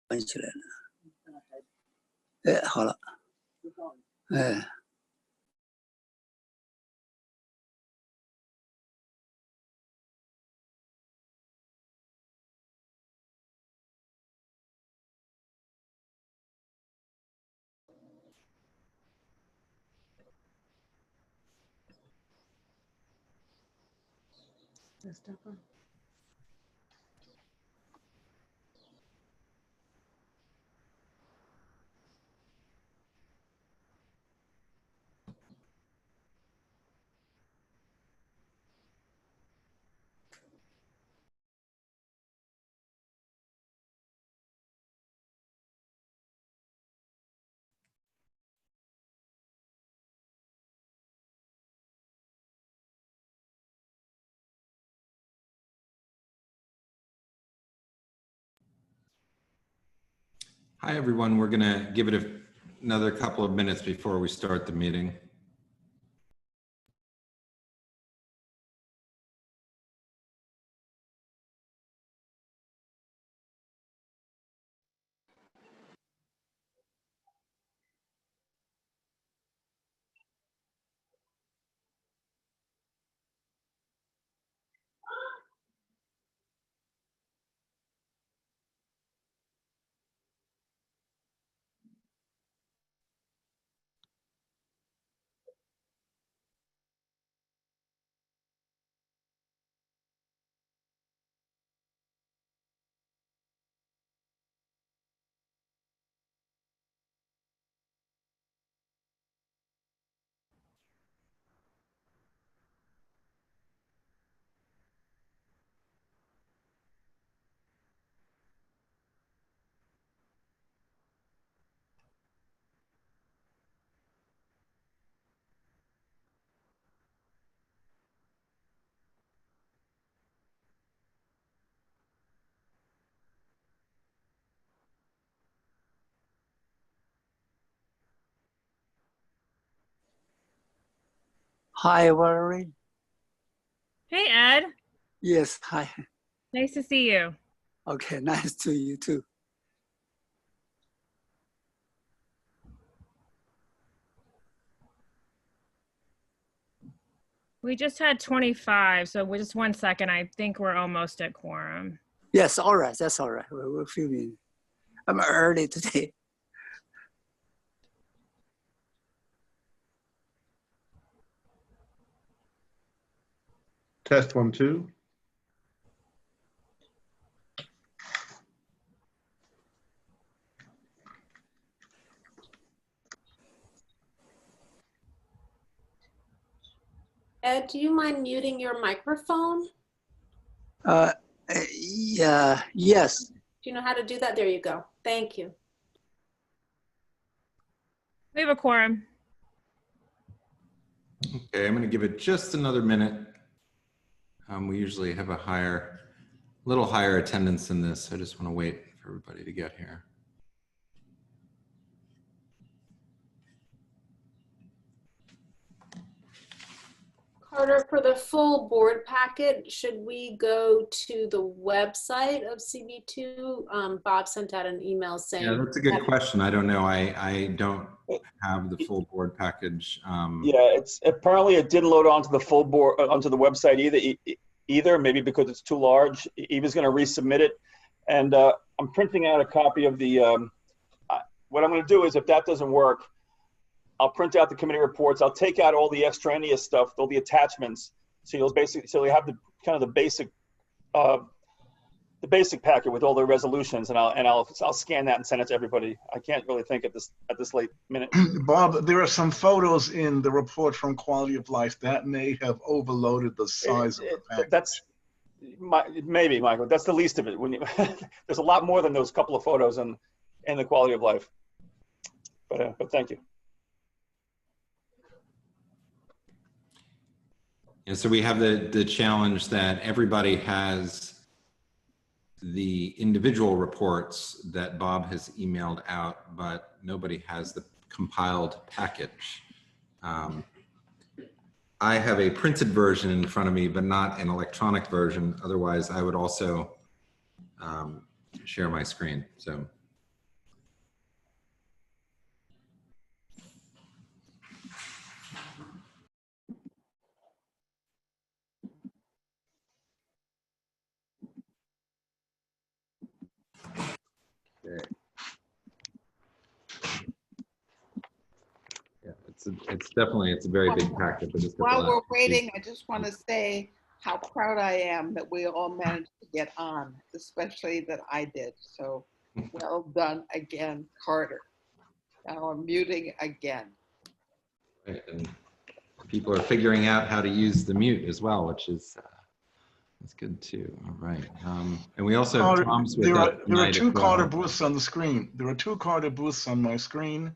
关起来了。哎，好了，哎。Hi, everyone. We're going to give it another couple of minutes before we start the meeting. Hi, Valerie. Hey, Ed. Yes, hi. Nice to see you. Okay, nice to you too. We just had 25, so just 1 second. I think we're almost at quorum. Yes, all right, that's all right. We're filming. I'm early today. Test 1, 2. Ed, do you mind muting your microphone? Yeah, yes. Do you know how to do that? There you go. Thank you. We have a quorum. Okay, I'm going to give it just another minute. We usually have a little higher attendance than this. I just want to wait for everybody to get here. Carter, for the full board packet, should we go to the website of CB2? Bob sent out an email saying— Yeah, that's a good question. I don't know. I don't have the full board package. Yeah, apparently it didn't load onto the full board onto the website either. Maybe because it's too large. Eva's going to resubmit it, and I'm printing out a copy of the. What I'm going to do is, if that doesn't work, I'll print out the committee reports. I'll take out all the extraneous stuff, all the attachments. So you'll have the kind of the basic packet with all the resolutions, and I'll scan that and send it to everybody. I can't really think at this late minute. Bob, there are some photos in the report from Quality of Life that may have overloaded the size of the package. That's maybe, Michael. That's the least of it. When there's a lot more than those couple of photos in the Quality of Life. But thank you. Yeah, so we have the challenge that everybody has the individual reports that Bob has emailed out, but nobody has the compiled package. I have a printed version in front of me, but not an electronic version. Otherwise, I would also share my screen. So it's definitely, it's a very big packet. But just While we're waiting, I just want to say how proud I am that we all managed to get on, especially that I did. So well done again, Carter. Now I'm muting again. Right, and people are figuring out how to use the mute as well, which is that's good too. All right, and we also have Tom's with us There are tonight two as well. Carter booths on the screen. There are two Carter booths on my screen.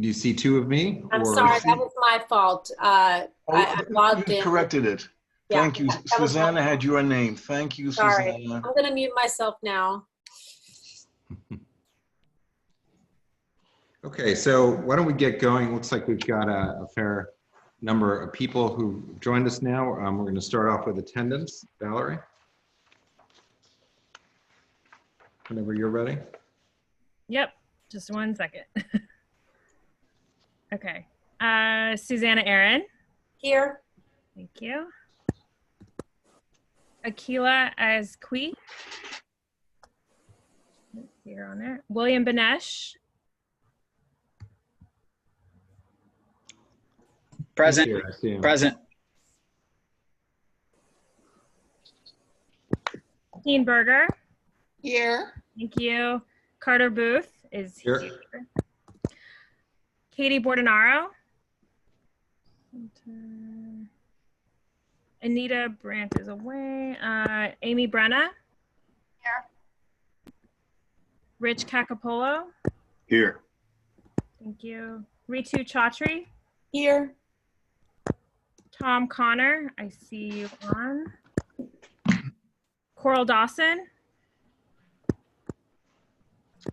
Do you see two of me? I'm or- sorry, that was my fault. I logged You in. corrected it. Yeah, Thank you. that was my Susanna had fault. your name. Thank you, Sorry. Susanna. I'm gonna mute myself now. Okay, so why don't we get going? Looks like we've got a fair number of people who joined us now. We're going to start off with attendance. Valerie? Whenever you're ready. Yep, just one second. Okay. Susanna Aaron. Here. Thank you. Akila Azqui. Here on there. William Benesh. Present. Here, I see him. Present. Dean Berger. Here, Thank you. Carter Booth is Here. here. Katie Bordenaro. Anita Brandt is away. Amy Brenna. Here. Rich Cacapolo. Here. Thank you. Ritu Chaudhry. Here. Tom Connor, I see you on. Coral Dawson.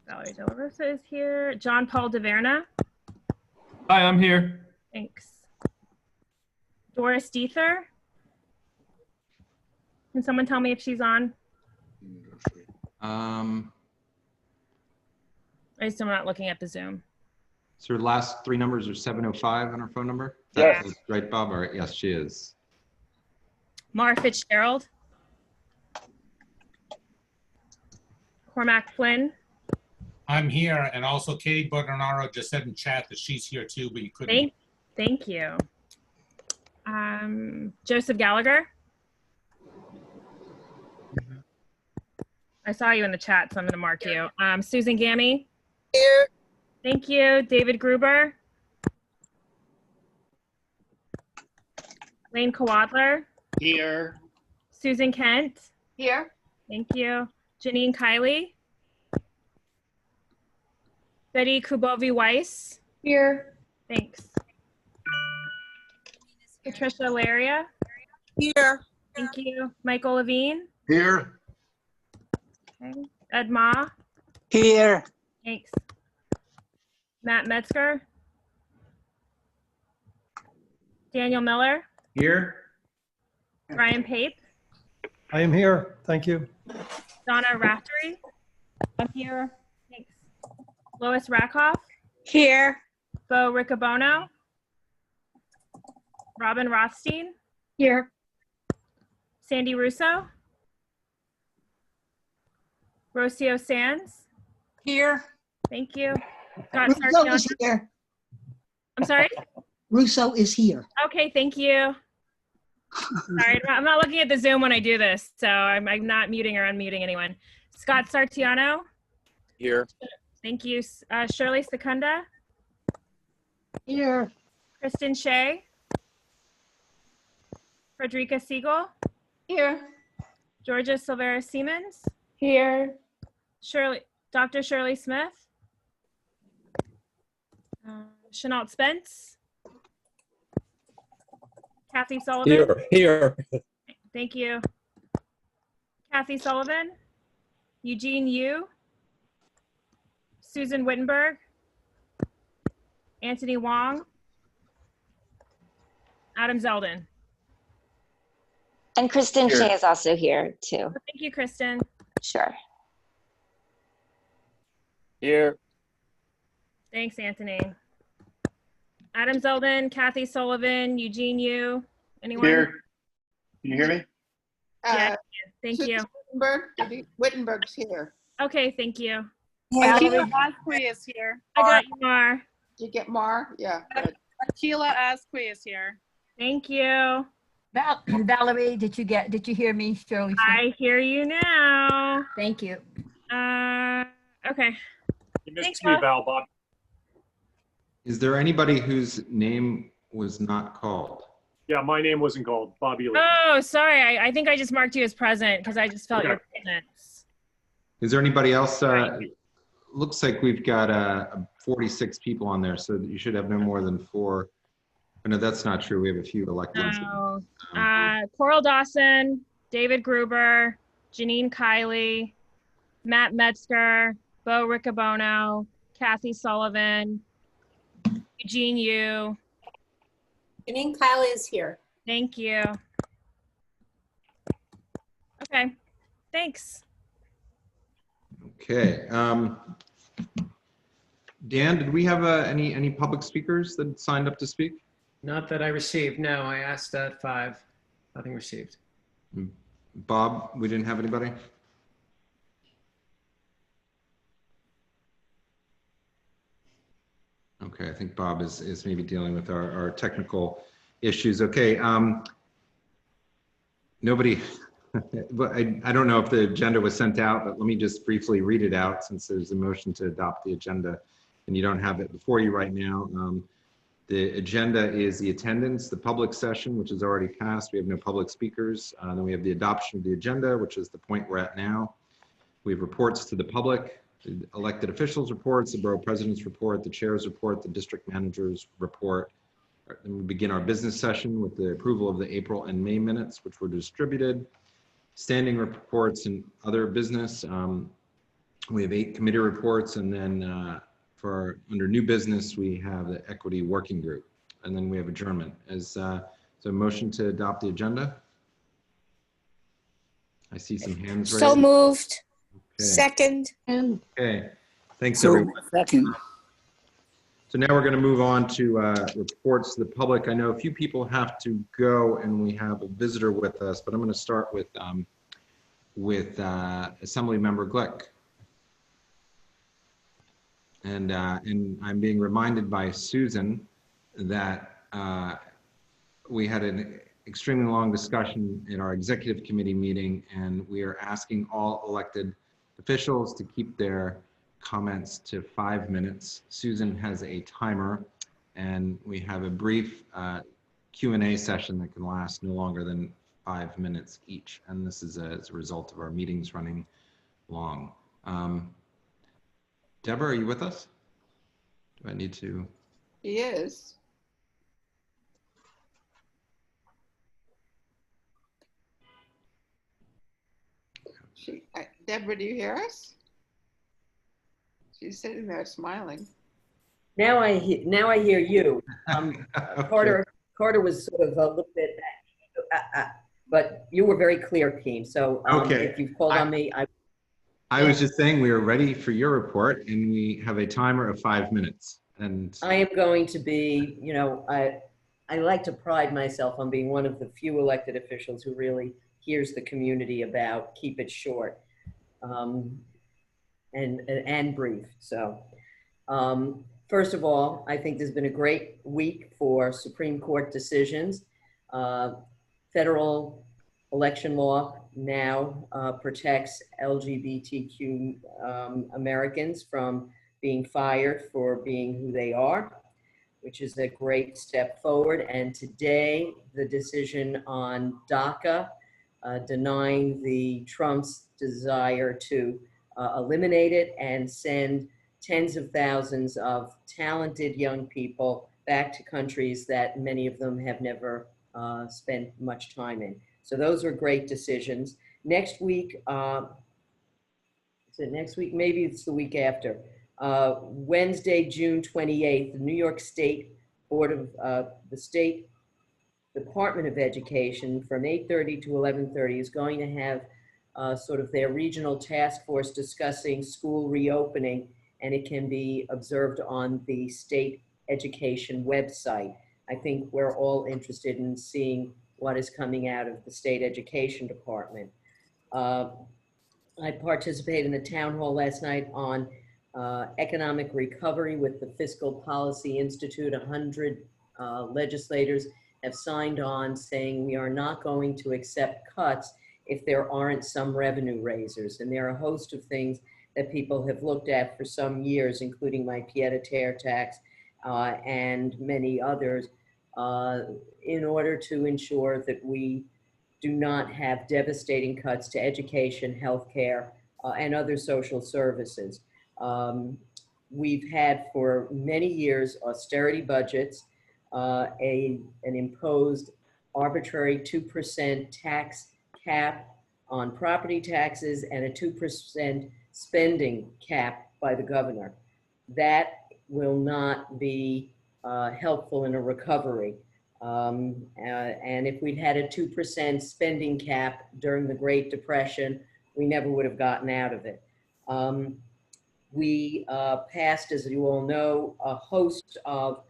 Valerie De La Rosa is here. John Paul DeVerna. Hi, I'm here. Thanks. Doris Deether. Can someone tell me if she's on? I still not looking at the Zoom. So her last three numbers are 705 on her phone number? Yes. That's right, Bob? All right, yes, she is. Mara Fitzgerald. Cormac Flynn. I'm here, and also Katie Bordenaro just said in chat that she's here too, but you couldn't. Thank you. Joseph Gallagher. I saw you in the chat, so I'm going to mark you. Susan Gammy. here, Thank you. David Gruber. Lane Kawadler. Here. Susan Kent. here, Thank you. Janine Kiley. Betty Kubovi-Weiss. Here. Thanks. Patricia Laria. here, Thank you. Michael Levine. Here. Okay. Ed Ma. Here. Thanks. Matt Metzger. Daniel Miller. Here. Ryan Pape. I am here. Thank you. Donna Raftery. I'm here. Thanks. Lois Rakoff. Here. Bo Riccobono. Robin Rothstein. Here. Sandy Russo. Rocio Sands. here. Thank you. Scott Russo Sarchiano. is here. I'm sorry? Russo is here. Okay, thank you. Sorry, I'm not looking at the Zoom when I do this, so I'm not muting or unmuting anyone. Scott Sartiano. Here. Thank you. Shirley Secunda. Here. Kristen Shea. Frederica Siegel. Here. Georgia Silvera Siemens. Here. Dr. Shirley Smith. Chenault Spence. Kathy Sullivan. Here. Thank you. Kathy Sullivan. Eugene Yu. Susan Wittenberg. Anthony Wong. Adam Zeldin. And Kristen Here. Shea is also here too. Thank you, Kristen. Sure. Here. Thanks, Anthony. Adam Zeldin, Kathy Sullivan, Eugene Yu. Anyone? Here. Can you hear me? Yeah, thank you. Wittenberg's here. Okay, thank you. Valerie Godfrey is here. I got you, Mar. Did you get Mar? Yeah, good. Sheila Asqui is here. Thank you. Valerie, did you hear me, Shirley? I hear you now. Thank you. Okay. You missed Thanks, me, Bob. Val, Bob. Is there anybody whose name was not called? Yeah, my name wasn't called. Bob Ely. Oh, sorry. I think I just marked you as present because I just felt your presence. Is there anybody else? Looks like we've got 46 people on there, so you should have no more than 4. Oh, no, that's not true. We have a few electeds. No. Coral Dawson, David Gruber, Janine Kiley, Matt Metzger, Bo Riccobono, Kathy Sullivan, Eugene Yu. Janine Kiley is here. Thank you. Okay, thanks. Okay. Dan, did we have any public speakers that signed up to speak? Not that I received. No, I asked at 5. Nothing received. Bob, we didn't have anybody? Okay, I think Bob is maybe dealing with our technical issues. Okay, nobody, but I don't know if the agenda was sent out, but let me just briefly read it out since there's a motion to adopt the agenda and you don't have it before you right now. The agenda is the attendance, the public session, which is already passed. We have no public speakers. Then we have the adoption of the agenda, which is the point we're at now. We have reports to the public, the elected officials reports, the borough president's report, the chair's report, the district manager's report. Then we begin our business session with the approval of the April and May minutes, which were distributed. Standing reports and other business. We have 8 committee reports, and then under new business, we have the equity working group, and then we have adjournment. Is a motion to adopt the agenda? I see some hands raised. So moved. Okay. Second. Okay, thanks So, everyone. second. So now we're going to move on to reports to the public. I know a few people have to go, and we have a visitor with us, but I'm going to start with Assembly Member Glick. And I'm being reminded by Susan that we had an extremely long discussion in our executive committee meeting, and we are asking all elected officials to keep their comments to 5 minutes. Susan has a timer, and we have a brief Q&A session that can last no longer than 5 minutes each. And this is as a result of our meetings running long. Deborah, are you with us? Do I need to? He is. Deborah, do you hear us? She's sitting there smiling. Now I hear you. Okay. Carter was sort of a little bit, but you were very clear, Keem. So Okay. if you've called on me, I was just saying we are ready for your report, and we have a timer of 5 minutes. And I am going to be, I like to pride myself on being one of the few elected officials who really hears the community about keep it short and brief. So first of all, I think there's been a great week for Supreme Court decisions. Federal election law now protects LGBTQ Americans from being fired for being who they are, which is a great step forward. And today, the decision on DACA, denying the Trump's desire to eliminate it and send tens of thousands of talented young people back to countries that many of them have never spent much time in. So those are great decisions. Next week, is it next week? Maybe it's the week after. Wednesday, June 28th, the New York State Board of the State Department of Education from 8:30 to 11:30 is going to have sort of their regional task force discussing school reopening, and it can be observed on the state education website. I think we're all interested in seeing what is coming out of the state education department. I participated in the town hall last night on economic recovery with the Fiscal Policy Institute. 100 legislators have signed on saying we are not going to accept cuts if there aren't some revenue raisers. And there are a host of things that people have looked at for some years, including my pied-à-terre tax and many others, in order to ensure that we do not have devastating cuts to education, healthcare, and other social services. We've had for many years austerity budgets, an imposed arbitrary 2% tax cap on property taxes, and a 2% spending cap by the governor. That will not be helpful in a recovery. And if we'd had a 2% spending cap during the Great Depression, we never would have gotten out of it. We passed, as you all know, a host of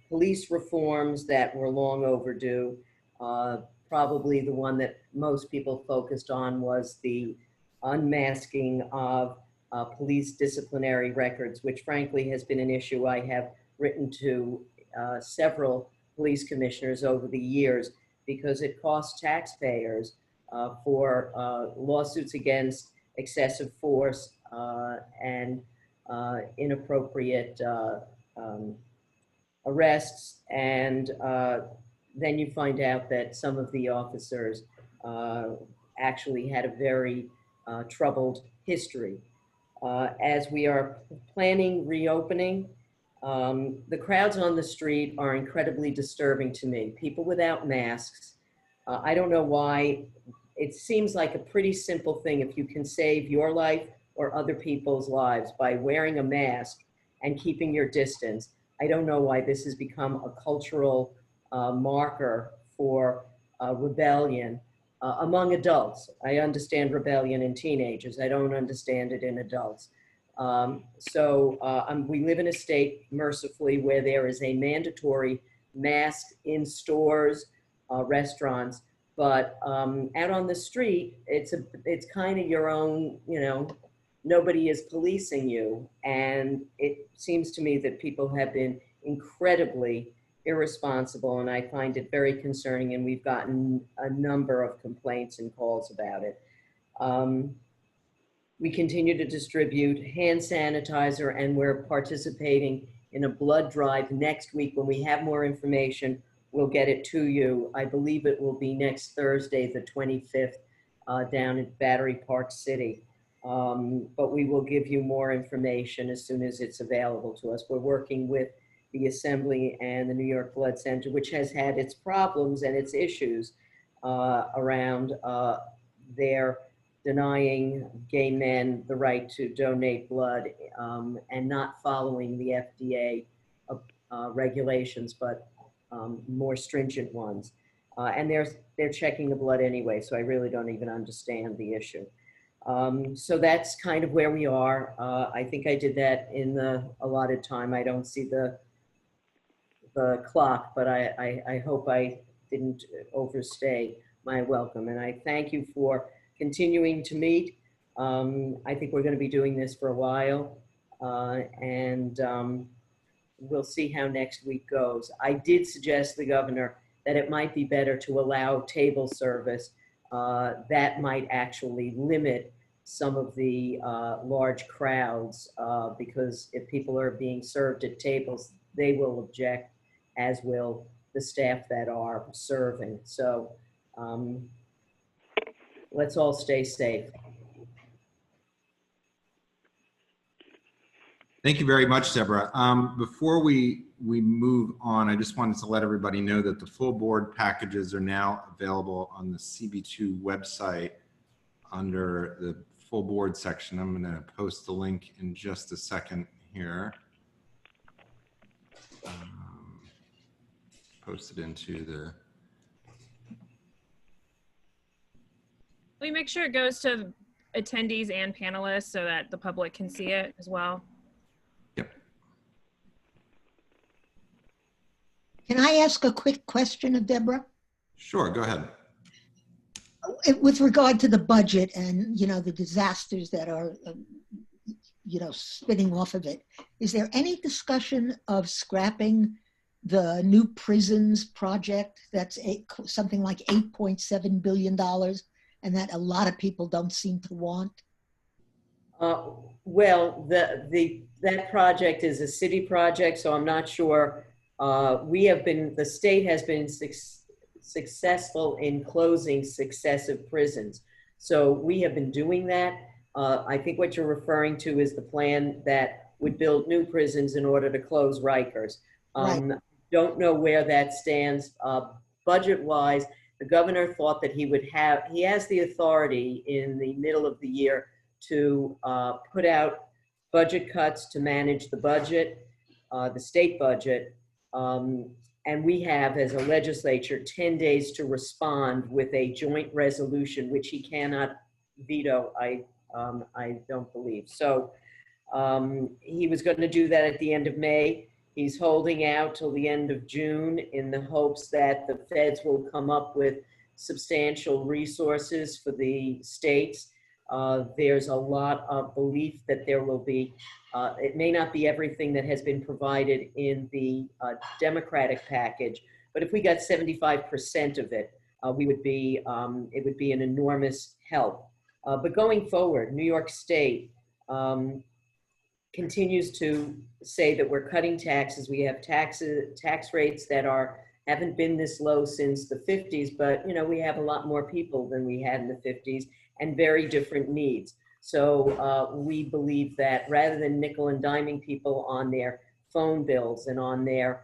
police reforms that were long overdue. Probably the one that most people focused on was the unmasking of police disciplinary records, which frankly has been an issue I have written to several police commissioners over the years, because it costs taxpayers for lawsuits against excessive force and inappropriate arrests. And then you find out that some of the officers actually had a very troubled history. As we are planning reopening, the crowds on the street are incredibly disturbing to me. People without masks. I don't know why. It seems like a pretty simple thing if you can save your life or other people's lives by wearing a mask and keeping your distance. I don't know why this has become a cultural marker for rebellion among adults. I understand rebellion in teenagers. I don't understand it in adults. We live in a state, mercifully, where there is a mandatory mask in stores, restaurants, but out on the street, it's kind of your own, you know, nobody is policing you. And it seems to me that people have been incredibly irresponsible, and I find it very concerning, and we've gotten a number of complaints and calls about it. We continue to distribute hand sanitizer, and we're participating in a blood drive next week. When we have more information, we'll get it to you. I believe it will be next Thursday, the 25th, down at Battery Park City. But we will give you more information as soon as it's available to us. We're working with the Assembly and the New York Blood Center, which has had its problems and its issues around their denying gay men the right to donate blood and not following the FDA regulations, but more stringent ones. And they're checking the blood anyway, so I really don't even understand the issue. So that's kind of where we are. I think I did that in the allotted time. I don't see the clock, but I hope I didn't overstay my welcome. And I thank you for continuing to meet. I think we're going to be doing this for a while, and we'll see how next week goes. I did suggest to the governor that it might be better to allow table service. That might actually limit some of the large crowds, because if people are being served at tables, they will object, as will the staff that are serving. So let's all stay safe. Thank you very much, Deborah. Before we move on, I just wanted to let everybody know that the full board packages are now available on the CB2 website under the full board section. I'm going to post the link in just a second here. Post it into the... Will you make sure it goes to attendees and panelists so that the public can see it as well? Yep. Can I ask a quick question of Deborah? Sure, go ahead. With regard to the budget and, you know, the disasters that are spinning off of it. Is there any discussion of scrapping the new prisons project that's something like $8.7 billion and that a lot of people don't seem to want? Well, that project is a city project, so I'm not sure. The state has been successful in closing successive prisons. So we have been doing that. I think what you're referring to is the plan that would build new prisons in order to close Rikers. Right. Don't know where that stands. Budget-wise, the governor thought that he has the authority in the middle of the year to put out budget cuts to manage the budget, the state budget. And we have, as a legislature, 10 days to respond with a joint resolution, which he cannot veto, I don't believe. So he was going to do that at the end of May. He's holding out till the end of June in the hopes that the feds will come up with substantial resources for the states. There's a lot of belief that there will be, it may not be everything that has been provided in the Democratic package, but if we got 75% of it, it would be an enormous help. But going forward, New York State continues to say that we're cutting taxes. We have tax rates that haven't been this low since the 50s, but we have a lot more people than we had in the 50s and very different needs. So we believe that rather than nickel and diming people on their phone bills and on their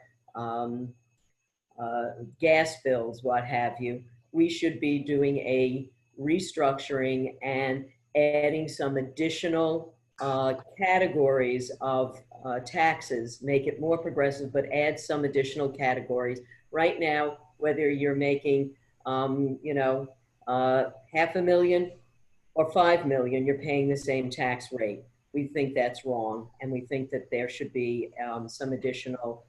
gas bills, what have you, we should be doing a restructuring and adding some additional categories of taxes, make it more progressive, but add some additional categories. Right now, whether you're making, $500,000 or $5 million, you're paying the same tax rate. We think that's wrong, and we think that there should be some additional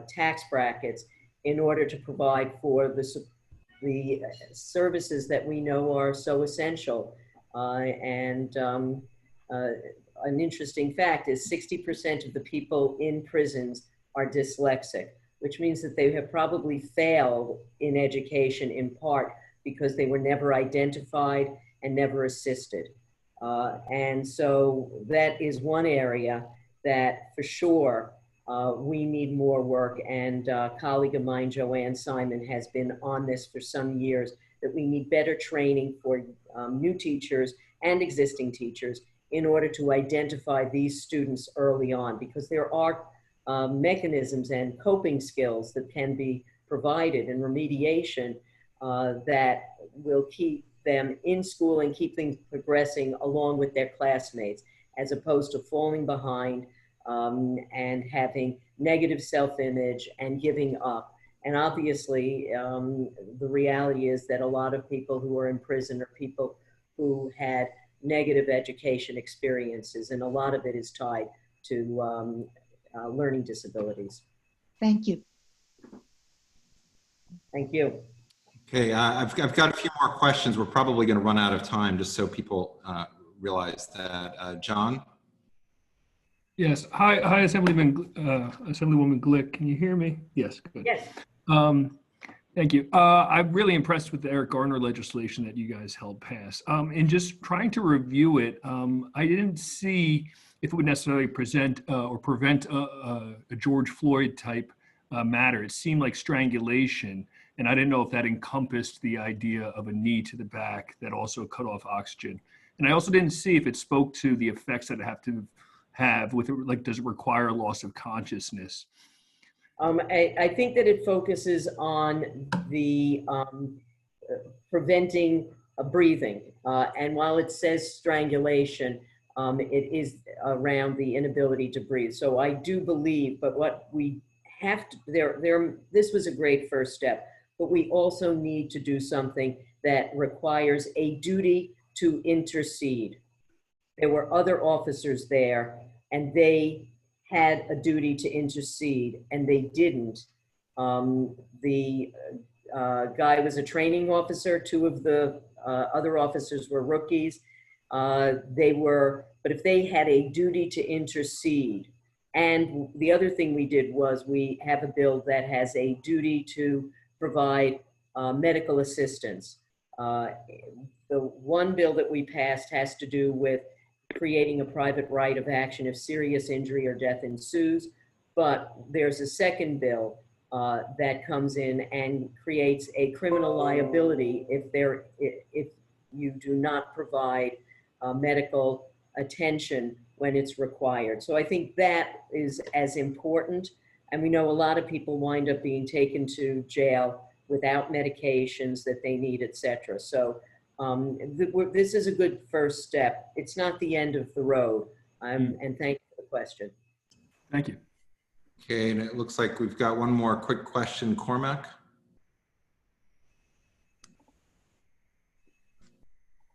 tax brackets in order to provide for the services that we know are so essential. An interesting fact is 60% of the people in prisons are dyslexic, which means that they have probably failed in education in part because they were never identified and never assisted. And so that is one area that for sure we need more work. And a colleague of mine, Joanne Simon, has been on this for some years, that we need better training for new teachers and existing teachers in order to identify these students early on, because there are mechanisms and coping skills that can be provided and remediation that will keep them in school and keep things progressing along with their classmates, as opposed to falling behind and having negative self-image and giving up. And obviously, the reality is that a lot of people who are in prison are people who had negative education experiences, and a lot of it is tied to learning disabilities. Thank you. Thank you. Okay, I've got a few more questions. We're probably going to run out of time, just so people realize that. John? Yes. Hi, Assemblywoman Glick. Can you hear me? Yes, good. Yes. Thank you. I'm really impressed with the Eric Garner legislation that you guys helped pass. And just trying to review it, I didn't see if it would necessarily present or prevent a George Floyd type matter. It seemed like strangulation, and I didn't know if that encompassed the idea of a knee to the back that also cut off oxygen. And I also didn't see if it spoke to the effects that it have with, like, does it require loss of consciousness? I think that it focuses on the preventing breathing. And while it says strangulation, it is around the inability to breathe. So I do believe, but what we have to, this was a great first step, but we also need to do something that requires a duty to intercede. There were other officers there, and they had a duty to intercede, and they didn't. The guy was a training officer. Two of the other officers were rookies. But But if they had a duty to intercede, and the other thing we did was we have a bill that has a duty to provide medical assistance. The one bill that we passed has to do with creating a private right of action if serious injury or death ensues. But there's a second bill that comes in and creates a criminal liability if you do not provide medical attention when it's required. So I think that is as important. And we know a lot of people wind up being taken to jail without medications that they need, et cetera. So this is a good first step. It's not the end of the road. And thank you for the question. Thank you. Okay, and it looks like we've got one more quick question, Cormac.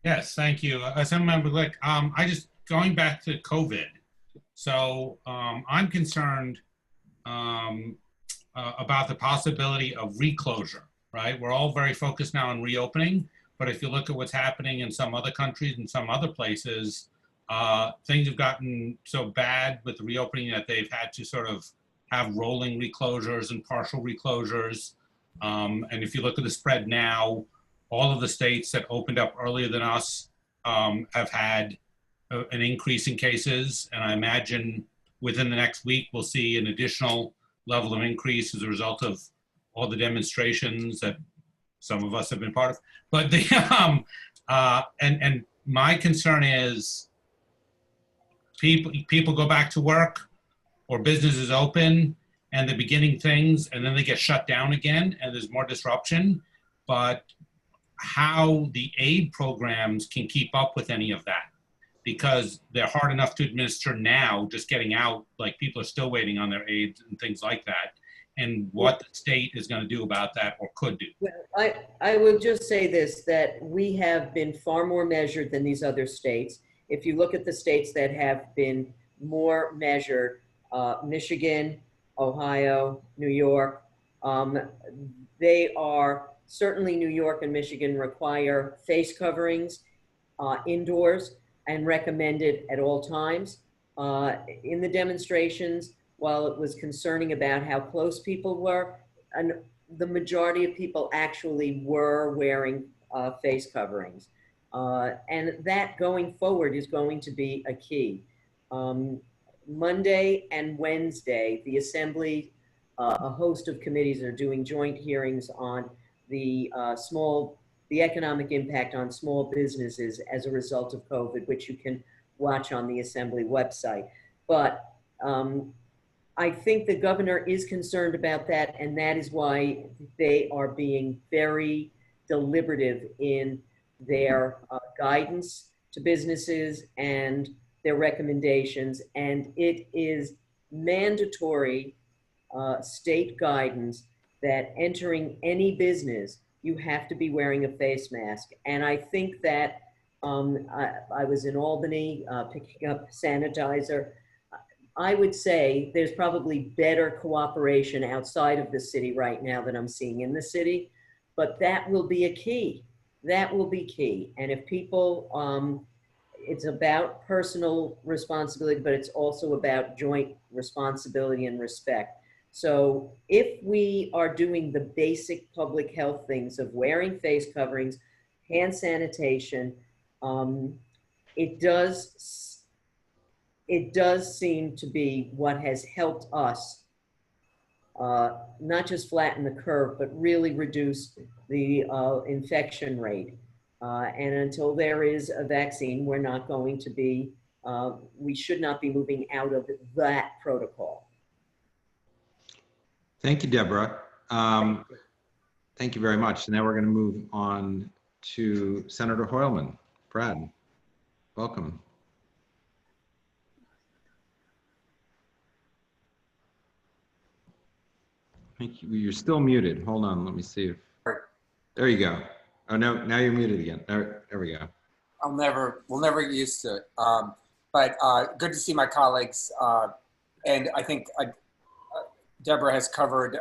Yes, thank you. As a member, like, going back to COVID. So I'm concerned about the possibility of reclosure, right? We're all very focused now on reopening, but if you look at what's happening in some other countries and some other places, things have gotten so bad with the reopening that they've had to sort of have rolling reclosures and partial reclosures. And if you look at the spread now, all of the states that opened up earlier than us have had an increase in cases. And I imagine within the next week, we'll see an additional level of increase as a result of all the demonstrations that some of us have been part of. But the, and my concern is people go back to work or businesses open and they're beginning things and then they get shut down again and there's more disruption. But how the aid programs can keep up with any of that, because they're hard enough to administer now, just getting out, like people are still waiting on their aid and things like that, and what the state is going to do about that or could do. Well, I would just say this, that we have been far more measured than these other states. If you look at the states that have been more measured, Michigan, Ohio, New York, they are, certainly New York and Michigan require face coverings indoors and recommended at all times. In the demonstrations, while it was concerning about how close people were, and the majority of people actually were wearing face coverings. And that going forward is going to be a key. Monday and Wednesday, the Assembly, a host of committees are doing joint hearings on the economic impact on small businesses as a result of COVID, which you can watch on the Assembly website. But I think the governor is concerned about that, and that is why they are being very deliberative in their guidance to businesses and their recommendations. And it is mandatory state guidance that entering any business, you have to be wearing a face mask. And I think that I was in Albany picking up sanitizer. I would say there's probably better cooperation outside of the city right now than I'm seeing in the city, but that will be a key. That will be key. And if people, it's about personal responsibility, but it's also about joint responsibility and respect. So if we are doing the basic public health things of wearing face coverings, hand sanitation, it does seem to be what has helped us not just flatten the curve, but really reduce the infection rate. And until there is a vaccine, we're not going to be, we should not be moving out of that protocol. Thank you, Deborah. Thank you very much. Now we're going to move on to Senator Hoylman. Brad, welcome. Thank you. You're still muted. Hold on. Let me see if. There you go. Oh no! Now you're muted again. There we go. We'll never get used to it. But good to see my colleagues. And I think Deborah has covered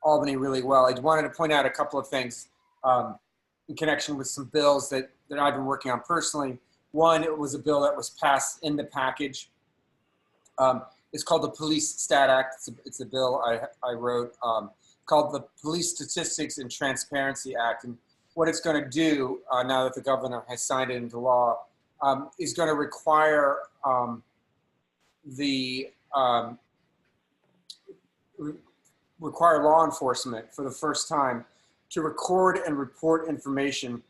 Albany really well. I wanted to point out a couple of things in connection with some bills that I've been working on personally. One, it was a bill that was passed in the package. It's called the Police Stat Act. It's a bill I wrote called the Police Statistics and Transparency Act. And what it's going to do now that the governor has signed it into law is going to require require law enforcement for the first time to record and report information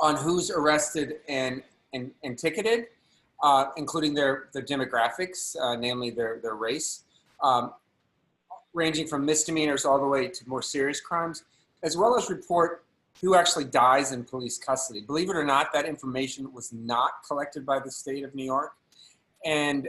on who's arrested and ticketed, including their demographics, namely their race, ranging from misdemeanors all the way to more serious crimes, as well as report who actually dies in police custody. Believe it or not, that information was not collected by the state of New York. And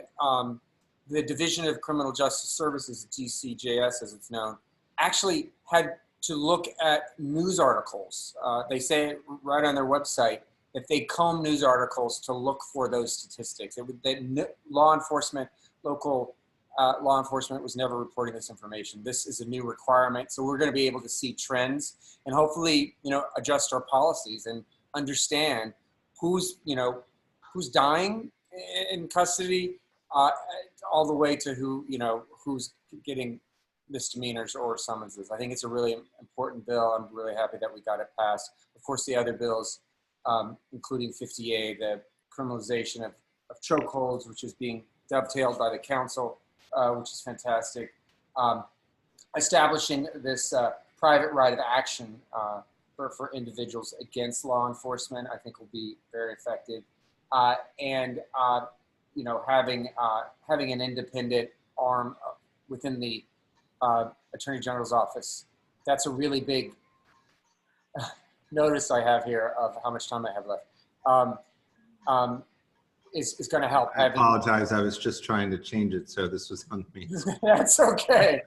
the Division of Criminal Justice Services, DCJS as it's known, actually had to look at news articles. They say it right on their website that they comb news articles to look for those statistics. Law enforcement, local law enforcement was never reporting this information. This is a new requirement. So we're going to be able to see trends and hopefully, adjust our policies and understand who's dying in custody, all the way to who's getting misdemeanors or summonses. I think it's a really important bill. I'm really happy that we got it passed. Of course, the other bills, including 50A, the criminalization of chokeholds, which is being dovetailed by the council, which is fantastic. Establishing this private right of action for individuals against law enforcement, I think will be very effective. And having an independent arm within the Attorney General's office. That's a really big notice I have here of how much time I have left. Is going to help. I apologize. I was just trying to change it so this was on me. That's okay.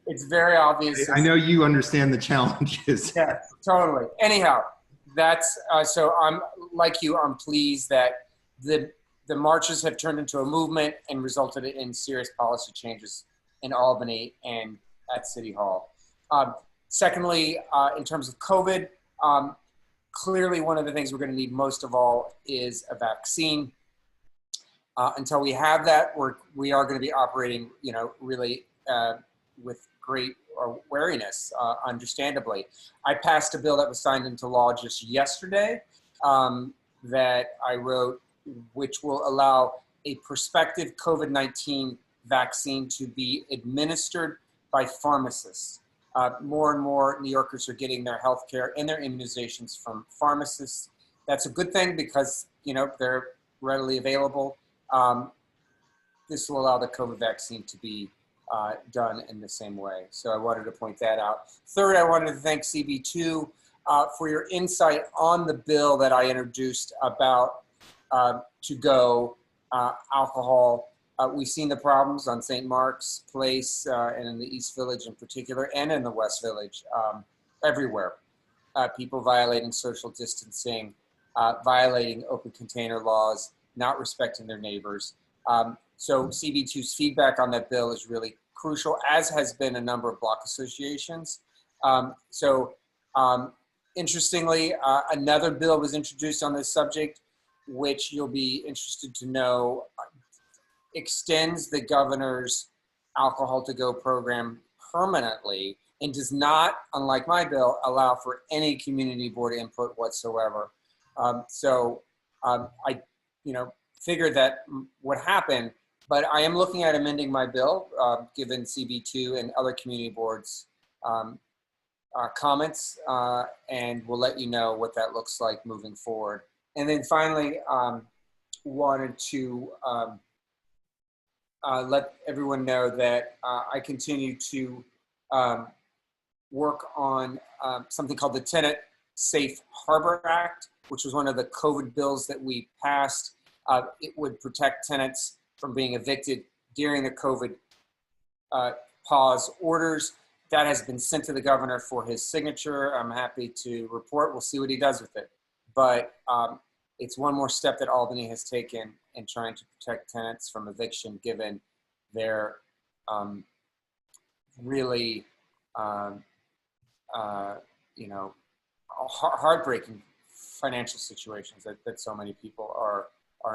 It's very obvious. I know you understand the challenges. Yeah, totally. Anyhow, that's so I'm like you. I'm pleased that the marches have turned into a movement and resulted in serious policy changes in Albany and at City Hall. Secondly, in terms of COVID, clearly one of the things we're going to need most of all is a vaccine. Until we have that, we are going to be operating, really with great wariness, understandably. I passed a bill that was signed into law just yesterday that I wrote, which will allow a prospective COVID-19 vaccine to be administered by pharmacists. More and more New Yorkers are getting their health care and their immunizations from pharmacists. That's a good thing because, they're readily available. This will allow the COVID vaccine to be done in the same way. So I wanted to point that out. Third, I wanted to thank CB2 for your insight on the bill that I introduced about to-go alcohol. We've seen the problems on St. Mark's Place and in the East Village in particular, and in the West Village, everywhere. People violating social distancing, violating open container laws, not respecting their neighbors. So CB2's feedback on that bill is really crucial, as has been a number of block associations. Interestingly, another bill was introduced on this subject, which you'll be interested to know extends the governor's alcohol to go program permanently and does not, unlike my bill, allow for any community board input whatsoever. I figured that would happen, but I am looking at amending my bill given CB2 and other community boards comments, and we'll let you know what that looks like moving forward. And then finally, wanted to let everyone know that I continue to work on something called the Tenant Safe Harbor Act, which was one of the COVID bills that we passed. It would protect tenants from being evicted during the COVID pause orders. That has been sent to the governor for his signature. I'm happy to report. We'll see what he does with it. But it's one more step that Albany has taken in trying to protect tenants from eviction, given their really, heartbreaking financial situations that so many people are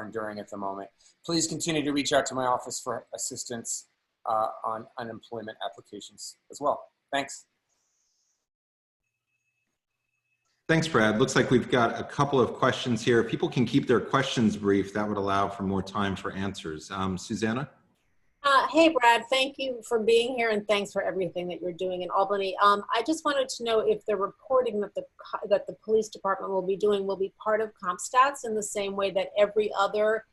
enduring at the moment. Please continue to reach out to my office for assistance on unemployment applications as well. Thanks. Thanks, Brad. Looks like we've got a couple of questions here. If people can keep their questions brief, that would allow for more time for answers. Susanna? Hey, Brad, thank you for being here and thanks for everything that you're doing in Albany. I just wanted to know if the reporting that the police department will be doing will be part of CompStats in the same way that every other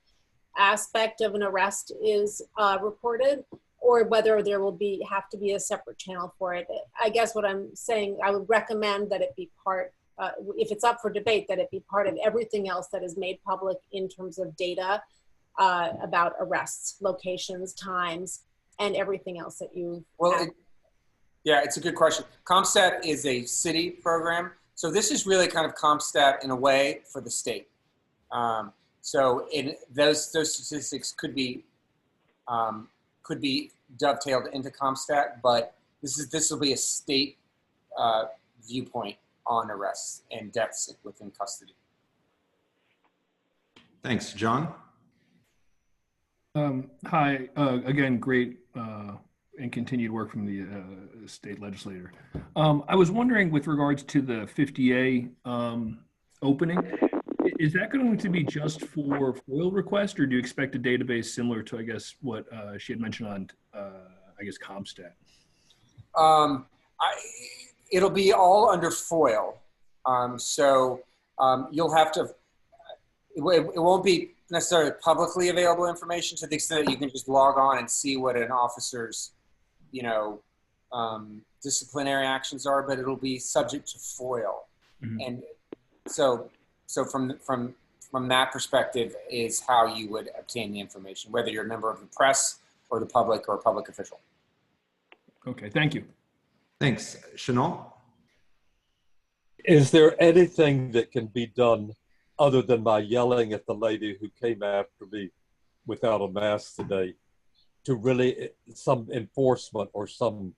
aspect of an arrest is reported, or whether there will have to be a separate channel for it. I guess what I'm saying, I would recommend that it be part, if it's up for debate, that it be part of everything else that is made public in terms of data about arrests, locations, times, and everything else that you. Well, yeah, it's a good question. CompStat is a city program, so this is really kind of CompStat in a way for the state. So those statistics could be dovetailed into CompStat, but this will be a state viewpoint on arrests and deaths within custody. Thanks, John. Hi, again, great and continued work from the state legislator. I was wondering with regards to the 50A opening, is that going to be just for FOIL request, or do you expect a database similar to, I guess, what she had mentioned on, I guess, CompStat? It'll be all under FOIL. You'll have to, it won't be necessarily publicly available information to the extent that you can just log on and see what an officer's, disciplinary actions are, but it'll be subject to FOIL. Mm-hmm. And so from that perspective is how you would obtain the information, whether you're a member of the press or the public or a public official. Okay, thank you. Thanks. Chanel? Is there anything that can be done other than by yelling at the lady who came after me without a mask today to really some enforcement or some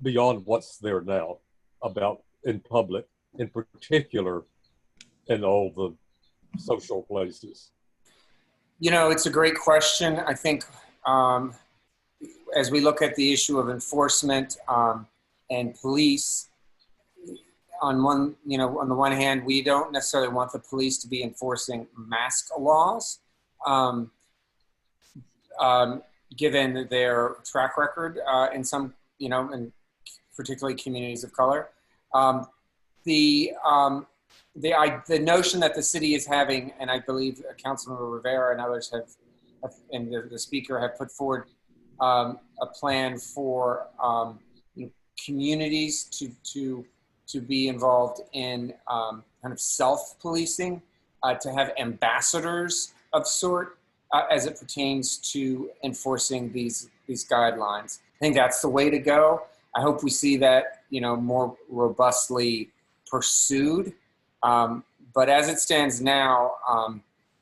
beyond what's there now about in public, in particular in all the social places? It's a great question. I think as we look at the issue of enforcement and police, on the one hand, we don't necessarily want the police to be enforcing mask laws, given their track record in some, and particularly communities of color. The notion that the city is having, and I believe Councilmember Rivera and others and the speaker have put forward a plan for communities to be involved in kind of self-policing, to have ambassadors of sort as it pertains to enforcing these guidelines. I think that's the way to go. I hope we see that more robustly pursued. But as it stands now,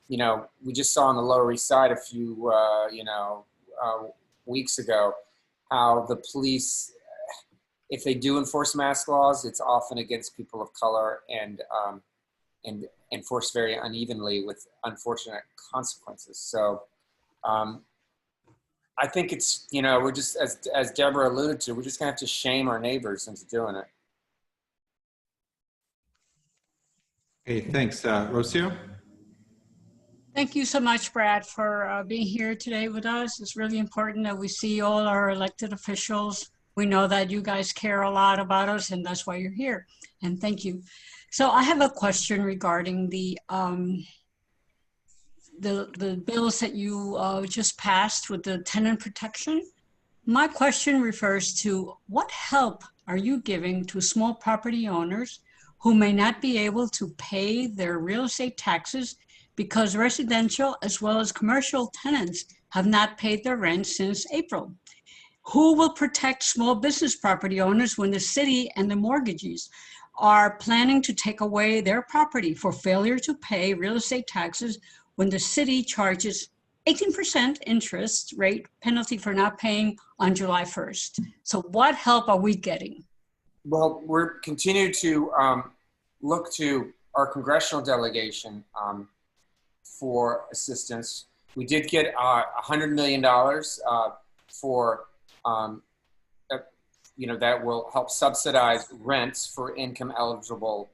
we just saw on the Lower East Side a few weeks ago how the police, if they do enforce mask laws, it's often against people of color and enforced very unevenly with unfortunate consequences. So I think it's, we're just, as Deborah alluded to, we're just gonna have to shame our neighbors into doing it. Hey, thanks. Rocio? Thank you so much, Brad, for being here today with us. It's really important that we see all our elected officials. We know that you guys care a lot about us, and that's why you're here. And thank you. So I have a question regarding the bills that you just passed with the tenant protection. My question refers to what help are you giving to small property owners who may not be able to pay their real estate taxes because residential as well as commercial tenants have not paid their rent since April? Who will protect small business property owners when the city and the mortgagees are planning to take away their property for failure to pay real estate taxes when the city charges 18% interest rate penalty for not paying on July 1st? So what help are we getting? Well, we're continuing to look to our congressional delegation for assistance. We did get $100 million for, that will help subsidize rents for income eligible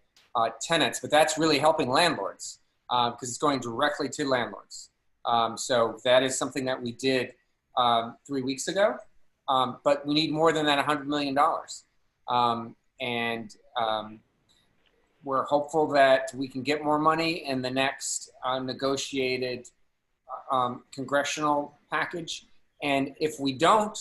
tenants, but that's really helping landlords because it's going directly to landlords. So that is something that we did 3 weeks ago, but we need more than that $100 million. We're hopeful that we can get more money in the next negotiated congressional package. And if we don't,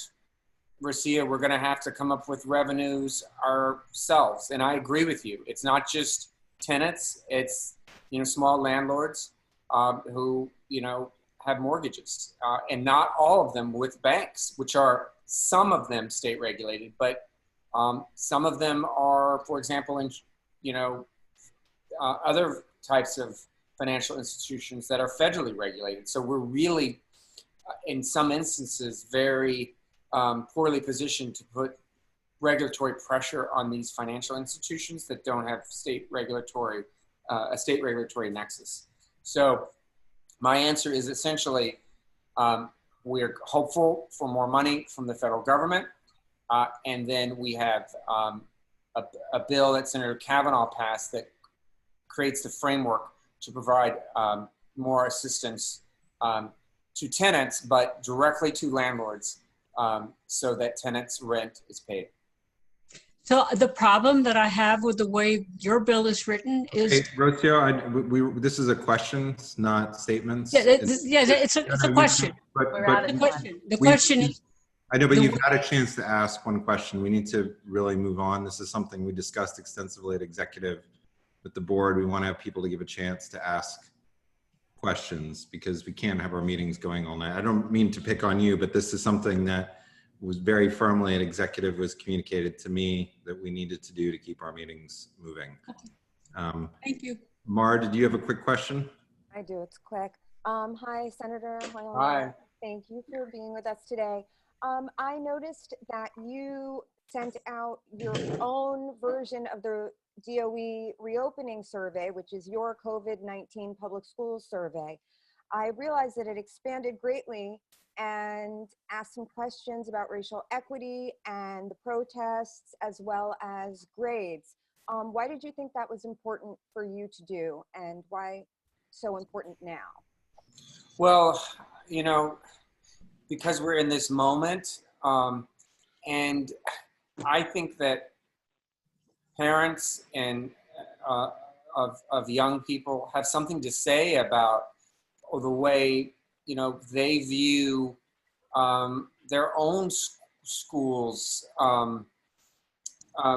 Rasia, we're going to have to come up with revenues ourselves. And I agree with you. It's not just tenants. It's, small landlords who, have mortgages. And not all of them with banks, which are some of them state regulated, but some of them are, for example, in, other types of financial institutions that are federally regulated. So we're really, in some instances, very poorly positioned to put regulatory pressure on these financial institutions that don't have a state regulatory nexus. So my answer is essentially, we're hopeful for more money from the federal government. And then we have a bill that Senator Kavanaugh passed that creates the framework to provide more assistance to tenants, but directly to landlords so that tenants' rent is paid. So the problem that I have with the way your bill is written is— Hey, Rocio, this is a question, not statements. Yeah, it's a question. The question is— I know, but you've had a chance to ask one question. We need to really move on. This is something we discussed extensively at executive with the board. We want to have people to give a chance to ask questions because we can't have our meetings going all night. I don't mean to pick on you, but this is something that was very firmly at executive was communicated to me that we needed to do to keep our meetings moving. Thank you. Mar, did you have a quick question? I do, it's quick. Hi, Senator. Hi. Thank you for being with us today. I noticed that you sent out your own version of the DOE reopening survey, which is your COVID-19 public schools survey. I realized that it expanded greatly and asked some questions about racial equity and the protests as well as grades. Why did you think that was important for you to do and why so important now? Well, because we're in this moment and I think that parents and of young people have something to say about the way they view their own schools'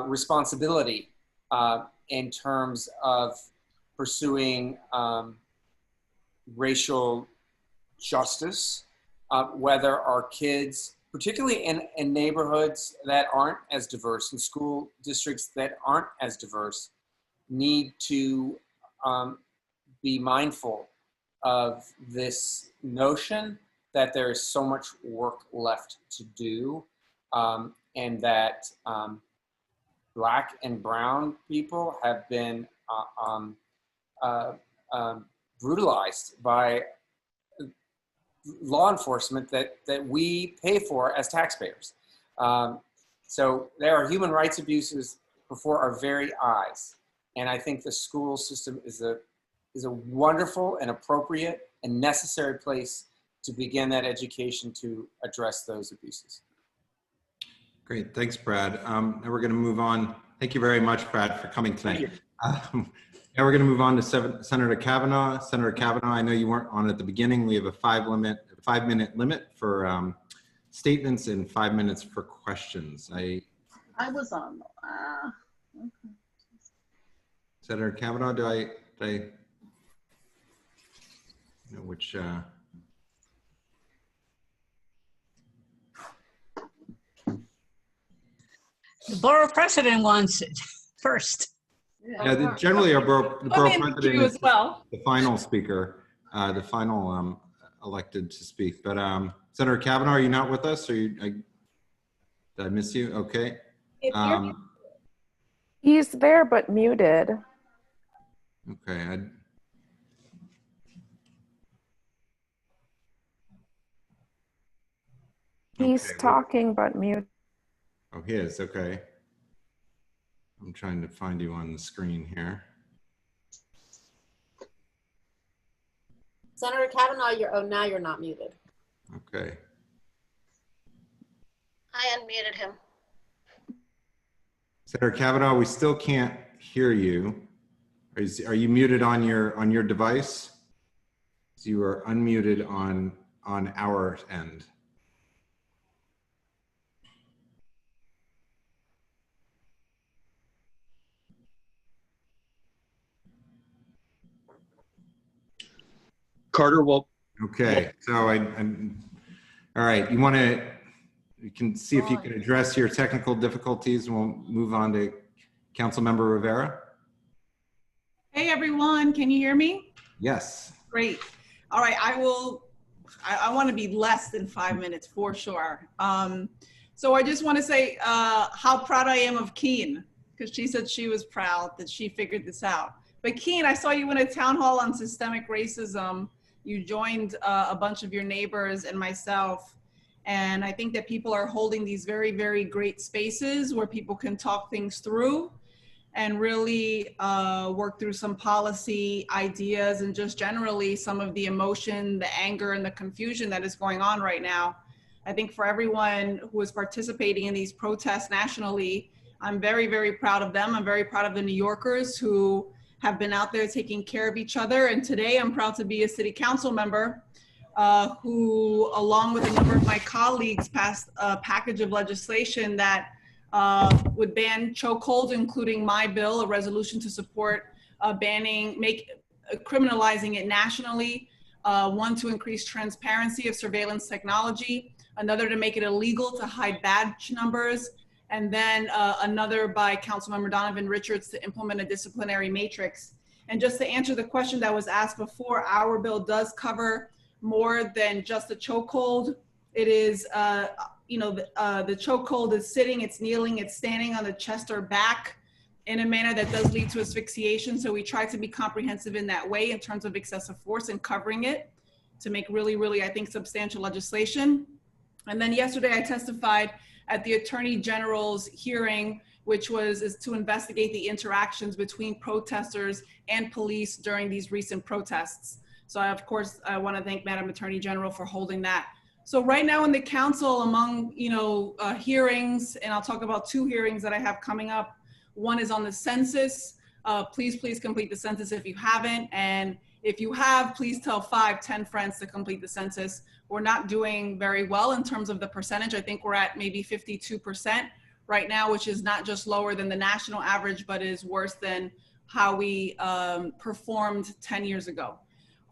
responsibility in terms of pursuing racial justice, whether our kids, particularly in neighborhoods that aren't as diverse, in school districts that aren't as diverse, need to be mindful of this notion that there is so much work left to do and that Black and brown people have been brutalized by law enforcement that we pay for as taxpayers. So there are human rights abuses before our very eyes. And I think the school system is a wonderful and appropriate and necessary place to begin that education to address those abuses. Great, thanks, Brad. Now we're going to move on. Thank you very much, Brad, for coming tonight. Now we're going to move on to Senator Kavanaugh. Senator Kavanaugh, I know you weren't on at the beginning. We have a 5-minute limit for statements and 5 minutes for questions. I was on. Okay. Senator Kavanaugh, do I know which? The borough president wants it first. Yeah, generally our borough president is the final speaker, the final elected to speak. But Senator Kavanaugh, are you not with us? Or did I miss you? Okay. He's there but muted. Okay. He's Okay, talking but mute. Oh, he is. Okay. I'm trying to find you on the screen here. Senator Kavanaugh, now you're not muted. Okay. I unmuted him. Senator Kavanaugh, we still can't hear you. Are you muted on your device? So you are unmuted on our end. Carter, well. Okay, so I'm all right. You can see if you can address your technical difficulties, and we'll move on to Councilmember Rivera. Hey everyone, can you hear me? Yes. Great. All right, I want to be less than 5 minutes for sure. So I just want to say how proud I am of Keen, because she said she was proud that she figured this out. But Keen, I saw you in a town hall on systemic racism. You joined a bunch of your neighbors and myself. And I think that people are holding these very, very great spaces where people can talk things through and really work through some policy ideas and just generally some of the emotion, the anger, and the confusion that is going on right now. I think for everyone who is participating in these protests nationally, I'm very, very proud of them. I'm very proud of the New Yorkers who have been out there taking care of each other. And today I'm proud to be a city council member who, along with a number of my colleagues, passed a package of legislation that would ban chokeholds, including my bill, a resolution to support criminalizing it nationally. One, to increase transparency of surveillance technology. Another, to make it illegal to hide badge numbers. And then another by Councilmember Donovan Richards to implement a disciplinary matrix. And just to answer the question that was asked before, our bill does cover more than just a chokehold. It is, the chokehold is sitting, it's kneeling, it's standing on the chest or back in a manner that does lead to asphyxiation. So we try to be comprehensive in that way in terms of excessive force and covering it to make really, really, I think, substantial legislation. And then yesterday I testified at the Attorney General's hearing, which is to investigate the interactions between protesters and police during these recent protests. So of course, I want to thank Madam Attorney General for holding that. So right now in the council, among hearings, and I'll talk about 2 hearings that I have coming up. One is on the census. Please complete the census if you haven't. And if you have, please tell 5, 10 friends to complete the census. We're not doing very well in terms of the percentage. I think we're at maybe 52% right now, which is not just lower than the national average, but is worse than how we performed 10 years ago.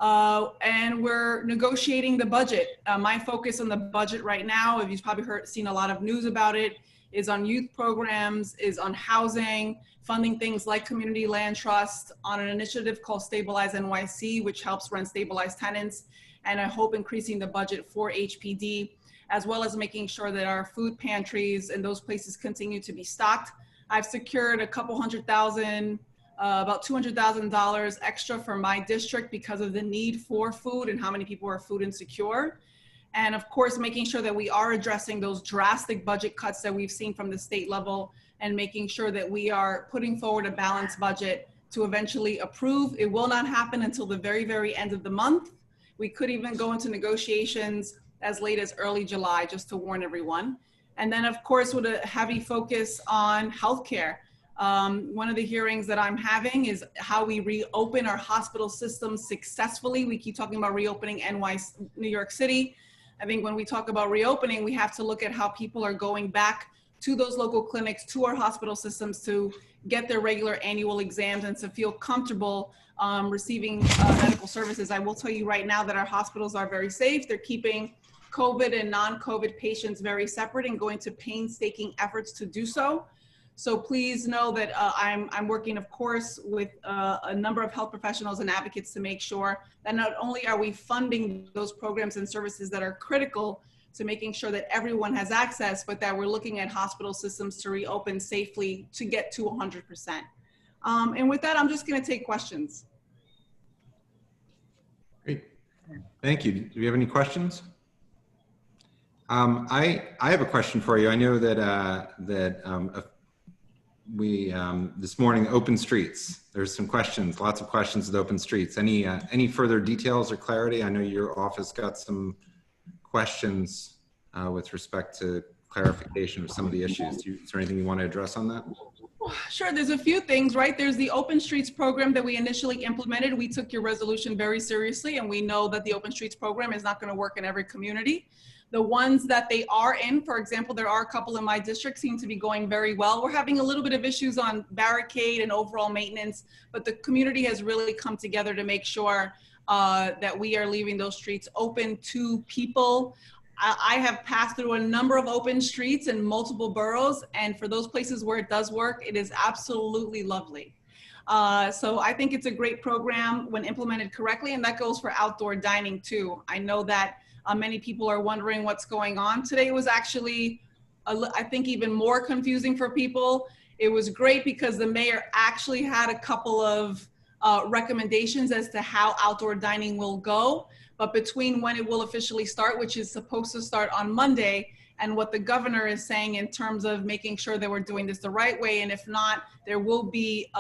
And we're negotiating the budget. My focus on the budget right now, if you've probably seen a lot of news about it, is on youth programs, is on housing, funding things like community land trust, on an initiative called Stabilize NYC, which helps rent stabilized tenants, and I hope increasing the budget for HPD, as well as making sure that our food pantries and those places continue to be stocked. I've secured a couple $100,000, about $200,000 extra for my district because of the need for food and how many people are food insecure. And of course, making sure that we are addressing those drastic budget cuts that we've seen from the state level and making sure that we are putting forward a balanced budget to eventually approve. It will not happen until the very, very end of the month. We could even go into negotiations as late as early July, just to warn everyone. And then of course, with a heavy focus on healthcare. One of the hearings that I'm having is how we reopen our hospital systems successfully. We keep talking about reopening New York City. I think when we talk about reopening, we have to look at how people are going back to those local clinics, to our hospital systems to get their regular annual exams and to feel comfortable receiving medical services. I will tell you right now that our hospitals are very safe. They're keeping COVID and non-COVID patients very separate and going to painstaking efforts to do so. So please know that I'm working, of course, with a number of health professionals and advocates to make sure that not only are we funding those programs and services that are critical to making sure that everyone has access, but that we're looking at hospital systems to reopen safely to get to 100%. And with that, I'm just going to take questions. Great. Thank you. Do you have any questions? I have a question for you. I know that this morning, open streets, there's some questions, lots of questions with open streets. Any further details or clarity? I know your office got some questions with respect to clarification of some of the issues. Is there anything you want to address on that? Sure, there's a few things, right? There's the Open Streets program that we initially implemented. We took your resolution very seriously, and we know that the Open Streets program is not going to work in every community. The ones that they are in, for example, there are a couple in my district, seem to be going very well. We're having a little bit of issues on barricade and overall maintenance, but the community has really come together to make sure that we are leaving those streets open to people. I have passed through a number of open streets in multiple boroughs, and for those places where it does work, it is absolutely lovely. So I think it's a great program when implemented correctly, and that goes for outdoor dining too. I know that many people are wondering what's going on. Today was actually, I think, even more confusing for people. It was great because the mayor actually had a couple of recommendations as to how outdoor dining will go. But between when it will officially start, which is supposed to start on Monday, and what the governor is saying in terms of making sure that we're doing this the right way, and if not, there will be,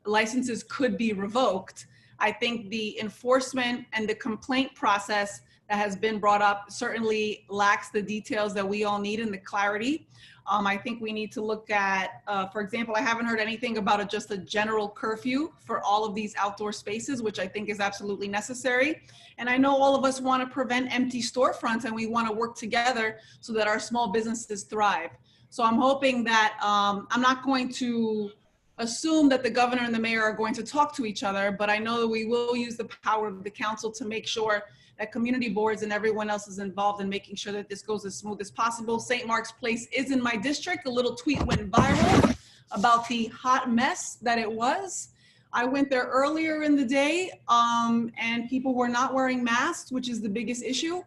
licenses could be revoked. I think the enforcement and the complaint process that has been brought up certainly lacks the details that we all need and the clarity. I think we need to look at, for example, I haven't heard anything about just a general curfew for all of these outdoor spaces, which I think is absolutely necessary. And I know all of us want to prevent empty storefronts, and we want to work together so that our small businesses thrive. So I'm hoping that, I'm not going to assume that the governor and the mayor are going to talk to each other, but I know that we will use the power of the council to make sure that community boards and everyone else is involved in making sure that this goes as smooth as possible. St. Mark's Place is in my district. A little tweet went viral about the hot mess that it was. I went there earlier in the day and people were not wearing masks, which is the biggest issue.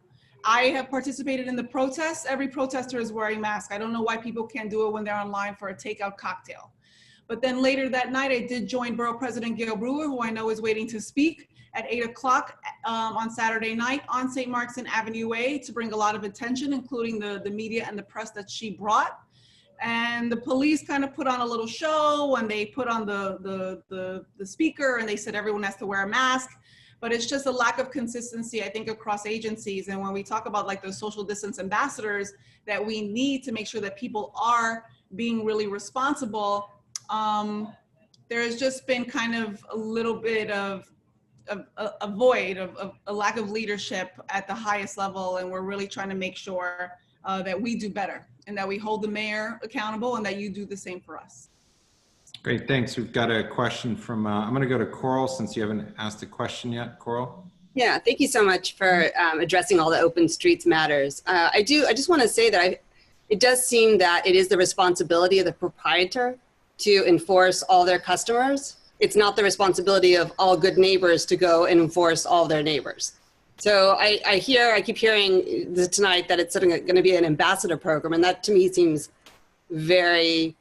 I have participated in the protests. Every protester is wearing masks. I don't know why people can't do it when they're online for a takeout cocktail. But then later that night, I did join Borough President Gail Brewer, who I know is waiting to speak, at 8 o'clock on Saturday night on St. Mark's and Avenue A to bring a lot of attention, including the media and the press that she brought. And the police kind of put on a little show, and they put on the speaker, and they said everyone has to wear a mask. But it's just a lack of consistency, I think, across agencies. And when we talk about like the social distance ambassadors, that we need to make sure that people are being really responsible. There has just been kind of a little bit of a void of a lack of leadership at the highest level, and we're really trying to make sure that we do better and that we hold the mayor accountable and that you do the same for us. Great, thanks. We've got a question from, I'm going to go to Coral since you haven't asked a question yet. Coral? Yeah, thank you so much for addressing all the open streets matters. I just want to say that it does seem that it is the responsibility of the proprietor to enforce all their customers. It's not the responsibility of all good neighbors to go and enforce all their neighbors. So I keep hearing tonight that it's going to be an ambassador program, and that to me seems very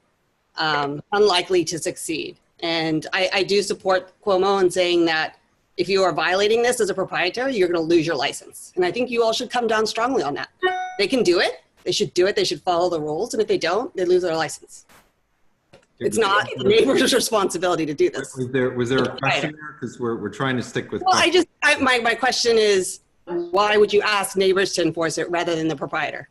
unlikely to succeed. And I do support Cuomo in saying that if you are violating this as a proprietor, you're going to lose your license. And I think you all should come down strongly on that. They can do it. They should do it. They should follow the rules. And if they don't, they lose their license. It's not the neighbor's responsibility to do this. Was there a question there? Because we're trying to stick with. Well, my question is, why would you ask neighbors to enforce it rather than the proprietor?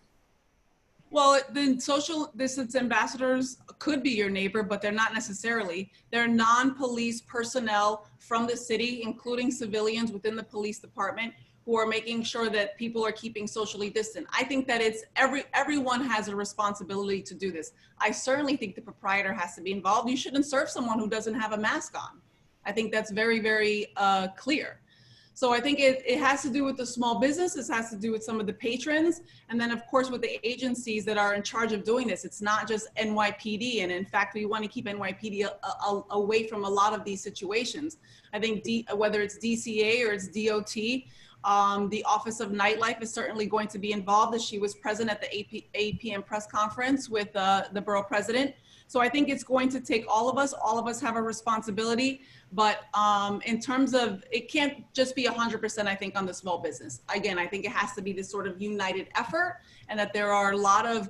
Well, then social distance ambassadors could be your neighbor, but they're not necessarily. They're non-police personnel from the city, including civilians within the police department, who are making sure that people are keeping socially distant. I think that it's everyone has a responsibility to do this. I certainly think the proprietor has to be involved. You shouldn't serve someone who doesn't have a mask on. I think that's very, very clear. So I think it has to do with the small business. It has to do with some of the patrons. And then of course with the agencies that are in charge of doing this. It's not just NYPD. And in fact, we want to keep NYPD away from a lot of these situations. I think whether it's DCA or it's DOT, The Office of Nightlife is certainly going to be involved, as she was present at the 8 p.m. press conference with the borough president. So I think it's going to take all of us have a responsibility, but in terms of, it can't just be 100%, I think, on the small business. Again, I think it has to be this sort of united effort, and that there are a lot of,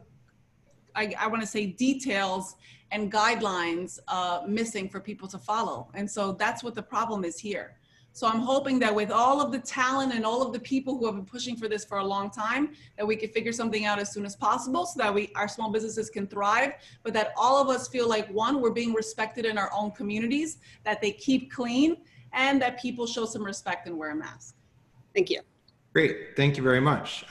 I want to say, details and guidelines missing for people to follow. And so that's what the problem is here. So I'm hoping that with all of the talent and all of the people who have been pushing for this for a long time, that we can figure something out as soon as possible so that our small businesses can thrive, but that all of us feel like, one, we're being respected in our own communities, that they keep clean, and that people show some respect and wear a mask. Thank you. Great, thank you very much.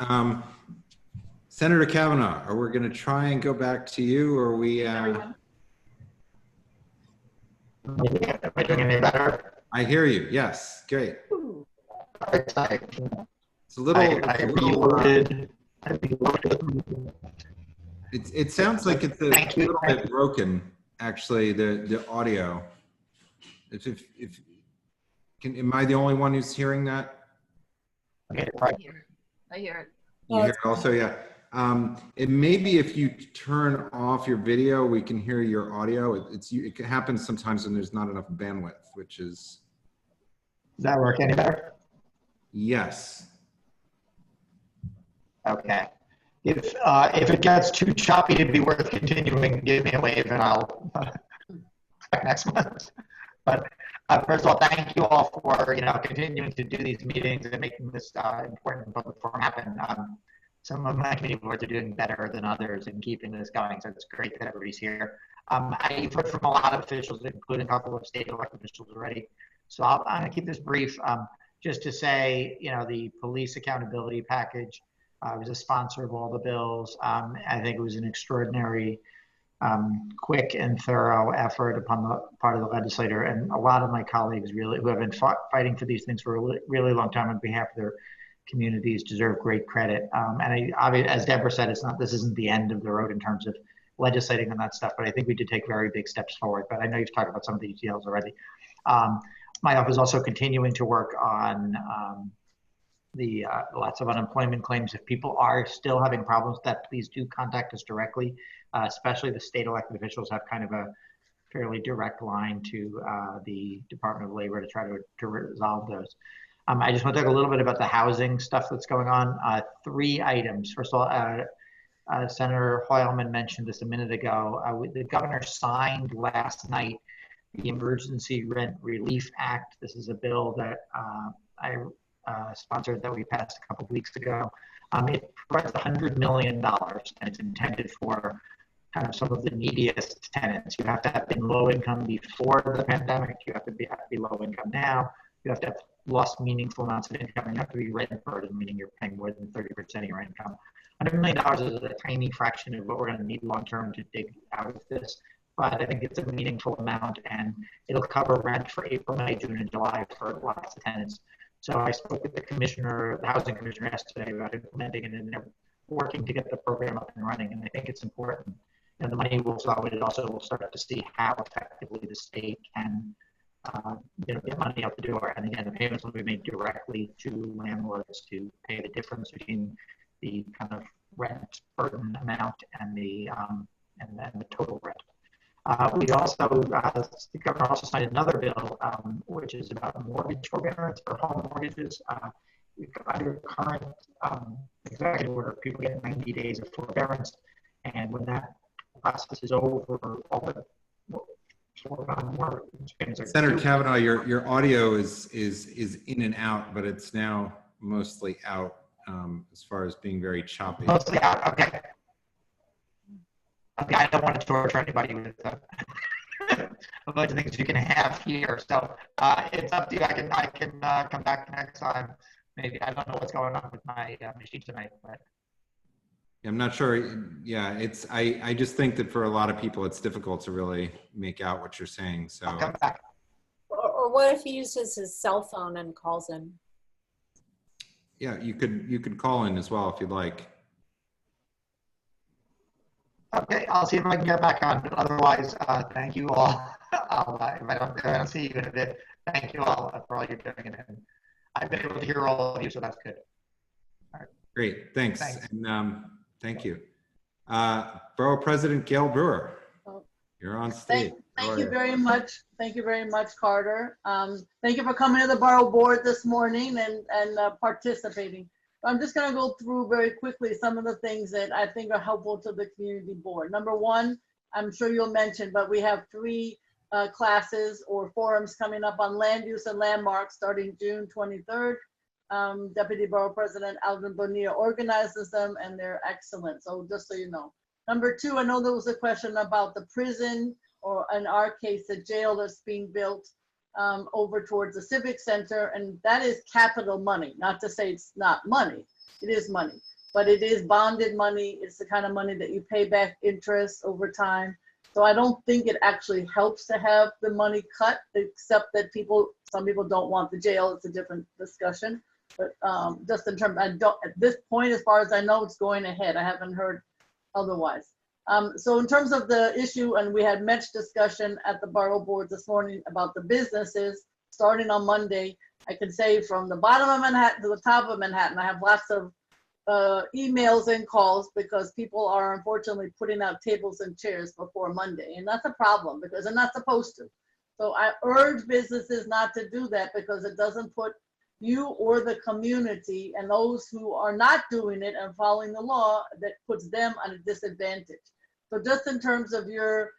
Senator Kavanaugh, are we going to try and go back to you, or are we? Am I doing any better? I hear you. Yes, great. It's a little. It sounds like it's a little bit broken. Actually, the audio. Am I the only one who's hearing that? Okay, right. I hear it. You hear it also, yeah. It may be if you turn off your video, we can hear your audio. It happens sometimes when there's not enough bandwidth, which is. Does that work any better? Yes. Okay. If it gets too choppy to be worth continuing, give me a wave and I'll back next month. But first of all, thank you all for continuing to do these meetings and making this important public forum happen. Some of my committee boards are doing better than others in keeping this going, so it's great that everybody's here. I've heard from a lot of officials, including a couple of state elected officials already. So I'm going to keep this brief, just to say, the police accountability package was a sponsor of all the bills. I think it was an extraordinary, quick and thorough effort upon the part of the legislator, and a lot of my colleagues really who have been fighting for these things for a really long time on behalf of their communities deserve great credit. And as Deborah said, this isn't the end of the road in terms of legislating on that stuff, but I think we did take very big steps forward. But I know you've talked about some of the details already. My office is also continuing to work on the lots of unemployment claims. If people are still having problems, please do contact us directly. Especially the state elected officials have kind of a fairly direct line to the Department of Labor to try to resolve those. I just want to talk a little bit about the housing stuff that's going on. 3 items. First of all, Senator Hoylman mentioned this a minute ago. The governor signed last night the Emergency Rent Relief Act. This is a bill that I sponsored that we passed a couple of weeks ago. It provides $100 million, and it's intended for kind of some of the neediest tenants. You have to have been low income before the pandemic. You have to be low income now. You have to have lost meaningful amounts of income, and you have to be rent burdened, meaning you're paying more than 30% of your income. $100 million is a tiny fraction of what we're going to need long term to dig out of this, but I think it's a meaningful amount, and it'll cover rent for April, May, June, and July for lots of tenants. So I spoke with the housing commissioner yesterday about implementing it, and they're working to get the program up and running, and I think it's important. And the money will flow, but it also will start to see how effectively the state can get money out the door. And again, the payments will be made directly to landlords to pay the difference between the kind of rent burden amount and the total rent. We also, the governor also signed another bill, which is about mortgage forbearance for home mortgages. Under current executive order, people get 90 days of forbearance, and when that process is over, all the Senator Kavanaugh, your audio is in and out, but it's now mostly out as far as being very choppy. Mostly out. Okay. I don't want to torture anybody with a bunch of things you can have here, so it's up to you. I can come back next time. Maybe I don't know what's going on with my machine tonight, but. I'm not sure. Yeah, I just think that for a lot of people, it's difficult to really make out what you're saying. So. I'll come back. Or what if he uses his cell phone and calls in? Yeah, you could call in as well if you'd like. Okay, I'll see if I can get back on. But otherwise, thank you all. If I don't see you in a bit, thank you all for all you're doing. And I've been able to hear all of you, so that's good. Great, thanks. Thanks. And thank you. Borough President Gail Brewer, you're on stage. Thank you very much. Thank you very much, Carter. Thank you for coming to the Borough Board this morning and participating. I'm just going to go through very quickly some of the things that I think are helpful to the community board. Number one, I'm sure you'll mention, but we have 3 classes or forums coming up on land use and landmarks starting June 23rd. Deputy Borough President Alvin Bonilla organizes them and they're excellent. So just so you know. Number 2, I know there was a question about the prison, or in our case, the jail that's being built over towards the Civic Center, and that is capital money. Not to say it's not money, it is money, but it is bonded money. It's the kind of money that you pay back interest over time. So I don't think it actually helps to have the money cut, except that some people don't want the jail. It's a different discussion. But just in terms, at this point, as far as I know, it's going ahead. I haven't heard otherwise. So in terms of the issue, and we had much discussion at the Borough Board this morning about the businesses, starting on Monday, I can say from the bottom of Manhattan to the top of Manhattan, I have lots of emails and calls because people are unfortunately putting out tables and chairs before Monday. And that's a problem because they're not supposed to. So I urge businesses not to do that because it doesn't put you or the community and those who are not doing it and following the law, that puts them at a disadvantage. So just in terms of your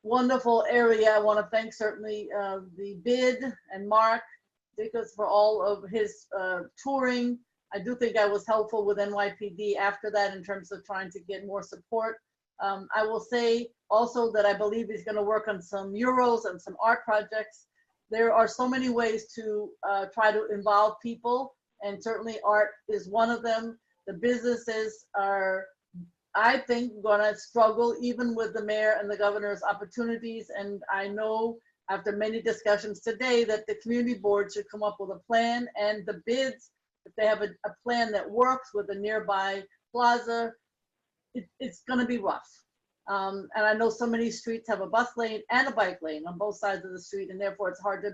wonderful area, I want to thank certainly the BID and Mark because for all of his touring. I do think I was helpful with NYPD after that in terms of trying to get more support. I will say also that I believe he's going to work on some murals and some art projects. There are so many ways to try to involve people, and certainly art is one of them. The businesses are, I think, going to struggle even with the mayor and the governor's opportunities. And I know after many discussions today that the community board should come up with a plan, and the bids, if they have a plan that works with a nearby plaza, it's going to be rough. And I know so many streets have a bus lane and a bike lane on both sides of the street, and therefore it's hard to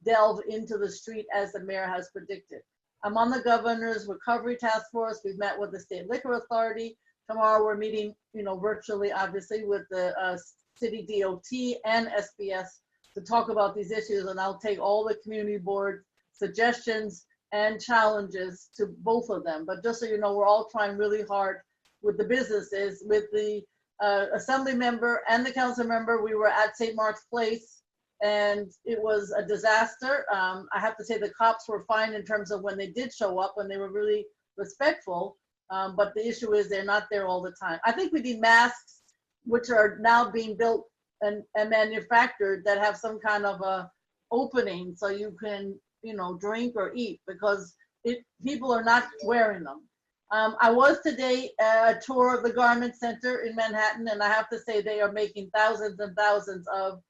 delve into the street as the mayor has predicted. I'm on the governor's recovery task force. We've met with the state liquor authority. Tomorrow we're meeting, virtually, obviously, with the city DOT and SBS to talk about these issues, and I'll take all the community board suggestions and challenges to both of them. But just so you know, we're all trying really hard with the businesses. With the assembly member and the council member, we were at St. Mark's Place and it was a disaster. I have to say the cops were fine in terms of when they did show up, when they were really respectful. But the issue is they're not there all the time. I think we need masks, which are now being built and manufactured, that have some kind of a opening so you can, drink or eat, because people are not wearing them. I was today a tour of the Garment Center in Manhattan, and I have to say they are making thousands and thousands of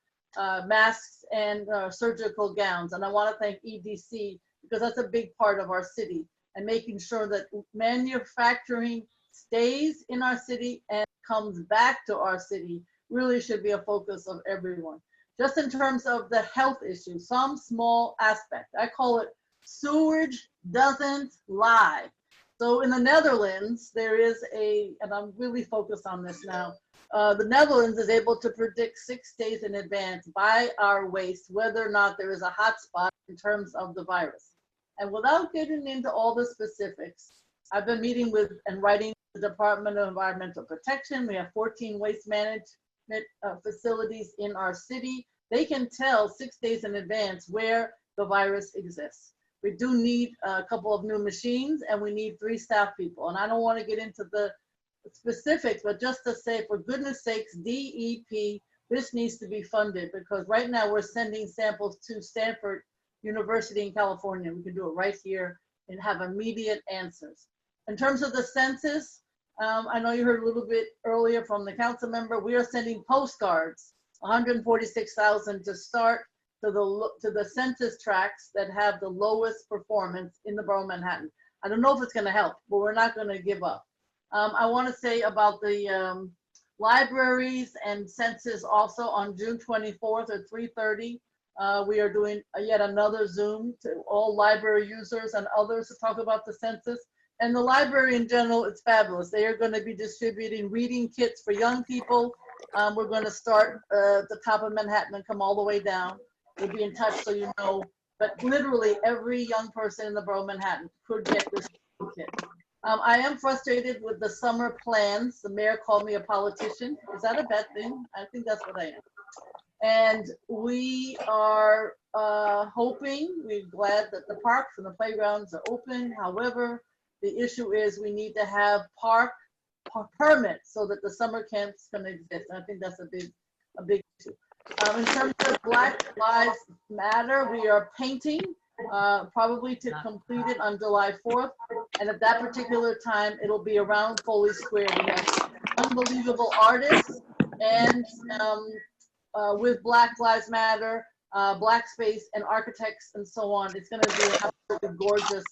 masks and surgical gowns. And I want to thank EDC because that's a big part of our city, and making sure that manufacturing stays in our city and comes back to our city really should be a focus of everyone. Just in terms of the health issue, some small aspect, I call it sewage doesn't lie. So in the Netherlands, there is and I'm really focused on this now, the Netherlands is able to predict 6 days in advance by our waste whether or not there is a hotspot in terms of the virus. And without getting into all the specifics, I've been meeting with and writing the Department of Environmental Protection. We have 14 waste management facilities in our city. They can tell 6 days in advance where the virus exists. We do need a couple of new machines, and we need 3 staff people. And I don't want to get into the specifics, but just to say, for goodness sakes, DEP, this needs to be funded, because right now we're sending samples to Stanford University in California. We can do it right here and have immediate answers. In terms of the census, I know you heard a little bit earlier from the council member, we are sending postcards, 146,000 to start, to the census tracts that have the lowest performance in the borough of Manhattan. I don't know if it's going to help, but we're not going to give up. I want to say about the libraries and census also on June 24th at 3:30. We are doing yet another Zoom to all library users and others to talk about the census. And the library in general, it's fabulous. They are going to be distributing reading kits for young people. We're going to start at the top of Manhattan and come all the way down. We'll be in touch so you know. But literally every young person in the borough of Manhattan could get this kit. I am frustrated with the summer plans. The mayor called me a politician. Is that a bad thing? I think that's what I am. And we are hoping, we're glad that the parks and the playgrounds are open. However, the issue is we need to have park permits so that the summer camps can exist. I think that's a big issue. In terms of Black Lives Matter, we are painting probably to complete it on July 4th. And at that particular time, it'll be around Foley Square. We have unbelievable artists and with Black Lives Matter, Black Space and architects and so on. It's gonna be absolutely gorgeous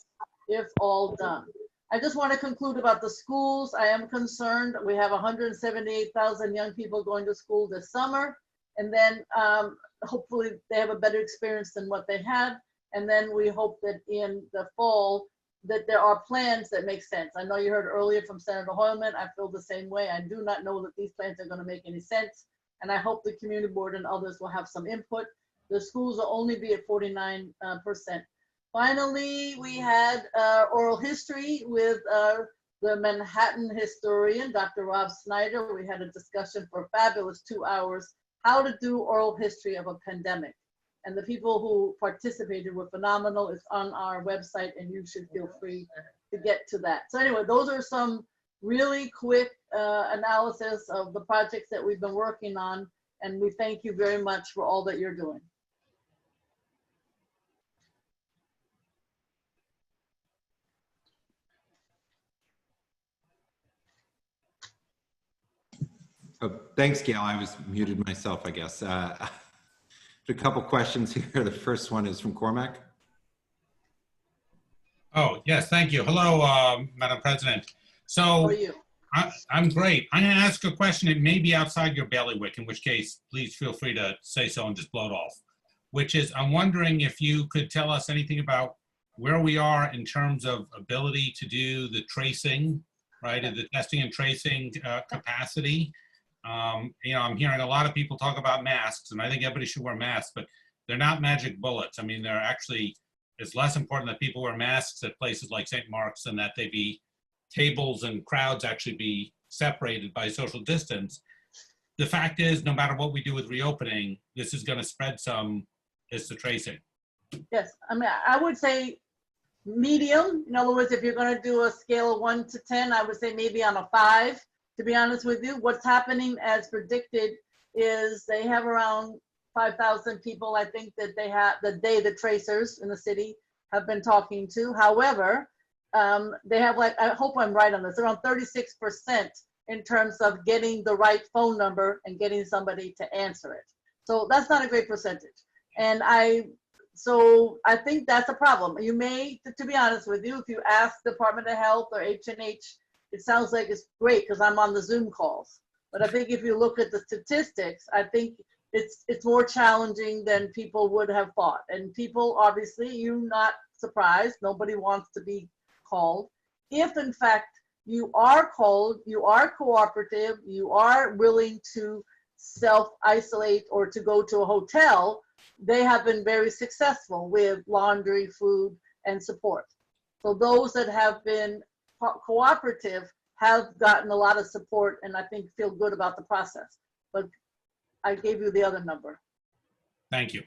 if all done. I just want to conclude about the schools. I am concerned. We have 178,000 young people going to school this summer. And then hopefully they have a better experience than what they had. And then we hope that in the fall that there are plans that make sense. I know you heard earlier from Senator Hoylman. I feel the same way. I do not know that these plans are going to make any sense. And I hope the community board and others will have some input. The schools will only be at 49%. Finally, we had oral history with the Manhattan historian, Dr. Rob Snyder. We had a discussion for a fabulous 2 hours, how to do oral history of a pandemic. And the people who participated were phenomenal. It's on our website and you should feel free to get to that. So anyway, those are some really quick analysis of the projects that we've been working on. And we thank you very much for all that you're doing. Oh, thanks, Gail. I was muted myself, I guess. A couple questions here. The first one is from Cormac. Oh, yes, thank you. Hello, Madam President. So How are you? I'm great. I'm going to ask a question. It may be outside your bailiwick, in which case, please feel free to say so and just blow it off. Which is, I'm wondering if you could tell us anything about where we are in terms of ability to do the tracing, right? The testing and tracing capacity. You know, I'm hearing a lot of people talk about masks, and I think everybody should wear masks, but they're not magic bullets. I mean, they're actually, it's less important that people wear masks at places like St. Mark's than that they be tables and crowds actually be separated by social distance. The fact is, no matter what we do with reopening, this is going to spread some, is the tracing. Yes, I mean, I would say medium. In other words, if you're going to do a scale of 1 to 10, I would say maybe on a 5. To be honest with you, what's happening as predicted is they have around 5,000 people, I think, that they have, the tracers in the city have been talking to. However, they have, like, I hope I'm right on this, around 36% in terms of getting the right phone number and getting somebody to answer it. So that's not a great percentage. And so I think that's a problem. You may, to be honest with you, if you ask Department of Health or H&H, it sounds like it's great because I'm on the Zoom calls. But I think if you look at the statistics, I think it's more challenging than people would have thought. And people, obviously, you're not surprised. Nobody wants to be called. If, in fact, you are called, you are cooperative, you are willing to self-isolate or to go to a hotel, they have been very successful with laundry, food, and support. So those that have been cooperative have gotten a lot of support and I think feel good about the process. But I gave you the other number. Thank you.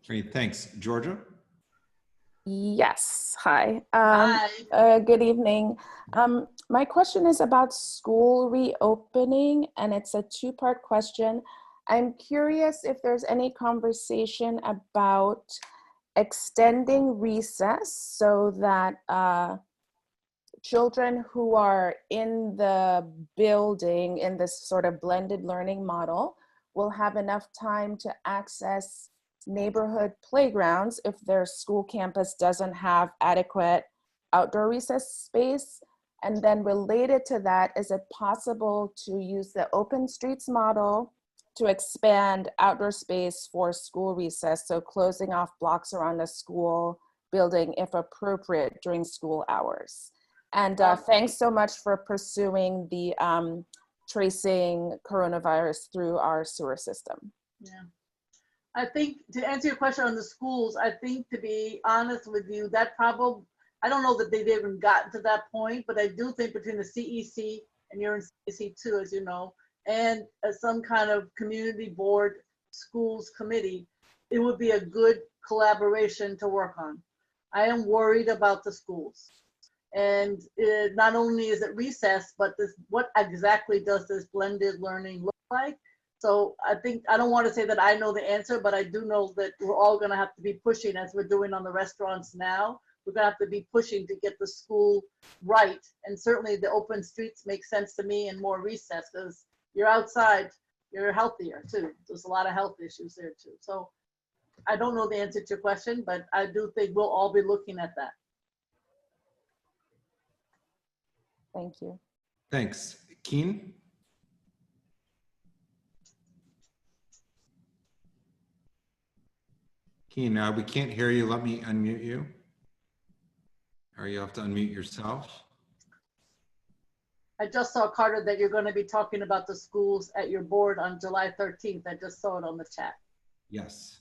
Great, thanks. Georgia? Yes, hi. Hi. Good evening. My question is about school reopening, and it's a two-part question. I'm curious if there's any conversation about extending recess so that children who are in the building in this sort of blended learning model will have enough time to access neighborhood playgrounds if their school campus doesn't have adequate outdoor recess space. And then related to that, is it possible to use the open streets model to expand outdoor space for school recess, so closing off blocks around the school building if appropriate during school hours. And thanks so much for pursuing the tracing coronavirus through our sewer system. Yeah. I think to answer your question on the schools, I think, to be honest with you, that probably, I don't know that they've even gotten to that point, but I do think between the CEC, and you're in CEC too, as you know, and some kind of community board schools committee, it would be a good collaboration to work on. I am worried about the schools. And not only is it recess, but this, what exactly does this blended learning look like? So I think, I don't want to say that I know the answer, but I do know that we're all going to have to be pushing, as we're doing on the restaurants now. We're going to have to be pushing to get the school right. And certainly the open streets make sense to me, and more recess, because you're outside, you're healthier too. There's a lot of health issues there too. So I don't know the answer to your question, but I do think we'll all be looking at that. Thank you. Thanks. Keen? Keen, we can't hear you. Let me unmute you. Or you have to unmute yourself. I just saw, Carter, that you're going to be talking about the schools at your board on July 13th. I just saw it on the chat. Yes.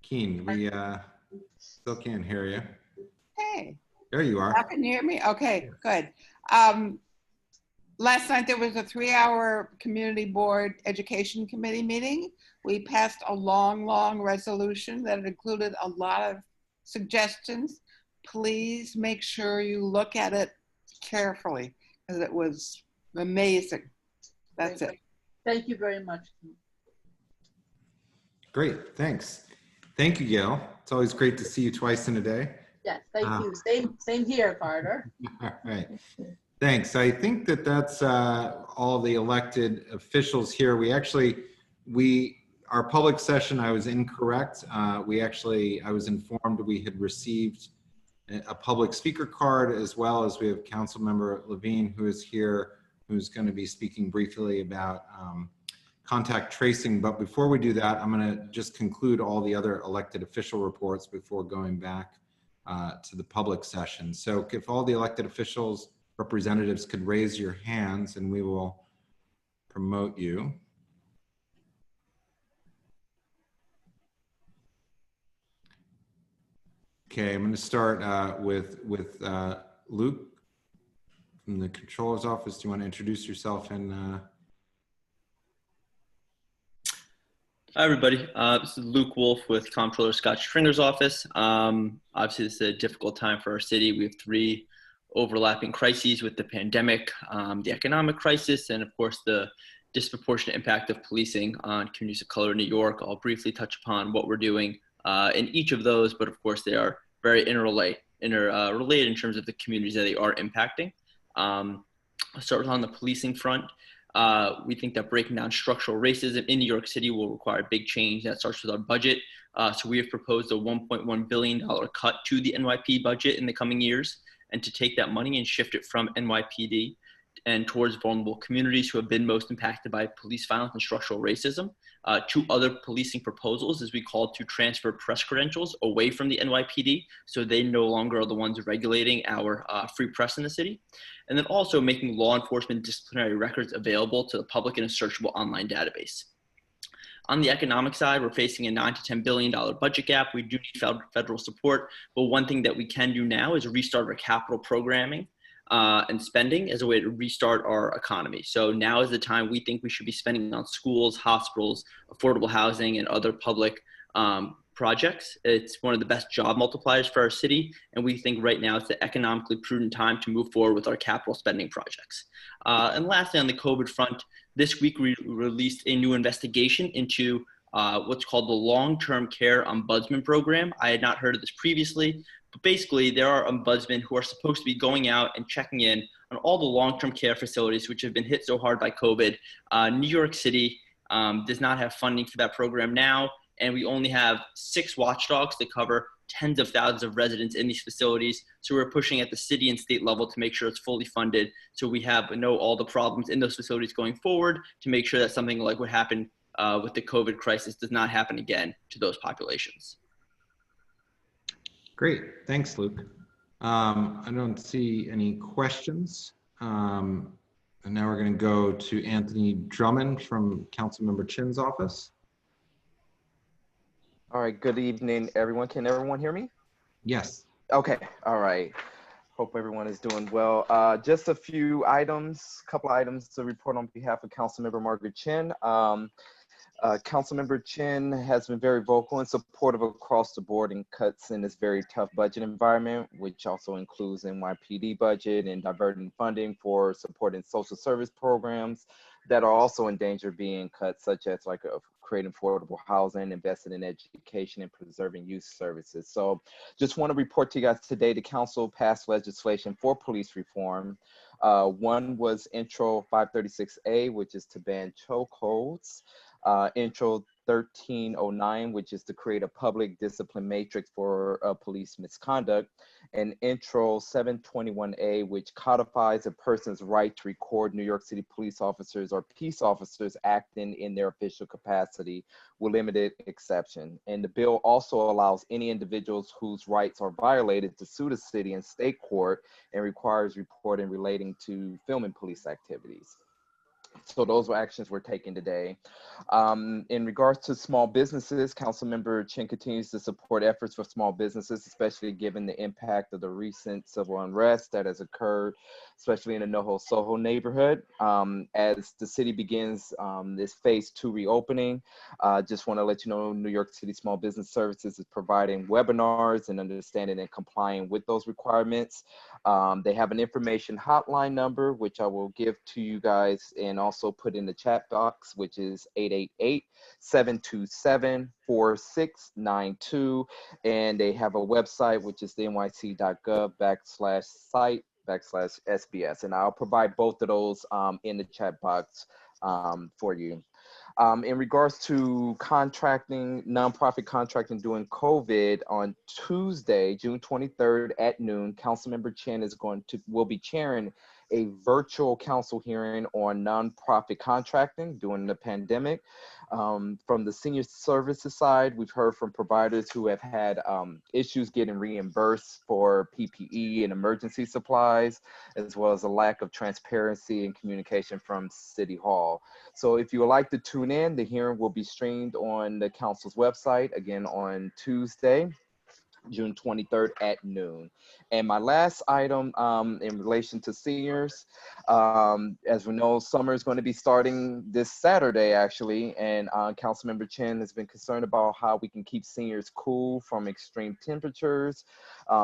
Keen, we still can't hear you. Hey. There you are. Now can you hear me? Okay, good. Last night there was a 3-hour community board education committee meeting. We passed a long resolution that included a lot of suggestions. Please make sure you look at it carefully, because it was amazing. That's it. Thank you very much. Great, thanks. Thank you, Gail. It's always great to see you twice in a day. Yes, thank you. Same here, Carter. All right. Thanks. I think that that's all the elected officials here. Our public session, I was incorrect. I was informed we had received a public speaker card, as well as we have Councilmember Levine, who is here, who's going to be speaking briefly about contact tracing. But before we do that, I'm going to just conclude all the other elected official reports before going back to the public session. So if all the elected officials, representatives could raise your hands, and we will promote you. Okay, I'm going to start with Luke from the controller's office. Do you want to introduce yourself? And Hi, everybody. This is Luke Wolf with Comptroller Scott Stringer's office. Obviously, this is a difficult time for our city. We have 3 overlapping crises with the pandemic, the economic crisis, and of course, the disproportionate impact of policing on communities of color in New York. I'll briefly touch upon what we're doing in each of those, but of course, they are very interrelated in terms of the communities that they are impacting. I'll start with on the policing front. We think that breaking down structural racism in New York City will require big change. That starts with our budget. So we have proposed a $1.1 billion cut to the NYPD budget in the coming years, and to take that money and shift it from NYPD and towards vulnerable communities who have been most impacted by police violence and structural racism. 2 other policing proposals is we called to transfer press credentials away from the NYPD, so they no longer are the ones regulating our free press in the city. And then also making law enforcement disciplinary records available to the public in a searchable online database. On the economic side, we're facing a $9 to $10 billion budget gap. We do need federal support, but one thing that we can do now is restart our capital programming and spending as a way to restart our economy. So now is the time we think we should be spending on schools, hospitals, affordable housing, and other public projects. It's one of the best job multipliers for our city, and we think right now it's the economically prudent time to move forward with our capital spending projects. And lastly, on the COVID front, this week we released a new investigation into what's called the Long-Term Care Ombudsman Program. I had not heard of this previously, but basically there are ombudsmen who are supposed to be going out and checking in on all the long-term care facilities which have been hit so hard by COVID. New York City does not have funding for that program now, and we only have 6 watchdogs to cover tens of thousands of residents in these facilities. So we're pushing at the city and state level to make sure it's fully funded, so we know all the problems in those facilities going forward, to make sure that something like what happened with the COVID crisis does not happen again to those populations. Great, thanks, Luke. I don't see any questions. And now we're going to go to Anthony Drummond from Councilmember Chin's office. All right, good evening, everyone. Can everyone hear me? Yes. Okay, all right. Hope everyone is doing well. Just a couple items to report on behalf of Councilmember Margaret Chin. Councilmember Chin has been very vocal and supportive across the board in cuts in this very tough budget environment, which also includes NYPD budget and diverting funding for supporting social service programs that are also in danger of being cut, such as creating affordable housing, investing in education, and preserving youth services. So just want to report to you guys today, the council passed legislation for police reform. One was Intro 536A, which is to ban chokeholds. Intro 1309, which is to create a public discipline matrix for police misconduct, and Intro 721A, which codifies a person's right to record New York City police officers or peace officers acting in their official capacity with limited exception. And the bill also allows any individuals whose rights are violated to sue the city in state court and requires reporting relating to filming police activities. So those were actions we're taking today. In regards to small businesses, Councilmember Chin continues to support efforts for small businesses, especially given the impact of the recent civil unrest that has occurred, especially in the NoHo Soho neighborhood. As the city begins this phase 2 reopening, just want to let you know New York City Small Business Services is providing webinars and understanding and complying with those requirements. They have an information hotline number, which I will give to you guys and also put in the chat box, which is 888-727-4692. And they have a website, which is the nyc.gov/site/SBS. And I'll provide both of those in the chat box for you. In regards to contracting, nonprofit contracting during COVID, on Tuesday, June 23rd at noon, Councilmember Chin will be chairing a virtual council hearing on nonprofit contracting during the pandemic. From the senior services side, we've heard from providers who have had issues getting reimbursed for PPE and emergency supplies, as well as a lack of transparency and communication from City Hall. So if you would like to tune in, the hearing will be streamed on the council's website, again on Tuesday, June 23rd at noon. And my last item in relation to seniors, as we know, summer is going to be starting this Saturday, actually, and Councilmember Chin has been concerned about how we can keep seniors cool from extreme temperatures,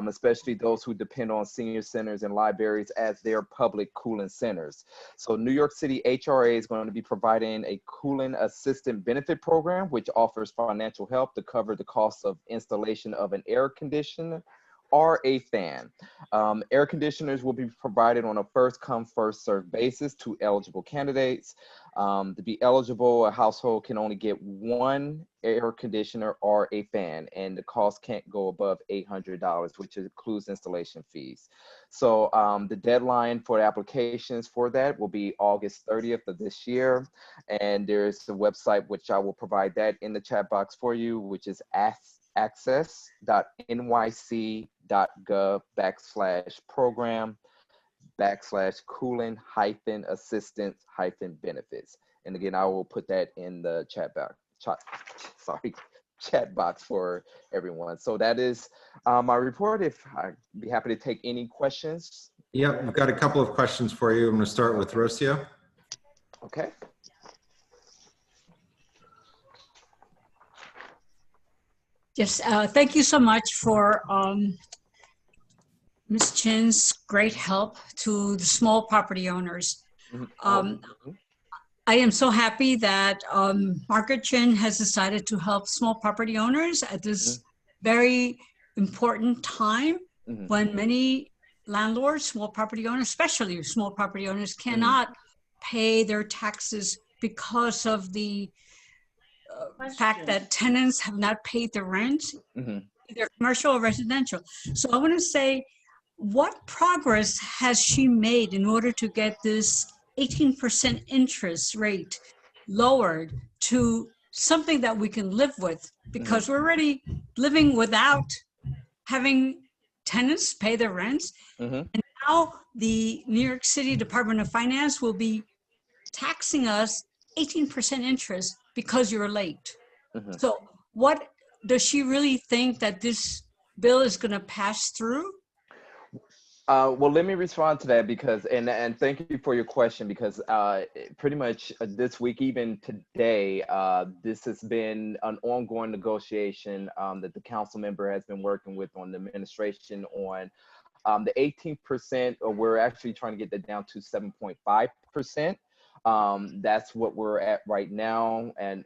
especially those who depend on senior centers and libraries as their public cooling centers. So New York City HRA is going to be providing a cooling assistant benefit program, which offers financial help to cover the cost of installation of an air conditioner or a fan. Air conditioners will be provided on a first come, first served basis to eligible candidates. To be eligible, a household can only get one air conditioner or a fan, and the cost can't go above $800, which includes installation fees. So the deadline for the applications for that will be August 30th of this year. And there's a website, which I will provide that in the chat box for you, which is access.nyc.gov/program/cooling-assistance-benefits. And again, I will put that in the chat box for everyone. So that is my report. If I'd be happy to take any questions. Yep, we've got a couple of questions for you. I'm going to start with Rocio. Okay. Yes, thank you so much for Ms. Chin's great help to the small property owners. I am so happy that Margaret Chin has decided to help small property owners at this very important time when many landlords, small property owners, especially small property owners, cannot pay their taxes because of the fact that tenants have not paid the rent. either commercial or residential. So I want to say, what progress has she made in order to get this 18% interest rate lowered to something that we can live with? Because we're already living without having tenants pay their rents. And now the New York City Department of Finance will be taxing us 18% interest because you're late. So what does she really think that this bill is going to pass through? Well, let me respond to that because, and thank you for your question, because pretty much this week, even today, this has been an ongoing negotiation that the council member has been working with on the administration on the 18%, or we're actually trying to get that down to 7.5%. That's what we're at right now. And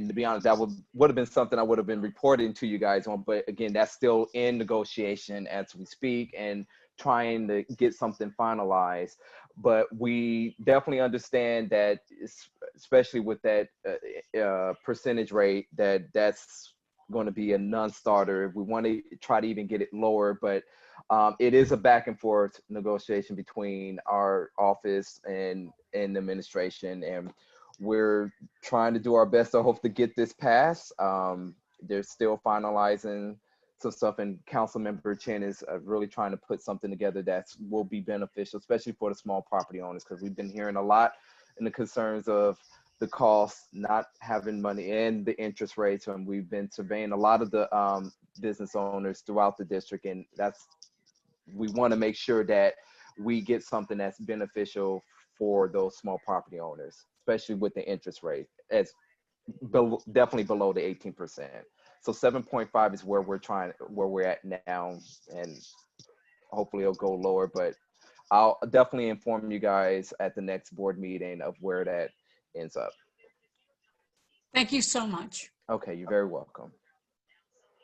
to be honest, that would have been something I would have been reporting to you guys on. But again, that's still in negotiation as we speak and trying to get something finalized. But we definitely understand that, especially with that percentage rate, that's going to be a non-starter. We want to try to even get it lower, but it is a back and forth negotiation between our office and the administration, and we're trying to do our best to hope to get this passed. They're still finalizing some stuff, and Council Member Chen is really trying to put something together that will be beneficial, especially for the small property owners, because we've been hearing a lot in the concerns of the cost, not having money, and the interest rates. And we've been surveying a lot of the business owners throughout the district, and we want to make sure that we get something that's beneficial for those small property owners, especially with the interest rate, as definitely below the 18%. So 7.5 is where we're at now, and hopefully it'll go lower, but I'll definitely inform you guys at the next board meeting of where that ends up. Thank you so much. Okay, you're very welcome.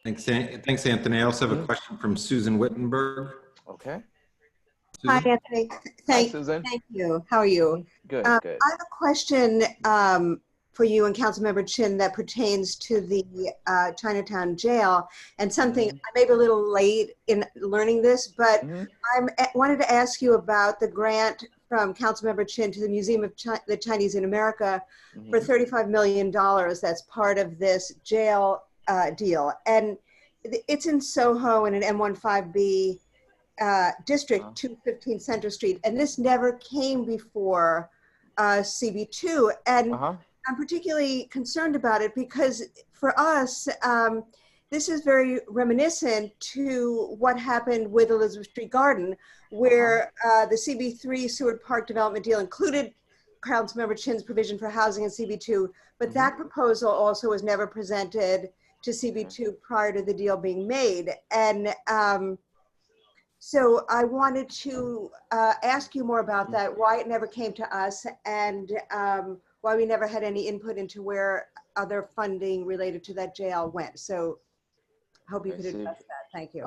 Thanks, Anthony. I also have a question from Susan Wittenberg. Okay. Susan? Hi, Anthony. Hi, Susan. Thank you. How are you? Good, good. I have a question for you and Councilmember Chin that pertains to the Chinatown jail, and something I may be a little late in learning this, but I wanted to ask you about the grant from Councilmember Chin to the Museum of the Chinese in America for $35 million. That's part of this jail deal, and it's in Soho in an M15B district, 215 Center Street, and this never came before CB2, and I'm particularly concerned about it because for us, this is very reminiscent to what happened with Elizabeth Street Garden, where the CB3 Seward Park development deal included Councilmember Chin's provision for housing in CB2, but that proposal also was never presented to CB2 prior to the deal being made. And so I wanted to ask you more about that, why it never came to us, and why we never had any input into where other funding related to that jail went. So I hope you could address that. Thank you.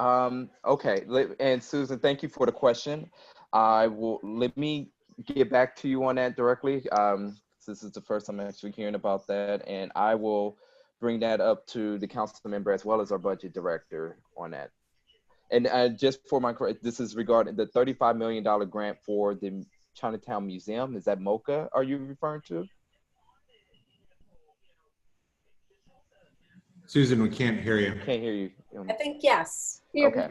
Okay, and Susan, thank you for the question. Let me get back to you on that directly. This is the first time I'm actually hearing about that, and I will bring that up to the council member as well as our budget director on that. And just for my correct, this is regarding the $35 million grant for the Chinatown Museum. Is that MOCA are you referring to? Susan, we can't hear you. Can't hear you. I think yes. Okay.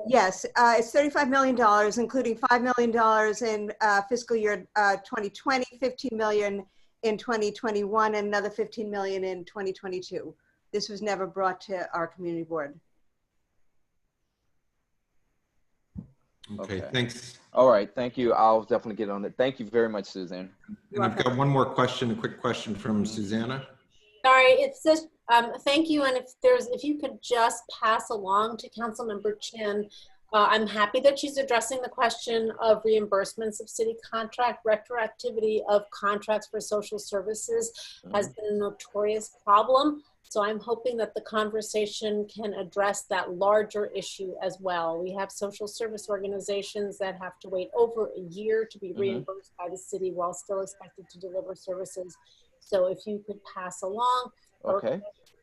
Yes, it's $35 million, including $5 million in fiscal year 2020, $15 million in 2021, and another $15 million in 2022. This was never brought to our community board. Okay, thanks. All right, thank you. I'll definitely get on it. Thank you very much, Suzanne. And I've got one more question, a quick question from Susanna. Sorry, it's just, thank you. And if you could just pass along to Councilmember Chin, I'm happy that she's addressing the question of reimbursements of city contract. Retroactivity of contracts for social services has been a notorious problem. So I'm hoping that the conversation can address that larger issue as well. We have social service organizations that have to wait over a year to be reimbursed by the city while still expected to deliver services. So if you could pass along, okay,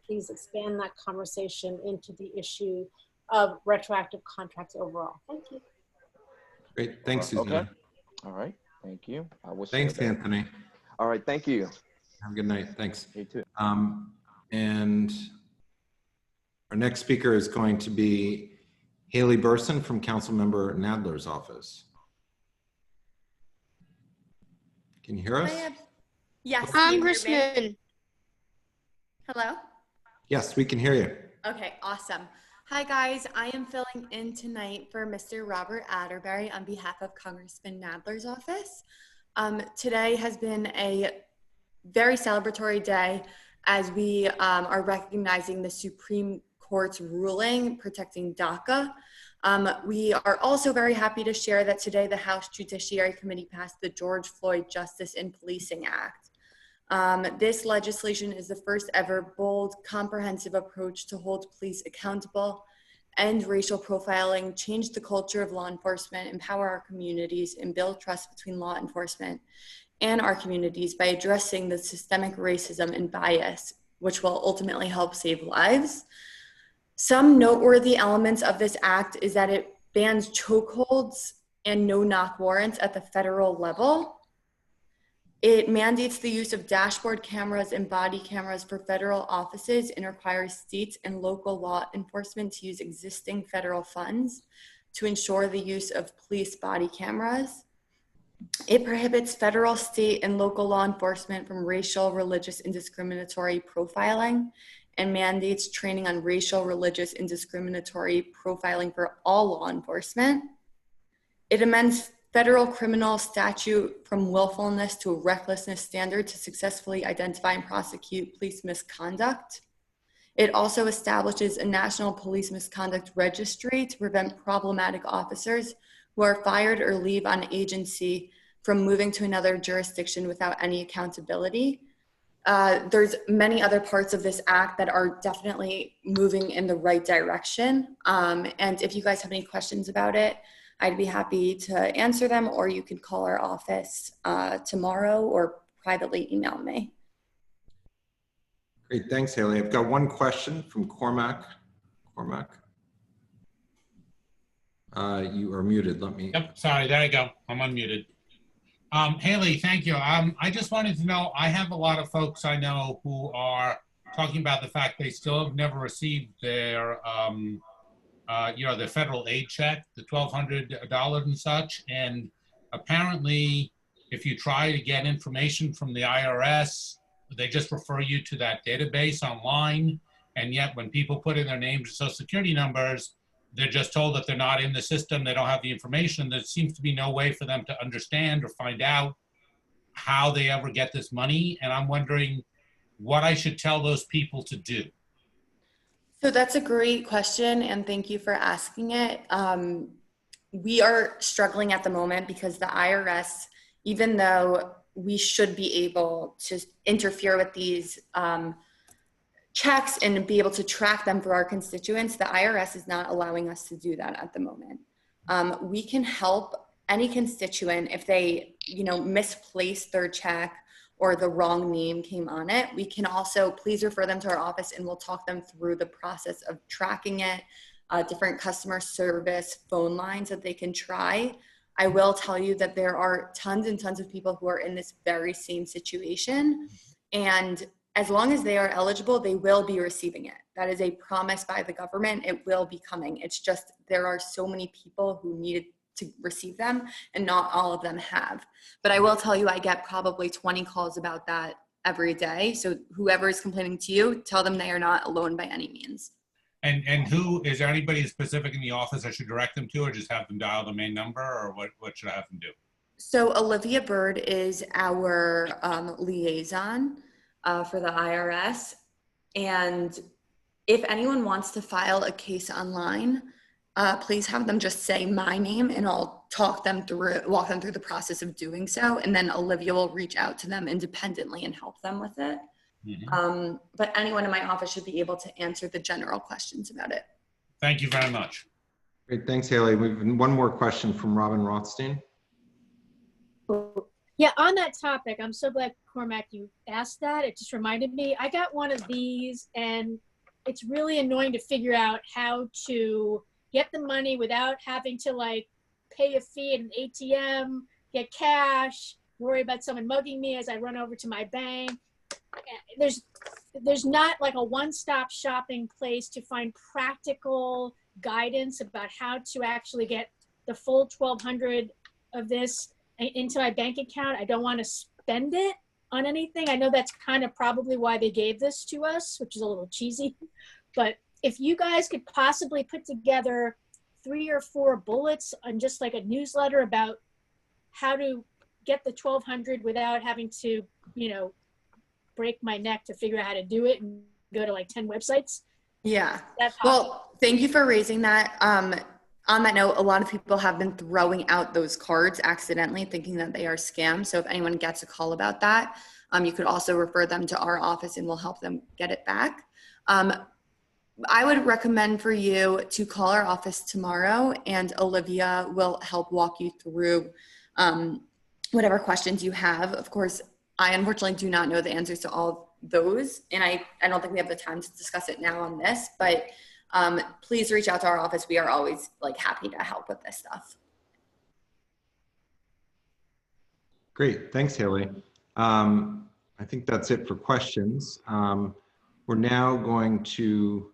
please expand that conversation into the issue of retroactive contracts overall. Thank you. Great. Thanks, Susanna. Okay. All right. Thank you. I will share Thanks, that. Anthony. All right. Thank you. Have a good night. Thanks. You too. And our next speaker is going to be Haley Burson from Councilmember Nadler's office. Can you hear us? Yes. Congressman. Hello? Yes, we can hear you. Okay, awesome. Hi guys, I am filling in tonight for Mr. Robert Atterbury on behalf of Congressman Nadler's office. Today has been a very celebratory day as we are recognizing the Supreme Court's ruling protecting DACA. We are also very happy to share that today the House Judiciary Committee passed the George Floyd Justice in Policing Act. This legislation is the first ever bold, comprehensive approach to hold police accountable, end racial profiling, change the culture of law enforcement, empower our communities, and build trust between law enforcement and our communities by addressing the systemic racism and bias, which will ultimately help save lives. Some noteworthy elements of this act is that it bans chokeholds and no-knock warrants at the federal level. It mandates the use of dashboard cameras and body cameras for federal offices and requires states and local law enforcement to use existing federal funds to ensure the use of police body cameras. It prohibits federal, state, and local law enforcement from racial, religious, and discriminatory profiling and mandates training on racial, religious, and discriminatory profiling for all law enforcement. It amends federal criminal statute from willfulness to a recklessness standard to successfully identify and prosecute police misconduct. It also establishes a national police misconduct registry to prevent problematic officers who are fired or leave on agency from moving to another jurisdiction without any accountability. There's many other parts of this act that are definitely moving in the right direction. And if you guys have any questions about it, I'd be happy to answer them, or you could call our office tomorrow or privately email me. Great, thanks, Haley. I've got one question from Cormac. Cormac, you are muted. Let me. Yep, sorry, there I go. I'm unmuted. Haley, thank you. I just wanted to know, I have a lot of folks I know who are talking about the fact they still have never received their the federal aid check, the $1,200 and such. And apparently, if you try to get information from the IRS, they just refer you to that database online. And yet when people put in their names and social security numbers, they're just told that they're not in the system, they don't have the information. There seems to be no way for them to understand or find out how they ever get this money. And I'm wondering what I should tell those people to do. So that's a great question, and thank you for asking it. We are struggling at the moment because the IRS, even though we should be able to interfere with these checks and be able to track them for our constituents, the IRS is not allowing us to do that at the moment. We can help any constituent if they, misplaced their check or the wrong name came on it. We can also, please refer them to our office and we'll talk them through the process of tracking it, different customer service phone lines that they can try. I will tell you that there are tons and tons of people who are in this very same situation. And as long as they are eligible, they will be receiving it. That is a promise by the government. It will be coming. It's just, there are so many people who needed to receive them and not all of them have. But I will tell you, I get probably 20 calls about that every day. So whoever is complaining to you, tell them they are not alone by any means. And who, is there anybody specific in the office I should direct them to, or just have them dial the main number, or what should I have them do? So Olivia Bird is our liaison for the IRS. And if anyone wants to file a case online, please have them just say my name and I'll walk them through the process of doing so. And then Olivia will reach out to them independently and help them with it. Mm-hmm. But anyone in my office should be able to answer the general questions about it. Thank you very much. Great, thanks, Haley. We've one more question from Robin Rothstein. Yeah, on that topic, I'm so glad, Cormac, you asked that. It just reminded me. I got one of these, and it's really annoying to figure out how to get the money without having to like pay a fee at an ATM, get cash, worry about someone mugging me as I run over to my bank. There's not like a one-stop shopping place to find practical guidance about how to actually get the full 1,200 of this into my bank account. I don't want to spend it on anything. I know that's kind of probably why they gave this to us, which is a little cheesy. But if you guys could possibly put together 3 or 4 bullets on just like a newsletter about how to get the 1,200 without having to, you know, break my neck to figure out how to do it and go to like 10 websites. Yeah. Well, thank you for raising that. On that note, a lot of people have been throwing out those cards accidentally, thinking that they are scams. So if anyone gets a call about that, you could also refer them to our office and we'll help them get it back. I would recommend for you to call our office tomorrow, and Olivia will help walk you through whatever questions you have. Of course, I unfortunately do not know the answers to all those, and I don't think we have the time to discuss it now on this, but please reach out to our office. We are always like happy to help with this stuff. Great, thanks, Haley. I think that's it for questions. We're now going to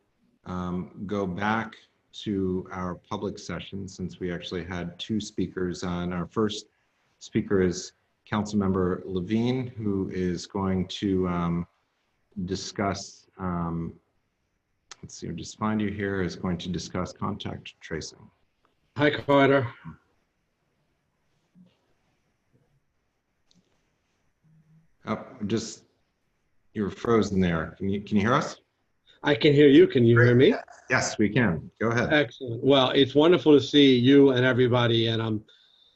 go back to our public session since we actually had 2 speakers on. Our first speaker is Councilmember Levine, who is going to discuss, let's see, I'll just find you here, is going to discuss contact tracing. Hi, Carter. Oh, you're frozen there. Can you hear us? I can hear you. Can you hear me? Yes, we can. Go ahead. Excellent. Well, it's wonderful to see you and everybody, and I'm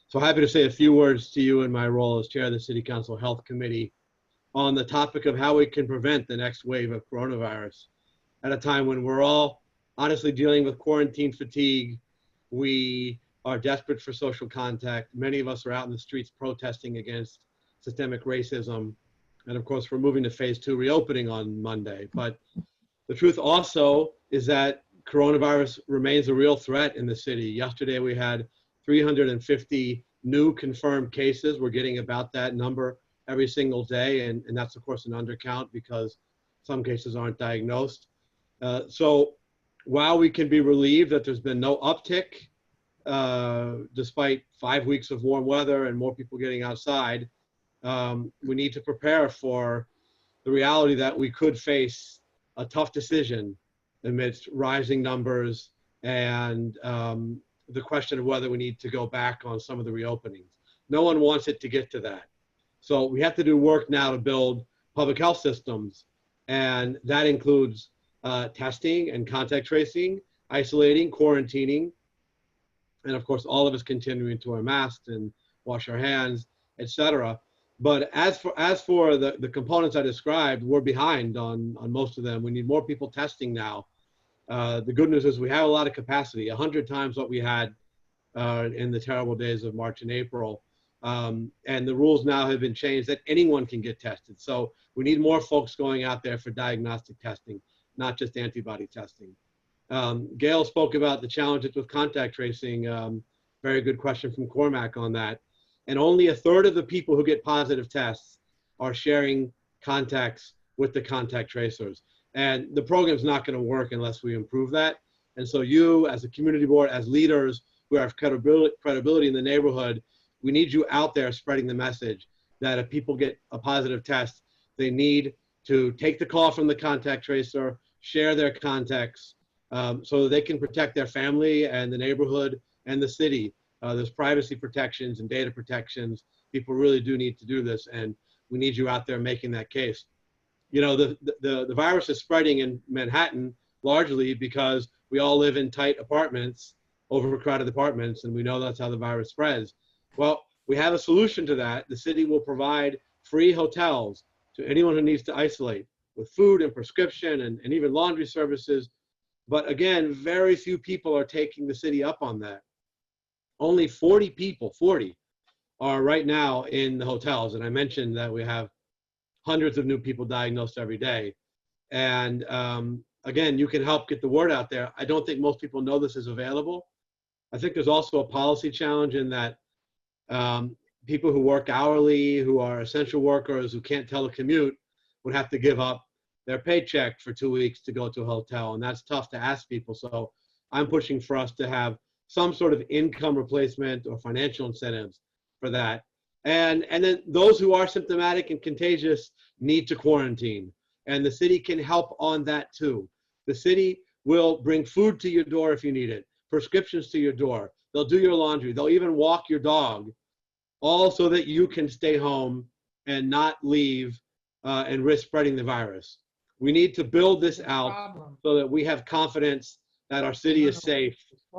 so happy to say a few words to you in my role as chair of the City Council Health Committee on the topic of how we can prevent the next wave of coronavirus at a time when we're all honestly dealing with quarantine fatigue. We are desperate for social contact. Many of us are out in the streets protesting against systemic racism. And of course, we're moving to phase 2 reopening on Monday. But the truth also is that coronavirus remains a real threat in the city. Yesterday, we had 350 new confirmed cases. We're getting about that number every single day. And that's, of course, an undercount because some cases aren't diagnosed. So while we can be relieved that there's been no uptick, despite 5 weeks of warm weather and more people getting outside, we need to prepare for the reality that we could face a tough decision amidst rising numbers and the question of whether we need to go back on some of the reopenings. No one wants it to get to that. So we have to do work now to build public health systems, and that includes testing and contact tracing, isolating, quarantining, and of course all of us continuing to wear masks and wash our hands, etc. But as for the components I described, we're behind on most of them. We need more people testing now. The good news is we have a lot of capacity, 100 times what we had in the terrible days of March and April. And the rules now have been changed that anyone can get tested. So we need more folks going out there for diagnostic testing, not just antibody testing. Gail spoke about the challenges with contact tracing. Very good question from Cormac on that. And only 1/3 of the people who get positive tests are sharing contacts with the contact tracers. And the program's not going to work unless we improve that. And so you, as a community board, as leaders who have credibility in the neighborhood, we need you out there spreading the message that if people get a positive test, they need to take the call from the contact tracer, share their contacts, so that they can protect their family and the neighborhood and the city. There's privacy protections and data protections. People really do need to do this, and we need you out there making that case. You know, the virus is spreading in Manhattan largely because we all live in tight apartments, overcrowded apartments, and we know that's how the virus spreads. Well, we have a solution to that. The city will provide free hotels to anyone who needs to isolate with food and prescription and even laundry services. But again, very few people are taking the city up on that. Only 40 people, 40, are right now in the hotels. And I mentioned that we have hundreds of new people diagnosed every day. And again, you can help get the word out there. I don't think most people know this is available. I think there's also a policy challenge in that people who work hourly, who are essential workers, who can't telecommute, would have to give up their paycheck for 2 weeks to go to a hotel. And that's tough to ask people. So I'm pushing for us to have some sort of income replacement or financial incentives for that. And then those who are symptomatic and contagious need to quarantine. And the city can help on that too. The city will bring food to your door if you need it, prescriptions to your door. They'll do your laundry. They'll even walk your dog, all so that you can stay home and not leave and risk spreading the virus. We need to build this out so that we have confidence that our city is safe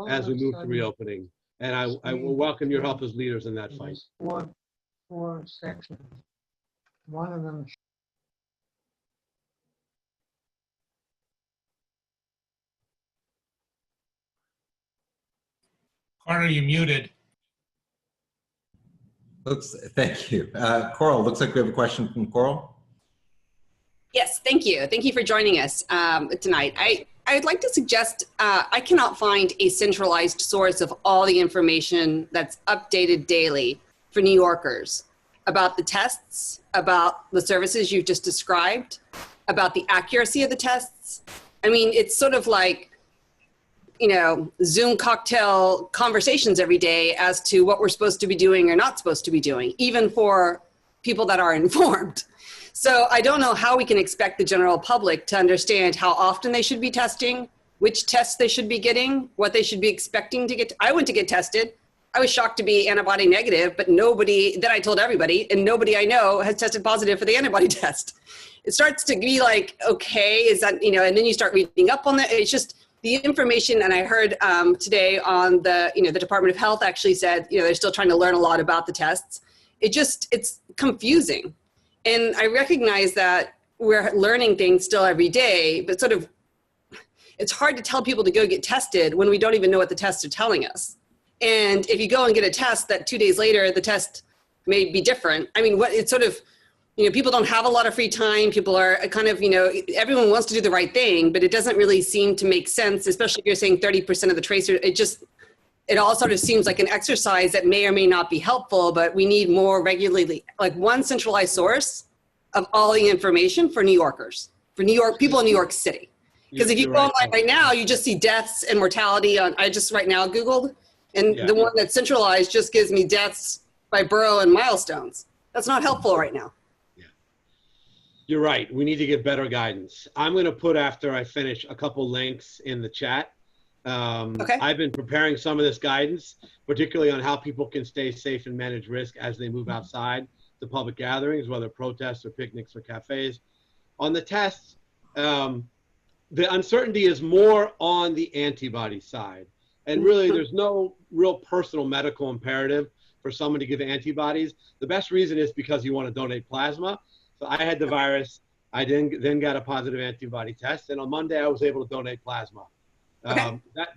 as we move to reopening. And I will welcome your help as leaders in that fight. Four sections. One of them. Carter, you muted. Thank you. Coral, looks like we have a question from Coral. Yes, thank you. Thank you for joining us tonight. I'd like to suggest, I cannot find a centralized source of all the information that's updated daily for New Yorkers about the tests, about the services you've just described, about the accuracy of the tests. I mean, it's sort of like, you know, Zoom cocktail conversations every day as to what we're supposed to be doing or not supposed to be doing, even for people that are informed. So I don't know how we can expect the general public to understand how often they should be testing, which tests they should be getting, what they should be expecting to get. I went to get tested. I was shocked to be antibody negative, but then I told everybody, and nobody I know has tested positive for the antibody test. It starts to be like, okay, is that, you know, and then you start reading up on that. It's just the information. And I heard today on the, you know, the Department of Health actually said, you know, they're still trying to learn a lot about the tests. It's confusing. And I recognize that we're learning things still every day, but sort of, it's hard to tell people to go get tested when we don't even know what the tests are telling us. And if you go and get a test that 2 days later, the test may be different. I mean, it's sort of, you know, people don't have a lot of free time. People are kind of, you know, everyone wants to do the right thing, but it doesn't really seem to make sense, especially if you're saying 30% of the tracers. It all sort of seems like an exercise that may or may not be helpful, but we need more regularly, like one centralized source of all the information for New Yorkers, for New York, people in New York City. Because if you go online right now, you just see deaths and mortality on, I just right now Googled, and the one that's centralized just gives me deaths by borough and milestones. That's not helpful right now. You're right. We need to get better guidance. I'm going to put, after I finish, a couple links in the chat. I've been preparing some of this guidance, particularly on how people can stay safe and manage risk as they move outside to public gatherings, whether protests or picnics or cafes. On the tests, the uncertainty is more on the antibody side. And really, there's no real personal medical imperative for someone to give antibodies. The best reason is because you want to donate plasma. So I had the virus. I then got a positive antibody test. And on Monday, I was able to donate plasma.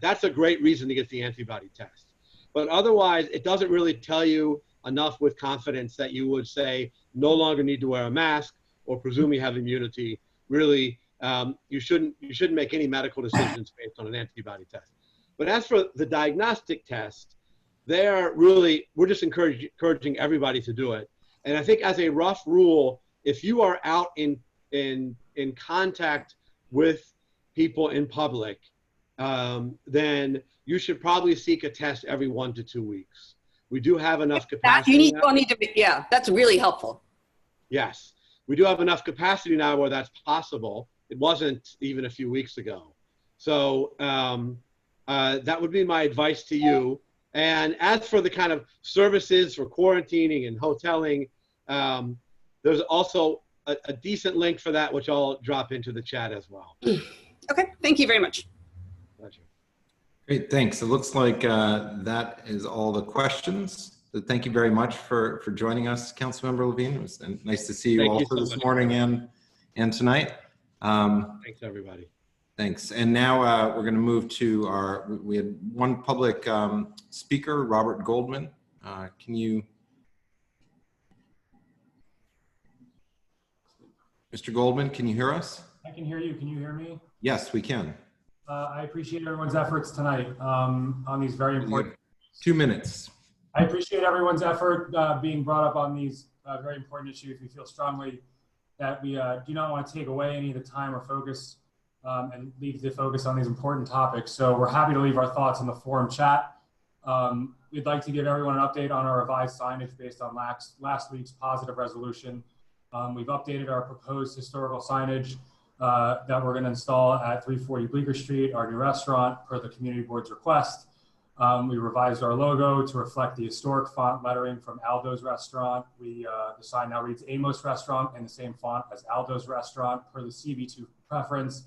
That's a great reason to get the antibody test. But otherwise, it doesn't really tell you enough with confidence that you would say no longer need to wear a mask or presume you have immunity. Really, you shouldn't make any medical decisions based on an antibody test. But as for the diagnostic test, we're just encouraging everybody to do it. And I think as a rough rule, if you are out in contact with people in public, then you should probably seek a test every 1 to 2 weeks. We do have enough capacity. Yeah, that's really helpful. Yes, we do have enough capacity now where that's possible. It wasn't even a few weeks ago. So that would be my advice to you. And as for the kind of services for quarantining and hoteling, there's also a decent link for that, which I'll drop into the chat as well. Okay, thank you very much. Pleasure. Great, thanks. It looks like that is all the questions. So thank you very much for joining us, Councilmember Levine. It was nice to see you also this morning and tonight. Thanks, everybody. Thanks. And now we're going to move to we had one public speaker, Robert Goldman. Can you Mr. Goldman, can you hear us? I can hear you. Can you hear me? Yes, we can. I appreciate everyone's efforts tonight on these very important. 2 minutes. I appreciate everyone's effort being brought up on these very important issues. We feel strongly that we do not want to take away any of the time or focus and leave the focus on these important topics. So we're happy to leave our thoughts in the forum chat. We'd like to give everyone an update on our revised signage based on last week's positive resolution. We've updated our proposed historical signage that we're going to install at 340 Bleecker Street, our new restaurant, per the community board's request. We revised our logo to reflect the historic font lettering from Aldo's Restaurant. The sign now reads Amos Restaurant in the same font as Aldo's Restaurant per the CB2 preference.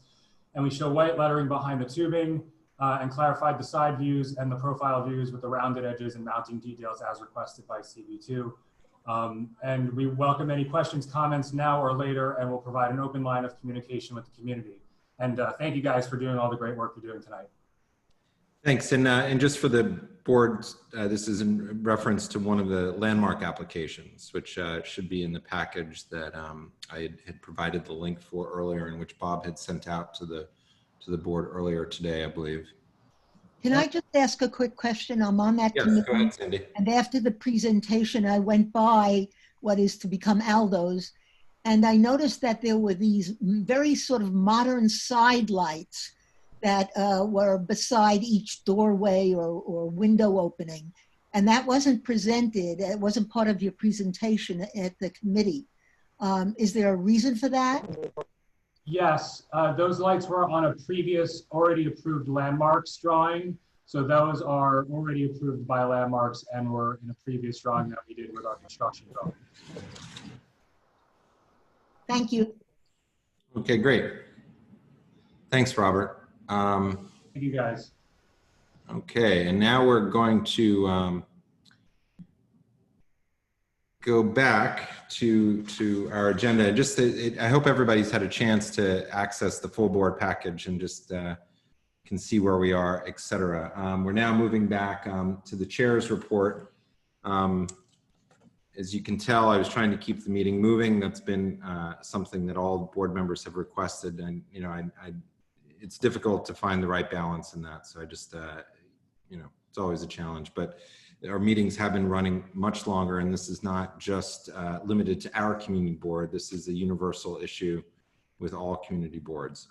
And we show white lettering behind the tubing and clarified the side views and the profile views with the rounded edges and mounting details as requested by CB2. And we welcome any questions, comments now or later, and we'll provide an open line of communication with the community. And thank you guys for doing all the great work you're doing tonight. Thanks. And just for the board, this is in reference to one of the landmark applications, which should be in the package that I had provided the link for earlier, and which Bob had sent out to the board earlier today, I believe. Can I just ask a quick question? I'm on that Yes, committee. go ahead, Cindy. And after the presentation, I went by what is to become Aldo's, and I noticed that there were these very sort of modern side lights that were beside each doorway or window opening. And that wasn't presented, it wasn't part of your presentation at the committee. Is there a reason for that? Yes, those lights were on a previous already approved landmarks drawing. So those are already approved by landmarks and were in a previous drawing that we did with our construction drawing. Thank you. Okay, great. Thanks, Robert. Thank you guys. Okay, and now we're going to go back to our agenda. Just I hope everybody's had a chance to access the full board package and just can see where we are, et cetera. We're now moving back to the chair's report. As you can tell, I was trying to keep the meeting moving. That's been something that all board members have requested, and you know, it's difficult to find the right balance in that. So I just, you know, it's always a challenge, but our meetings have been running much longer, and this is not just limited to our community board. This is a universal issue with all community boards.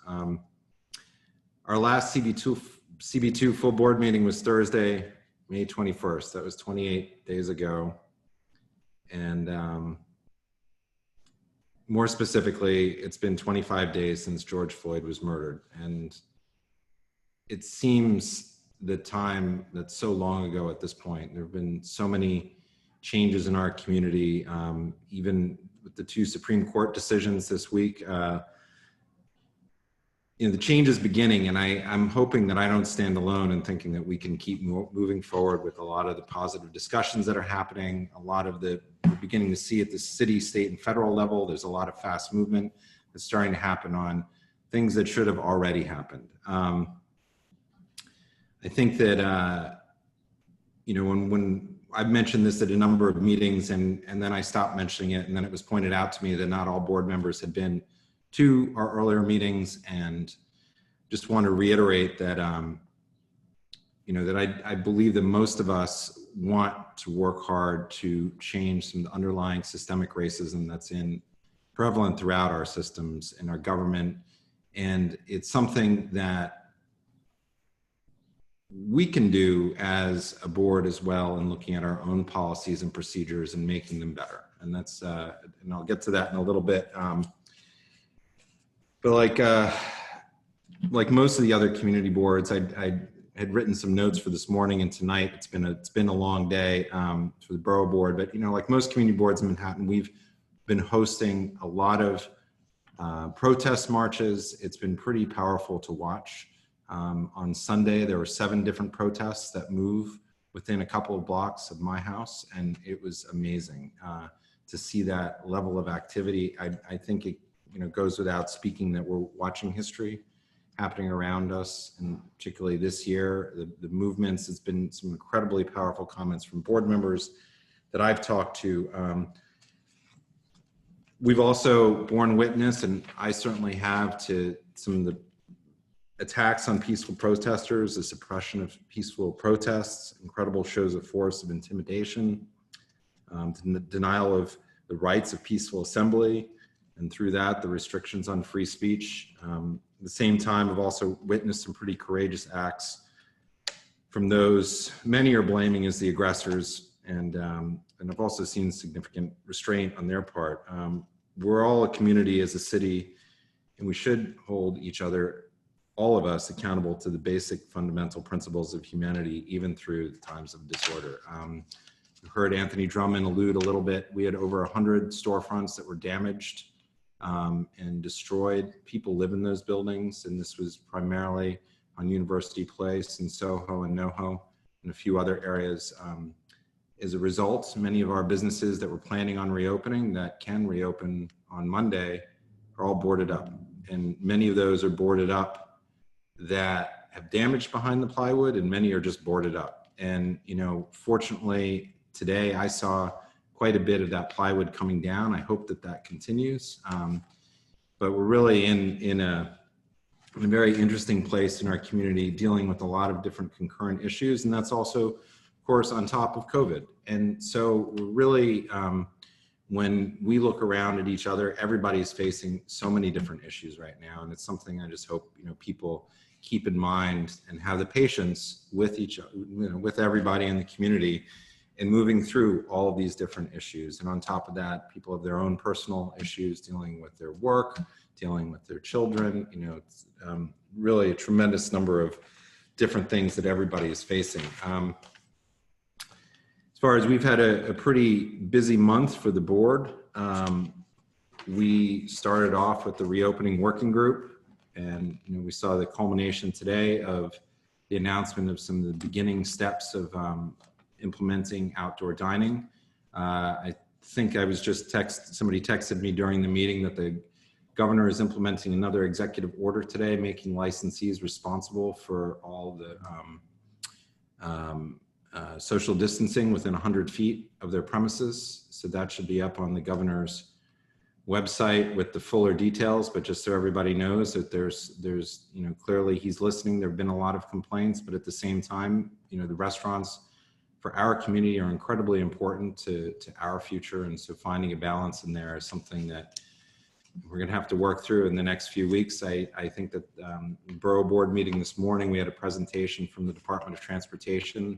Our last CB2 full board meeting was Thursday, May 21st. That was 28 days ago. And more specifically, it's been 25 days since George Floyd was murdered. And it seems the time that's so long ago at this point. There have been so many changes in our community, even with the 2 Supreme Court decisions this week. You know, the change is beginning, and I'm hoping that I don't stand alone in thinking that we can keep moving forward with a lot of the positive discussions that are happening, a lot of the we're beginning to see at the city, state, and federal level. There's a lot of fast movement that's starting to happen on things that should have already happened. I think that, you know, when I've mentioned this at a number of meetings and then I stopped mentioning it, and then it was pointed out to me that not all board members had been to our earlier meetings, and just want to reiterate that, you know, that I believe that most of us want to work hard to change some of the underlying systemic racism that's prevalent throughout our systems in our government. And it's something that we can do as a board as well in looking at our own policies and procedures and making them better. And that's, and I'll get to that in a little bit. But like most of the other community boards, I had written some notes for this morning and tonight. It's been a long day for the borough board, but you know, like most community boards in Manhattan, we've been hosting a lot of protest marches. It's been pretty powerful to watch. On Sunday, there were 7 different protests that move within a couple of blocks of my house, and it was amazing to see that level of activity. I think it, you know, goes without speaking that we're watching history happening around us, and particularly this year, the movements. It's been some incredibly powerful comments from board members that I've talked to. We've also borne witness, and I certainly have, to some of the attacks on peaceful protesters, the suppression of peaceful protests, incredible shows of force, of intimidation, the denial of the rights of peaceful assembly, and through that, the restrictions on free speech. At the same time, I've also witnessed some pretty courageous acts from those many are blaming as the aggressors, and I've also seen significant restraint on their part. We're all a community as a city, and we should hold each other, all of us, accountable to the basic fundamental principles of humanity, even through the times of disorder. You heard Anthony Drummond allude a little bit. We had over 100 storefronts that were damaged and destroyed. People live in those buildings, and this was primarily on University Place in Soho and NoHo and a few other areas. As a result, many of our businesses that were planning on reopening, that can reopen on Monday, are all boarded up. And many of those are boarded up that have damage behind the plywood, and many are just boarded up. And, you know, fortunately, today I saw quite a bit of that plywood coming down. I hope that that continues. But we're really in a very interesting place in our community, dealing with a lot of different concurrent issues. And that's also, of course, on top of COVID. And so we're really, when we look around at each other, everybody's facing so many different issues right now. And it's something I just hope, you know, people keep in mind and have the patience with each other, you know, with everybody in the community in moving through all of these different issues. And on top of that, people have their own personal issues, dealing with their work, dealing with their children. You know, it's really a tremendous number of different things that everybody is facing. As far as we've had a pretty busy month for the board. We started off with the reopening working group, and you know, we saw the culmination today of the announcement of some of the beginning steps of implementing outdoor dining. I think I was just somebody texted me during the meeting that the governor is implementing another executive order today, making licensees responsible for all the social distancing within 100 feet of their premises. So that should be up on the governor's website with the fuller details, but just so everybody knows that there's, you know, clearly he's listening. There've been a lot of complaints, but at the same time, you know, the restaurants for our community are incredibly important to our future. And so finding a balance in there is something that we're going to have to work through in the next few weeks. I think that Borough Board meeting this morning, we had a presentation from the Department of Transportation.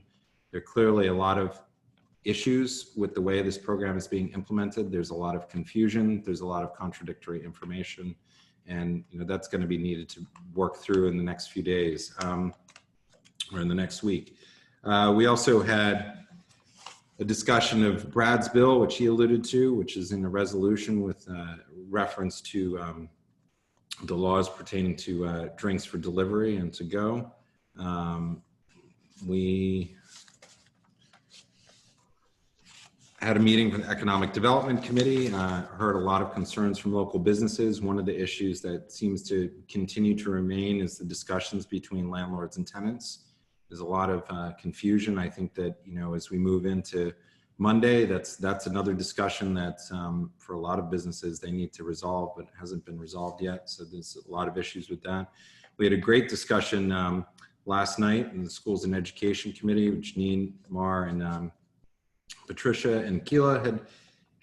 There are clearly a lot of issues with the way this program is being implemented. There's a lot of confusion. There's a lot of contradictory information. And you know, that's going to be needed to work through in the next few days or in the next week. We also had a discussion of Brad's bill, which he alluded to, which is in a resolution with reference to the laws pertaining to drinks for delivery and to go. We had a meeting with the Economic Development Committee, heard a lot of concerns from local businesses. One of the issues that seems to continue to remain is the discussions between landlords and tenants. There's a lot of confusion. I think that, you know, as we move into Monday, that's another discussion that for a lot of businesses they need to resolve, but hasn't been resolved yet. So there's a lot of issues with that. We had a great discussion last night in the Schools and Education Committee, which Janine, Mar, and Patricia and Keela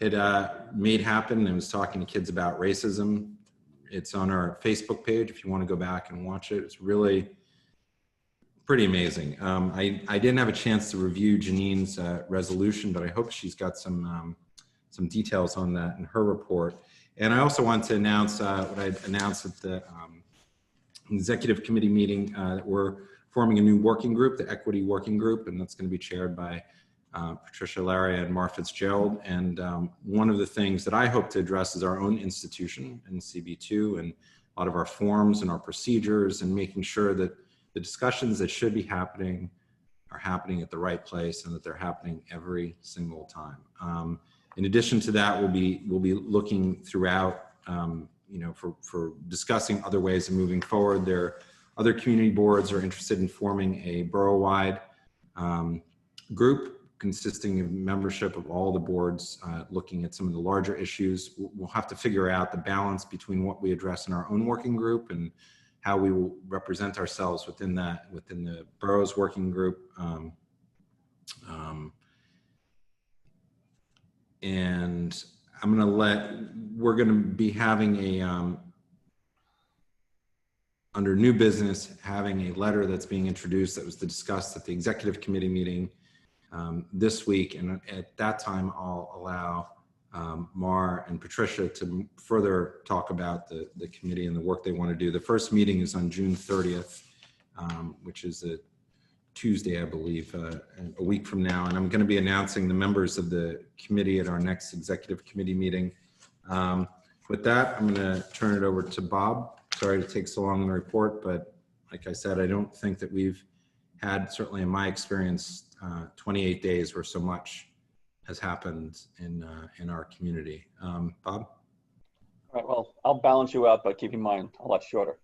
had made happen, and was talking to kids about racism. It's on our Facebook page if you want to go back and watch it. It's really pretty amazing. I didn't have a chance to review Janine's resolution, but I hope she's got some details on that in her report. And I also want to announce what I announced at the executive committee meeting, that we're forming a new working group, the Equity Working Group, and that's going to be chaired by Patricia Laria and Mar Fitzgerald. And one of the things that I hope to address is our own institution in CB2 and a lot of our forms and our procedures, and making sure that the discussions that should be happening are happening at the right place and that they're happening every single time. In addition to that, we'll be looking throughout, you know, for discussing other ways of moving forward. There, other community boards are interested in forming a borough-wide group consisting of membership of all the boards, looking at some of the larger issues. We'll have to figure out the balance between what we address in our own working group and how we will represent ourselves within the boroughs working group. And we're going to be having under new business, having a letter that's being introduced that was discussed at the executive committee meeting this week. And at that time, I'll allow Mar and Patricia to further talk about the committee and the work they want to do. The first meeting is on June 30th, which is a Tuesday, I believe, a week from now. And I'm going to be announcing the members of the committee at our next executive committee meeting. With that, I'm going to turn it over to Bob. Sorry to take so long in the report, but like I said, I don't think that we've had, certainly in my experience, 28 days where so much has happened in our community. Bob? All right, well, I'll balance you out by keeping mine a lot shorter.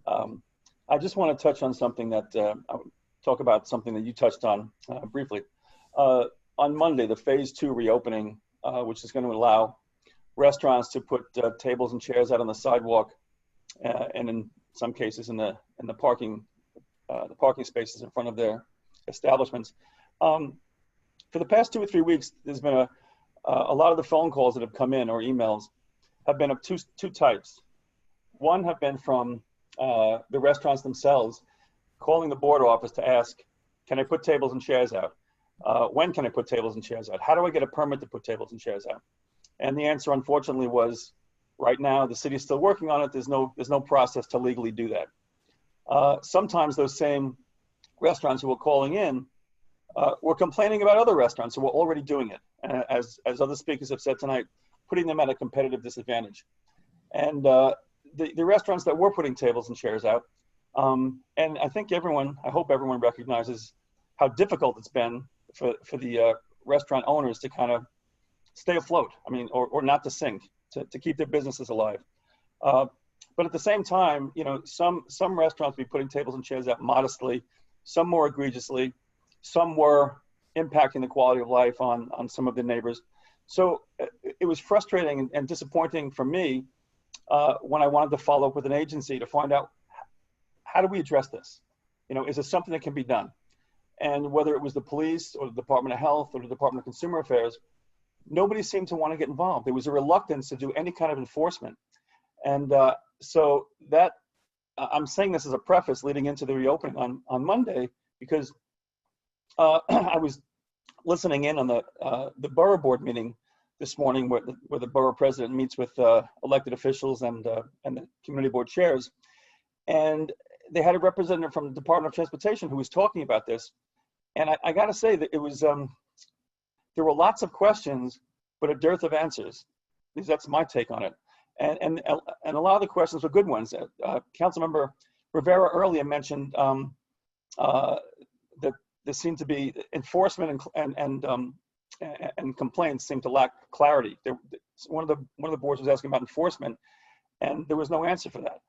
I just want to touch on something that, talk about something that you touched on briefly. On Monday, the phase 2 reopening, which is going to allow restaurants to put tables and chairs out on the sidewalk, and in some cases in the parking spaces in front of their establishments. For the past 2 or 3 weeks, there's been a lot of the phone calls that have come in or emails have been of two types. One have been from the restaurants themselves calling the board office to ask, can I put tables and chairs out? When can I put tables and chairs out? How do I get a permit to put tables and chairs out? And the answer, unfortunately, was right now the city's still working on it. There's no process to legally do that. Sometimes those same restaurants who were calling in were complaining about other restaurants who were already doing it. As other speakers have said tonight, putting them at a competitive disadvantage. And the restaurants that were putting tables and chairs out, and I think I hope everyone recognizes how difficult it's been for the restaurant owners to kind of stay afloat. I mean, or not to sink, to keep their businesses alive. But at the same time, you know, some restaurants be putting tables and chairs out modestly, some more egregiously, some were impacting the quality of life on some of the neighbors. So it was frustrating and disappointing for me when I wanted to follow up with an agency to find out, how do we address this? You know, is it something that can be done? And whether it was the police or the Department of Health or the Department of Consumer Affairs, nobody seemed to want to get involved. There was a reluctance to do any kind of enforcement. And so that, I'm saying this as a preface leading into the reopening on Monday, because I was listening in on the borough board meeting this morning where the borough president meets with elected officials and the community board chairs. And they had a representative from the Department of Transportation who was talking about this. And I got to say that it was, there were lots of questions, but a dearth of answers. At least that's my take on it. And a lot of the questions were good ones. Councilmember Rivera earlier mentioned that there seemed to be enforcement and complaints seemed to lack clarity. One of the boards was asking about enforcement, and there was no answer for that.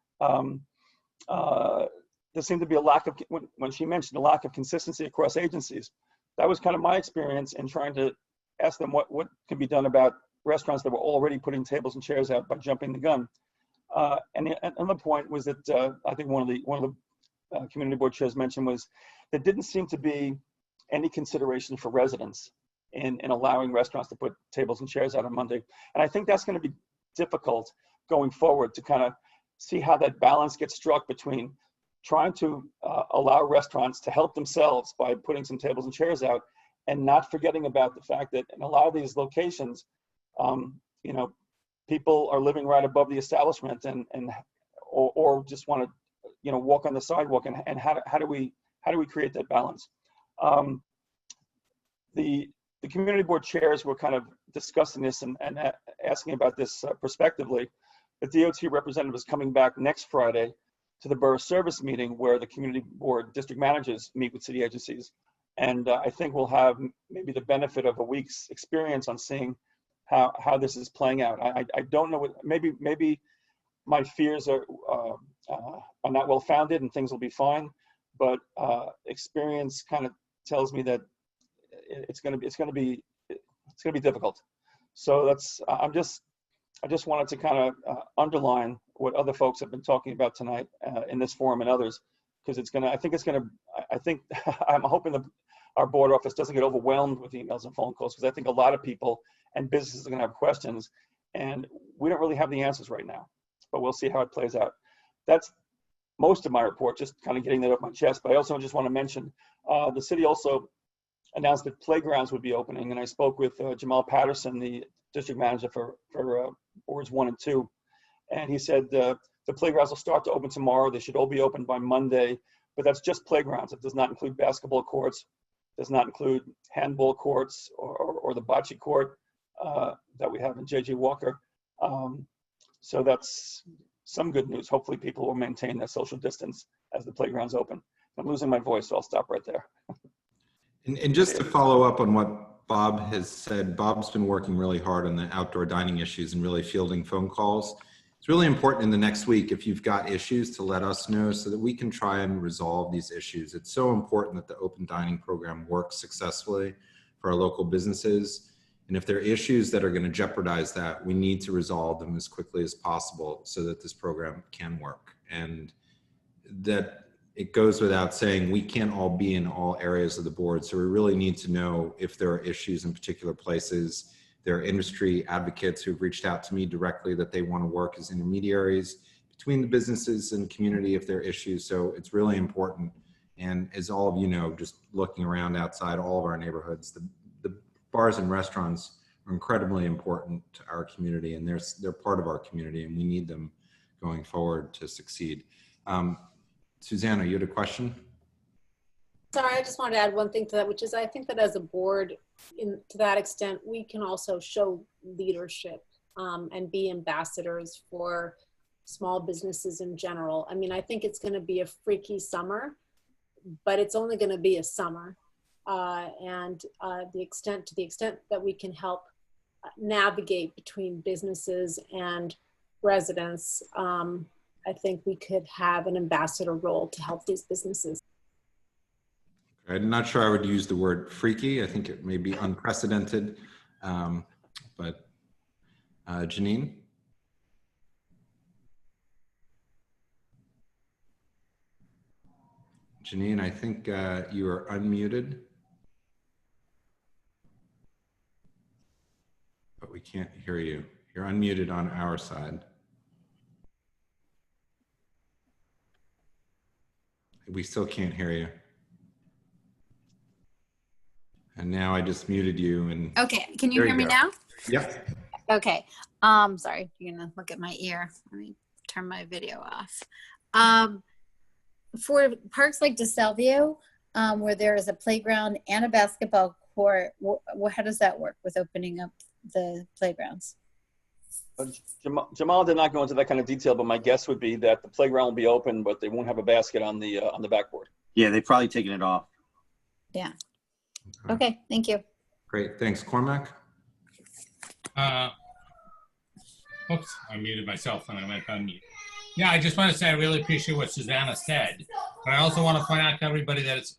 There seemed to be a lack of, when she mentioned a lack of consistency across agencies. That was kind of my experience in trying to ask them what can be done about restaurants that were already putting tables and chairs out by jumping the gun. And another point was that I think one of the community board chairs mentioned was there didn't seem to be any consideration for residents in allowing restaurants to put tables and chairs out on Monday. And I think that's going to be difficult going forward to kind of see how that balance gets struck between trying to allow restaurants to help themselves by putting some tables and chairs out, and not forgetting about the fact that in a lot of these locations, you know, people are living right above the establishment or just want to, you know, walk on the sidewalk. And how do we create that balance? The community board chairs were kind of discussing this and asking about this prospectively. The DOT representative is coming back next Friday to the borough service meeting where the community board district managers meet with city agencies. And I think we'll have maybe the benefit of a week's experience on seeing how this is playing out. I don't know what, maybe my fears are not well founded and things will be fine, but experience kind of tells me that it's going to be difficult. So I just wanted to kind of underline what other folks have been talking about tonight in this forum and others, because I think I'm hoping that our board office doesn't get overwhelmed with emails and phone calls, because I think a lot of people and businesses are going to have questions, and we don't really have the answers right now, but we'll see how it plays out. That's most of my report, just kind of getting that off my chest. But I also just want to mention the city also announced that playgrounds would be opening, and I spoke with Jamal Patterson, the district manager for boards 1 and 2, and he said the playgrounds will start to open tomorrow. They should all be open by Monday, but that's just playgrounds. It does not include basketball courts, does not include handball courts or the bocce court that we have in J.J. Walker. So that's some good news. Hopefully people will maintain their social distance as the playgrounds open. I'm losing my voice, so I'll stop right there. And just to follow up on what Bob has said, Bob's been working really hard on the outdoor dining issues and really fielding phone calls. It's really important in the next week, if you've got issues, to let us know so that we can try and resolve these issues. It's so important that the open dining program works successfully for our local businesses. And if there are issues that are going to jeopardize that, we need to resolve them as quickly as possible so that this program can work. And that it goes without saying, we can't all be in all areas of the board. So we really need to know if there are issues in particular places. There are industry advocates who've reached out to me directly that they want to work as intermediaries between the businesses and community if there are issues. So it's really important. And as all of you know, just looking around outside all of our neighborhoods, the bars and restaurants are incredibly important to our community, and they're part of our community, and we need them going forward to succeed. Susanna, you had a question? Sorry, I just wanted to add one thing to that, which is I think that as a board, to that extent, we can also show leadership and be ambassadors for small businesses in general. I mean, I think it's going to be a freaky summer, but it's only going to be a summer. To the extent that we can help navigate between businesses and residents, I think we could have an ambassador role to help these businesses. I'm not sure I would use the word freaky. I think it may be unprecedented, but Janine? Janine, I think you are unmuted, but we can't hear you. You're unmuted on our side. We still can't hear you. And now I just muted you. And okay, can you hear me now? Yep. Okay. Sorry, you're gonna look at my ear. Let me turn my video off. For parks like DeSalvio, where there is a playground and a basketball court, how does that work with opening up the playgrounds? Jamal did not go into that kind of detail, but my guess would be that the playground will be open, but they won't have a basket on the backboard. Yeah, they've probably taken it off. Yeah. Okay, thank you. Great, thanks. Cormac? Oops, I muted myself when I went unmute. Yeah, I just want to say I really appreciate what Susanna said, but I also want to point out to everybody that it's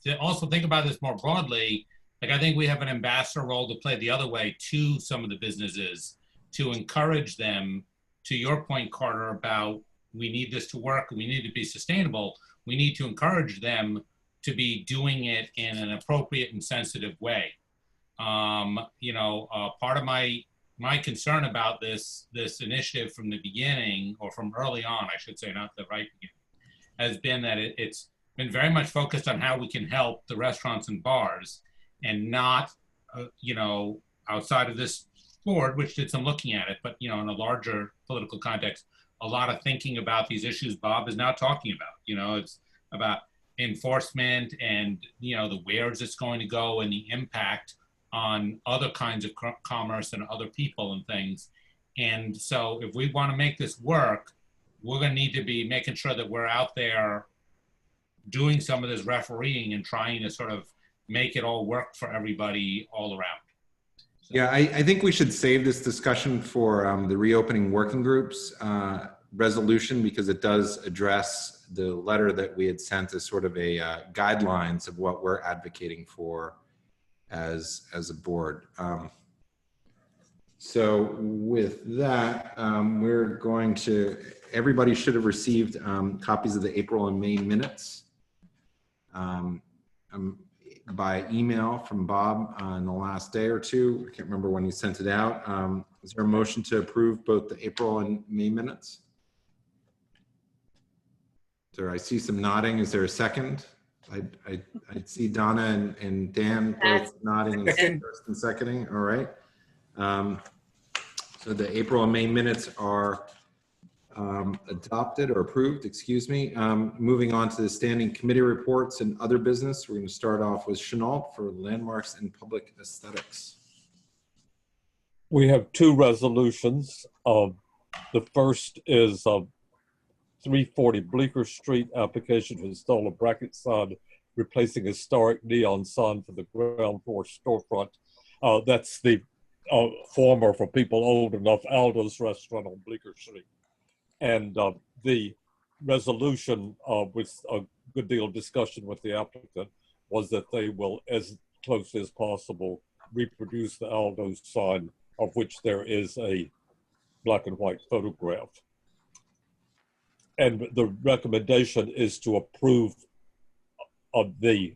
to also think about this more broadly. Like, I think we have an ambassador role to play the other way to some of the businesses to encourage them, to your point, Carter, about we need this to work, we need to be sustainable. We need to encourage them to be doing it in an appropriate and sensitive way. Part of my concern about this initiative from the beginning, or from early on, I should say, not the right beginning, has been that it's been very much focused on how we can help the restaurants and bars, and not, outside of this board, which did some looking at it, but in a larger political context, a lot of thinking about these issues Bob is now talking about. It's about enforcement and the where's it's going to go and the impact on other kinds of commerce and other people and things. And so if we want to make this work, we're going to need to be making sure that we're out there doing some of this refereeing and trying to sort of make it all work for everybody all around. So. Yeah, I think we should save this discussion for the reopening working groups resolution, because it does address the letter that we had sent as sort of a guidelines of what we're advocating for as a board. So with that, we're going to, everybody should have received copies of the April and May minutes by email from Bob in the last day or two. I can't remember when he sent it out. Is there a motion to approve both the April and May minutes? So I see some nodding. Is there a second? I see Donna and Dan both nodding and first and seconding. All right. So the April and May minutes are adopted or approved, excuse me. Moving on to the standing committee reports and other business. We're going to start off with Chenault for landmarks and public aesthetics. We have two resolutions. The first is 340 Bleecker Street application to install a bracket sign replacing historic neon sign for the ground floor storefront. That's the former, for people old enough, Aldo's restaurant on Bleecker Street. And the resolution with a good deal of discussion with the applicant was that they will, as closely as possible, reproduce the Aldo's sign, of which there is a black and white photograph. And the recommendation is to approve of the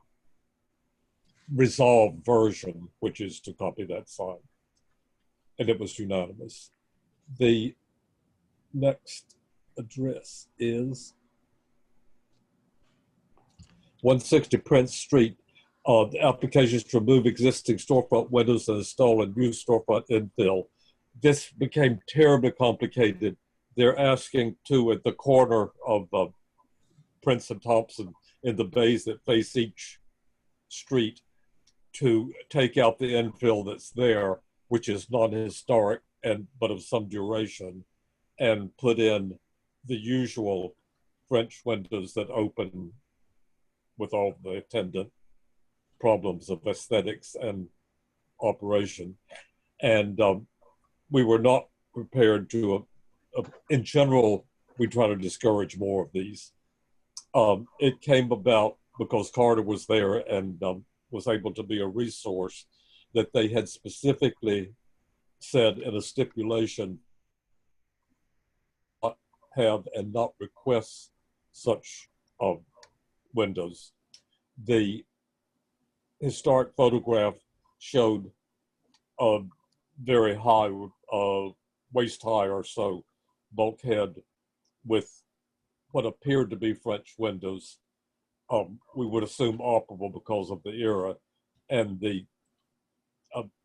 resolved version, which is to copy that sign. And it was unanimous. The next address is 160 Prince Street. The applications to remove existing storefront windows and install a new storefront infill. This became terribly complicated. They're asking to, at the corner of Prince and Thompson, in the bays that face each street, to take out the infill that's there, which is non-historic but of some duration, and put in the usual French windows that open with all the attendant problems of aesthetics and operation. And we were not prepared to, in general, we try to discourage more of these. It came about because Carter was there and was able to be a resource, that they had specifically said in a stipulation not have and not request such windows. The historic photograph showed a very high, waist high or so, bulkhead with what appeared to be French windows. We would assume operable because of the era, and the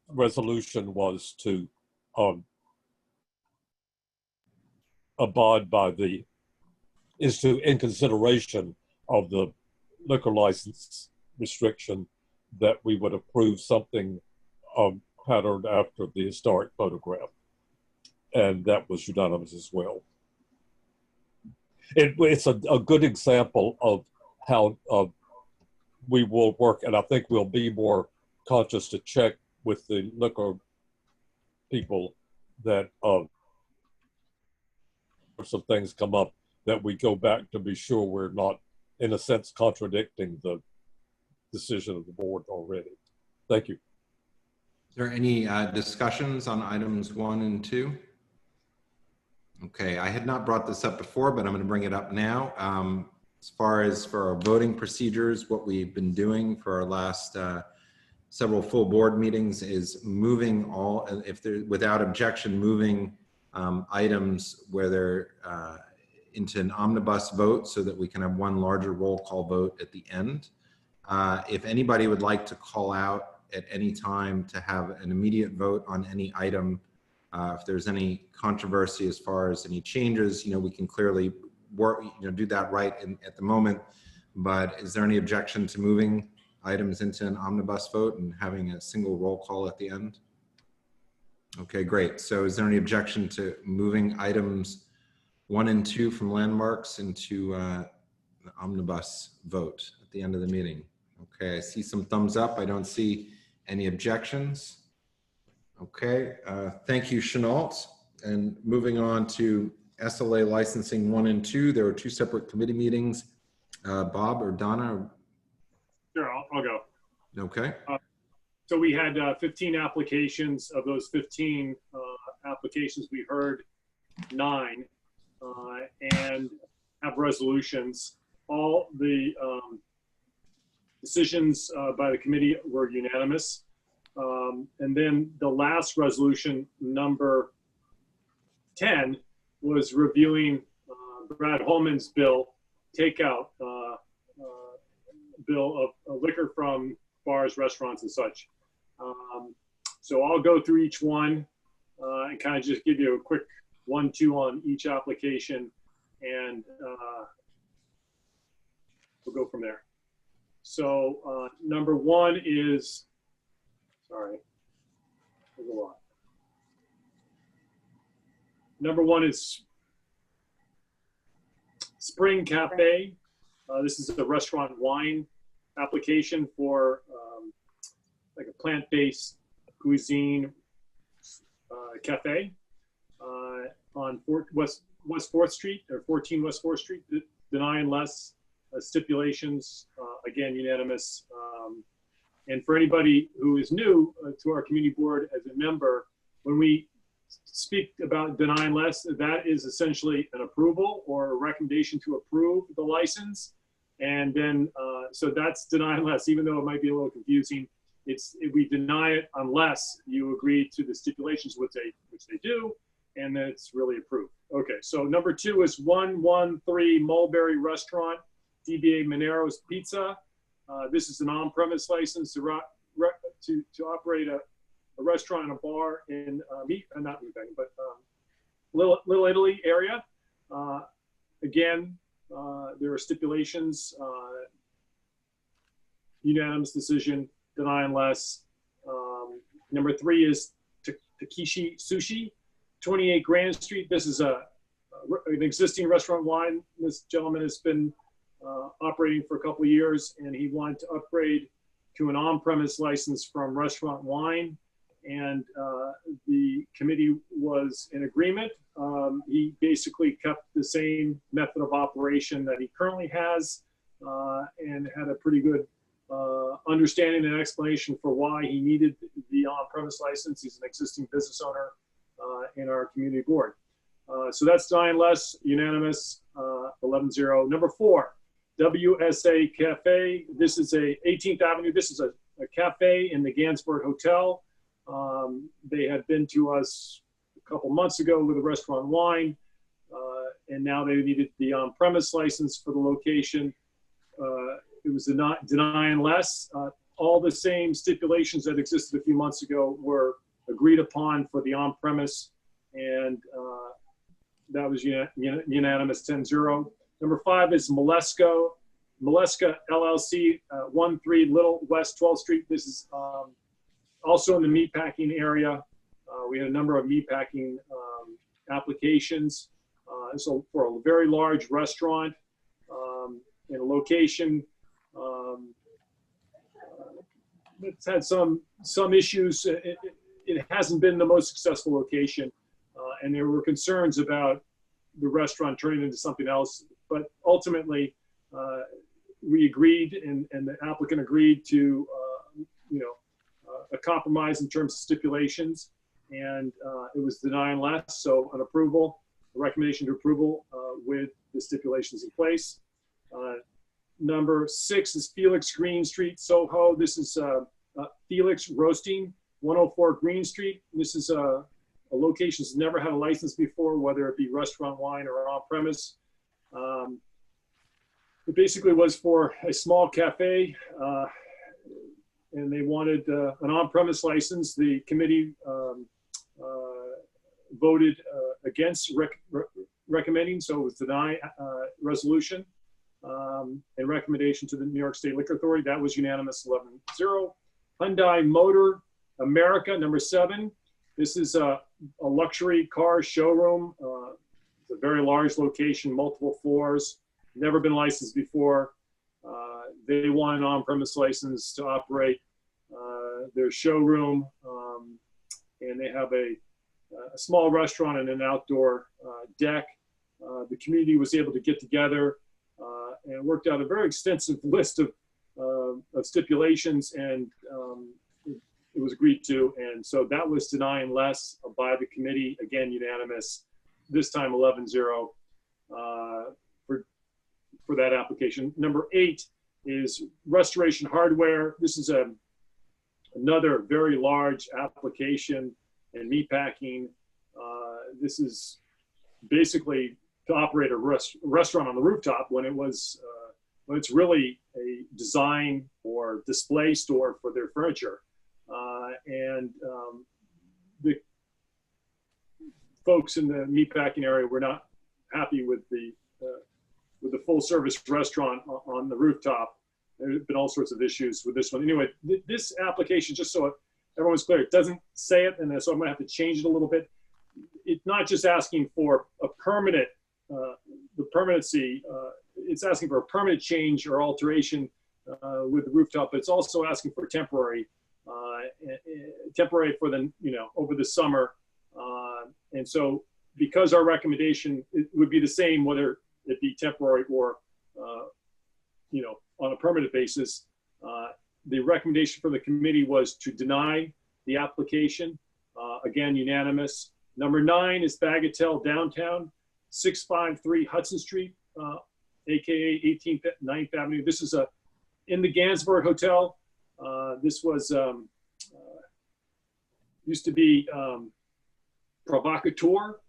resolution was to abide by in consideration of the liquor license restriction, that we would approve something patterned after the historic photograph. And that was unanimous as well. It's a good example of how we will work, and I think we'll be more conscious to check with the liquor people that some things come up, that we go back to be sure we're not, in a sense, contradicting the decision of the board already. Thank you. Is there any discussions on items 1 and 2? Okay, I had not brought this up before, but I'm going to bring it up now. As far as for our voting procedures, what we've been doing for our last several full board meetings is moving all, if they're without objection, moving items where they're into an omnibus vote so that we can have one larger roll call vote at the end. If anybody would like to call out at any time to have an immediate vote on any item, if there's any controversy as far as any changes, we can clearly work, do that right at the moment. But is there any objection to moving items into an omnibus vote and having a single roll call at the end? Okay, great. So is there any objection to moving items 1 and 2 from landmarks into the omnibus vote at the end of the meeting? Okay, I see some thumbs up. I don't see any objections. Okay, thank you, Chenault. And moving on to SLA licensing 1 and 2, there were 2 separate committee meetings. Bob or Donna? Sure, I'll go. Okay. So we had 15 applications. Of those 15 applications, we heard 9 and have resolutions. All the decisions by the committee were unanimous. And then the last resolution, number 10, was reviewing Brad Holman's bill, takeout bill of liquor from bars, restaurants, and such. So I'll go through each one and kind of just give you a quick 1-2 on each application, and we'll go from there. So number 1 is, sorry, there's a lot. Number 1 is Spring Cafe. This is a restaurant wine application for like a plant-based cuisine cafe on West 4th Street, or 14 West 4th Street. Deny unless stipulations, again, unanimous. And for anybody who is new to our community board as a member, when we speak about deny unless, that is essentially an approval or a recommendation to approve the license. And then, so that's deny unless, even though it might be a little confusing, we deny it unless you agree to the stipulations, which they do, and then it's really approved. Okay, so number 2 is 113 Mulberry Restaurant, DBA Minero's Pizza. This is an on-premise license to operate a restaurant and a bar in not Meatbag, but Little Italy area. Again, there are stipulations, unanimous decision, deny unless. Number 3 is Takeshi Sushi, 28 Grand Street. This is an existing restaurant wine. This gentleman has been operating for a couple of years, and he wanted to upgrade to an on-premise license from restaurant wine, and the committee was in agreement. He basically kept the same method of operation that he currently has, and had a pretty good understanding and explanation for why he needed the on-premise license. He's an existing business owner in our community board. So that's deny unless, unanimous, 11-0. Number 4, WSA Cafe. This is a 18th Avenue. This is a cafe in the Gansevoort Hotel. They had been to us a couple months ago with a restaurant wine, and now they needed the on-premise license for the location. It was a deny unless. All the same stipulations that existed a few months ago were agreed upon for the on-premise, and that was unanimous, 10-0. Number 5 is Maleska LLC, 13 Little West 12th Street. This is also in the meatpacking area. We had a number of meatpacking applications. So for a very large restaurant in a location, it's had some issues. It hasn't been the most successful location, and there were concerns about the restaurant turning into something else. But ultimately, we agreed, and the applicant agreed to, a compromise in terms of stipulations, and it was deny unless. So an approval, a recommendation to approval with the stipulations in place. Number 6 is Felix Green Street, Soho. This is Felix Roasting, 104 Green Street. This is a location that's never had a license before, whether it be restaurant wine or on-premise. It basically was for a small cafe, and they wanted an on-premise license. The committee voted against recommending, so it was deny resolution and recommendation to the New York State Liquor Authority. That was unanimous, 11-0. Hyundai Motor America, number 7. This is a luxury car showroom. It's a very large location, multiple floors, never been licensed before. They want an on-premise license to operate their showroom, and they have a small restaurant and an outdoor deck. The community was able to get together and worked out a very extensive list of stipulations, and it was agreed to. And so that was to 9 less by the committee, again, unanimous, this time 11-0 for that application. Number 8 is Restoration Hardware. This is another very large application in meatpacking. This is basically to operate a restaurant on the rooftop when when it's really a design or display store for their furniture. The folks in the meatpacking area were not happy with the full service restaurant on the rooftop. There's been all sorts of issues with this one. Anyway, this application, just so everyone's clear, it doesn't say it, and so I'm gonna have to change it a little bit. It's not just asking for a permanent, the permanency, it's asking for a permanent change or alteration with the rooftop, but it's also asking for temporary for the, over the summer. And so because our recommendation, it would be the same whether it be temporary or, on a permanent basis, the recommendation from the committee was to deny the application. Again, unanimous. Number 9 is Bagatelle Downtown, 653 Hudson Street, AKA 18th 9th Avenue. This is in the Gansevoort Hotel. This was, used to be Provocateur.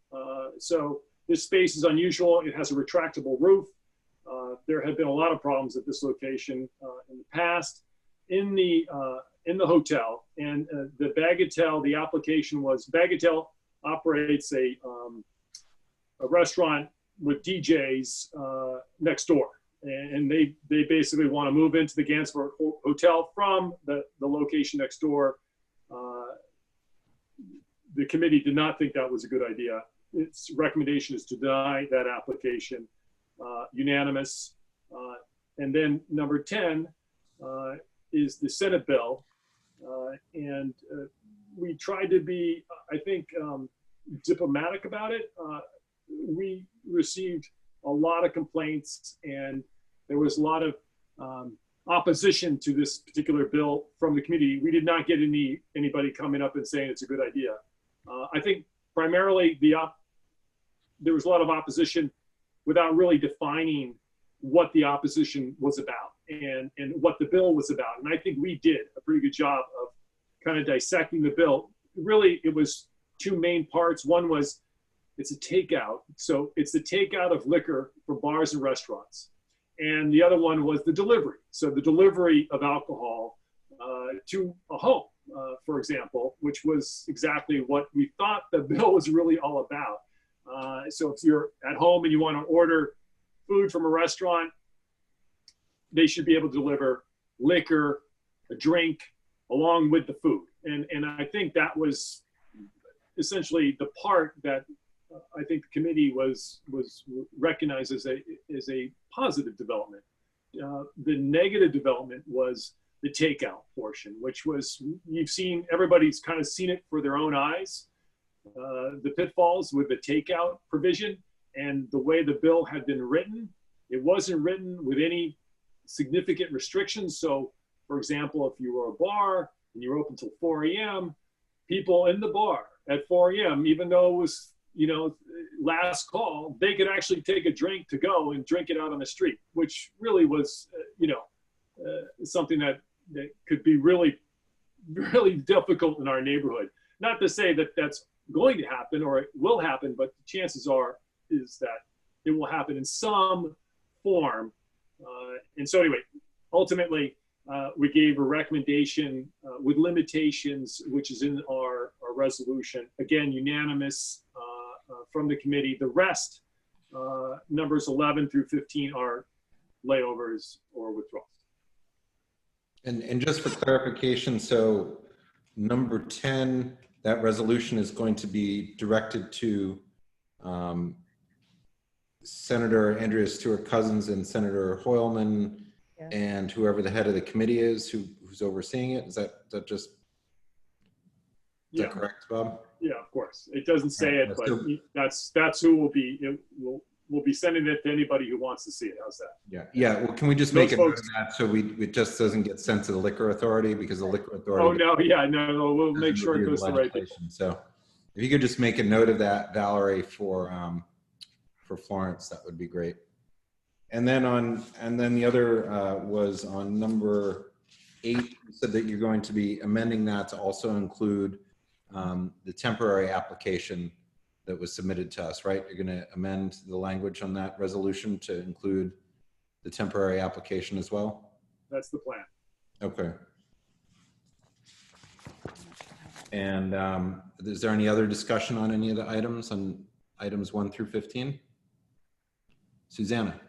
So this space is unusual. It has a retractable roof. There have been a lot of problems at this location in the past in the hotel. And the Bagatelle, the application was Bagatelle operates a restaurant with DJs next door. And they basically want to move into the Gansevoort Hotel from the location next door. The committee did not think that was a good idea. Its recommendation is to deny that application, unanimous. And then number 10 is the Senate bill. And we tried to be, I think, diplomatic about it. We received a lot of complaints, and there was a lot of opposition to this particular bill from the community. We did not get anybody coming up and saying it's a good idea. I think primarily there was a lot of opposition without really defining what the opposition was about and what the bill was about. And I think we did a pretty good job of kind of dissecting the bill. Really, it was 2 main parts. One was it's a takeout. So it's the takeout of liquor for bars and restaurants. And the other one was the delivery. So the delivery of alcohol to a home, for example, which was exactly what we thought the bill was really all about. So if you're at home and you want to order food from a restaurant, they should be able to deliver liquor, a drink, along with the food. And I think that was essentially the part that I think the committee was recognized as a positive development. The negative development was the takeout portion, which was, you've seen, everybody's kind of seen it for their own eyes, the pitfalls with the takeout provision and the way the bill had been written. It wasn't written with any significant restrictions. So for example, if you were a bar and you were open till 4 a.m., people in the bar at 4 a.m., even though it was, last call, they could actually take a drink to go and drink it out on the street, which really was, something that could be really, really difficult in our neighborhood. Not to say that that's going to happen or it will happen, but the chances is that it will happen in some form. And so anyway, ultimately, we gave a recommendation with limitations, which is in our resolution. Again, unanimous from the committee. The rest, numbers 11 through 15, are layovers or withdrawals. And just for clarification, so number 10, that resolution is going to be directed to Senator Andrea Stewart-Cousins and Senator Hoylman, yeah, and whoever the head of the committee is who's overseeing it. Is that correct, Bob? Yeah, of course. It doesn't say it, but that's who will be. we'll be sending it to anybody who wants to see it. How's that? Yeah, yeah. Well, can we just Those make a note folks- of that so it just doesn't get sent to the liquor authority, because the liquor authority. Oh, no, yeah, no, we'll make doesn't sure it review goes the to the right people. legislation. So if you could just make a note of that, Valerie, for Florence, that would be great. And then the other was on number 8. You said that you're going to be amending that to also include the temporary application that was submitted to us, right? You're going to amend the language on that resolution to include the temporary application as well? That's the plan. Okay. And is there any other discussion on any of the items, on items 1 through 15? Susanna.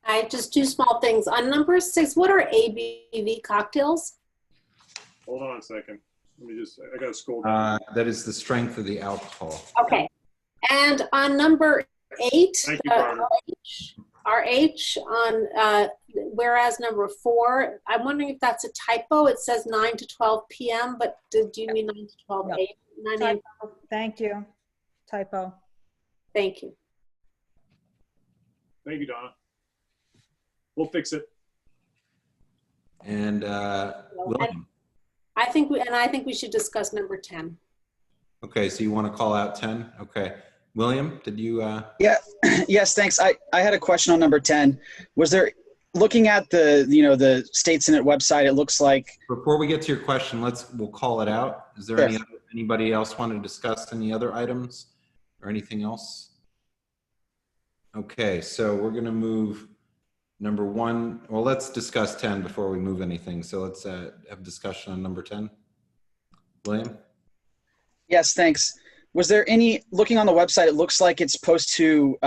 I just two small things. On number 6, what are ABV cocktails? Hold on a second. Let me just, I got to scroll down. That is the strength of the alcohol. Okay. And on number 8, Thank you, RH on whereas number 4, I'm wondering if that's a typo. It says 9 to 12 p.m., but do you mean 9 to 12 Yep. 9 a.m.? Thank you. Typo. Thank you. Thank you, Donna. We'll fix it. And William. I think we should discuss number 10. Okay, so you want to call out 10? Okay. William, did you? Yeah, yes, thanks. I had a question on number 10. Was there, looking at the State Senate website, it looks like. Before we get to your question, we'll call it out. Is there anybody else want to discuss any other items or anything else? Okay, so we're going to move number 1. Well, let's discuss 10 before we move anything. So let's have discussion on number 10. William? Yes, thanks. Was there any, looking on the website, it looks like it's supposed to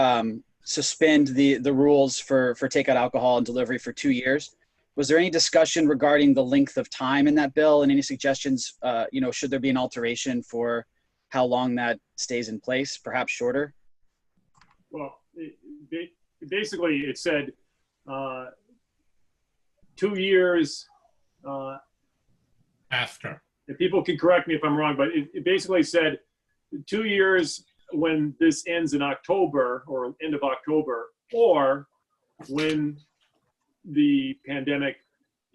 suspend the rules for takeout alcohol and delivery for 2 years. Was there any discussion regarding the length of time in that bill, and any suggestions, should there be an alteration for how long that stays in place, perhaps shorter? Well, basically it said 2 years after. And people can correct me if I'm wrong, but it basically said 2 years when this ends in October or end of October, or when the pandemic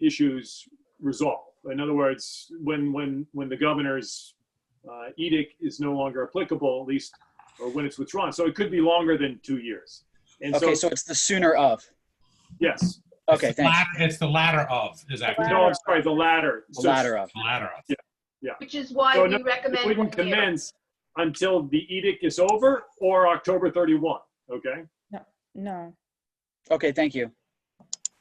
issues resolve. In other words, when the governor's edict is no longer applicable, at least, or when it's withdrawn. So it could be longer than 2 years. And okay, so it's the sooner of. Yes. Okay, thanks. It's the latter of. Is that correct? No, I'm sorry, the latter. The latter of. The latter of. Yeah, yeah. Which is why we recommend it wouldn't commence until the edict is over or October 31. Okay. No. Okay, thank you.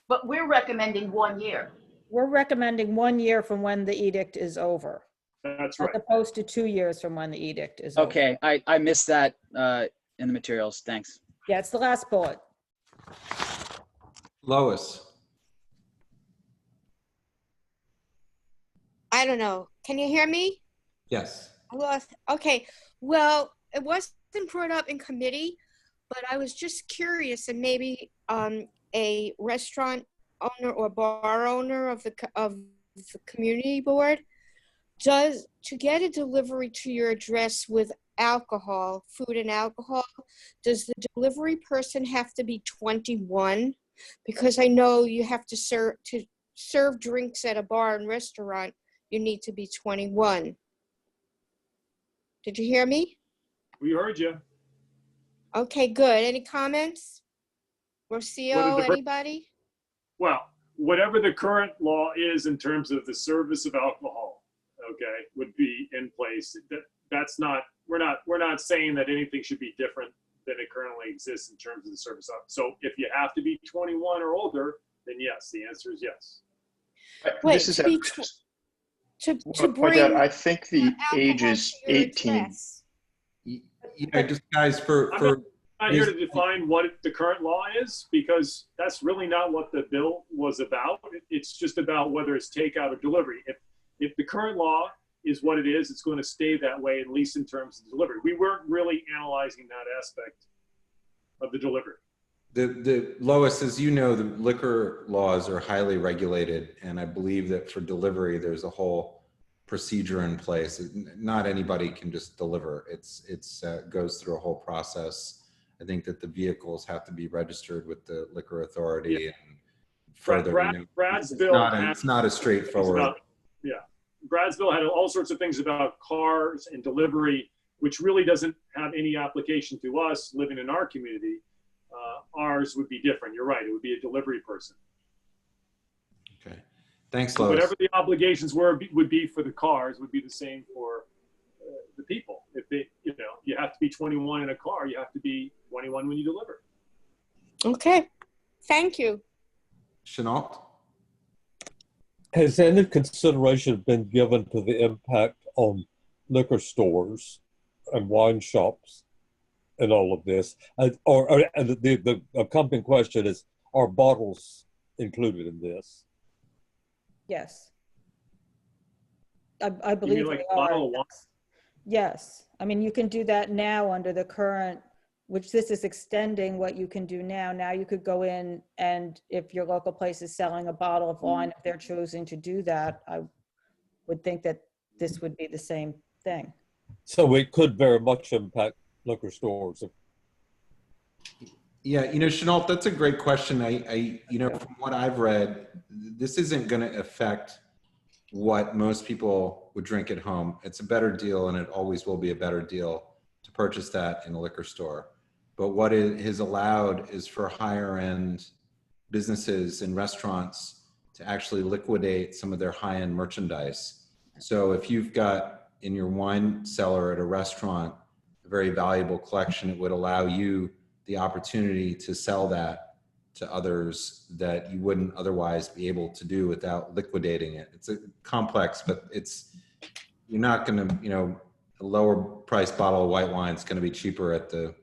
But we're recommending 1 year. We're recommending 1 year from when the edict is over. That's right. As opposed to 2 years from when the edict is over. Okay, I missed that in the materials. Thanks. Yeah, it's the last bullet. Lois. I don't know. Can you hear me? Yes. Okay. Well, it wasn't brought up in committee, but I was just curious, and maybe a restaurant owner or bar owner of the community board to get a delivery to your address with alcohol, food and alcohol, does the delivery person have to be 21? Because I know you have to serve drinks at a bar and restaurant, you need to be 21. Did you hear me? We heard you. Okay, good. Any comments? Rocio, What did anybody? Well, whatever the current law is in terms of the service of alcohol, okay, would be in place. That's not, we're not saying that anything should be different than it currently exists in terms of the service of. So if you have to be 21 or older, then yes, the answer is yes. Wait, This is to bring I think the age is 18. Yeah, just guys, I'm not here to define what the current law is, because that's really not what the bill was about. It's just about whether it's takeout or delivery. If the current law is what it is, it's going to stay that way, at least in terms of delivery. We weren't really analyzing that aspect of the delivery. The Lois, as you know, the liquor laws are highly regulated, and I believe that for delivery, there's a whole procedure in place. Not anybody can just deliver. It's goes through a whole process. I think that the vehicles have to be registered with the liquor authority and further. Brad's it's bill not had- it's not a straightforward. Yeah, Brad's bill had all sorts of things about cars and delivery, which really doesn't have any application to us living in our community. Ours would be different. You're right. It would be a delivery person. Okay. Thanks, So Lois. whatever the obligations would be for the cars would be the same for the people. If they, you have to be 21 in a car, you have to be 21 when you deliver. Okay, thank you. Chenault? Has any consideration been given to the impact on liquor stores and wine shops and all of this? And the accompanying question is, are bottles included in this? Yes. I believe You mean like they are. bottle of wine? Yes. I mean, you can do that now under the current, which this is extending what you can do now. Now you could go in, and if your local place is selling a bottle of wine, if they're choosing to do that, I would think that this would be the same thing. So it could very much impact liquor stores. Yeah, Chenault, that's a great question. From what I've read, this isn't going to affect what most people would drink at home. It's a better deal, and it always will be a better deal to purchase that in a liquor store. But what it has allowed is for higher end businesses and restaurants to actually liquidate some of their high end merchandise. So if you've got in your wine cellar at a restaurant a very valuable collection, it would allow you the opportunity to sell that to others that you wouldn't otherwise be able to do without liquidating it. It's a complex, but you're not going to, a lower price bottle of white wine is going to be cheaper at the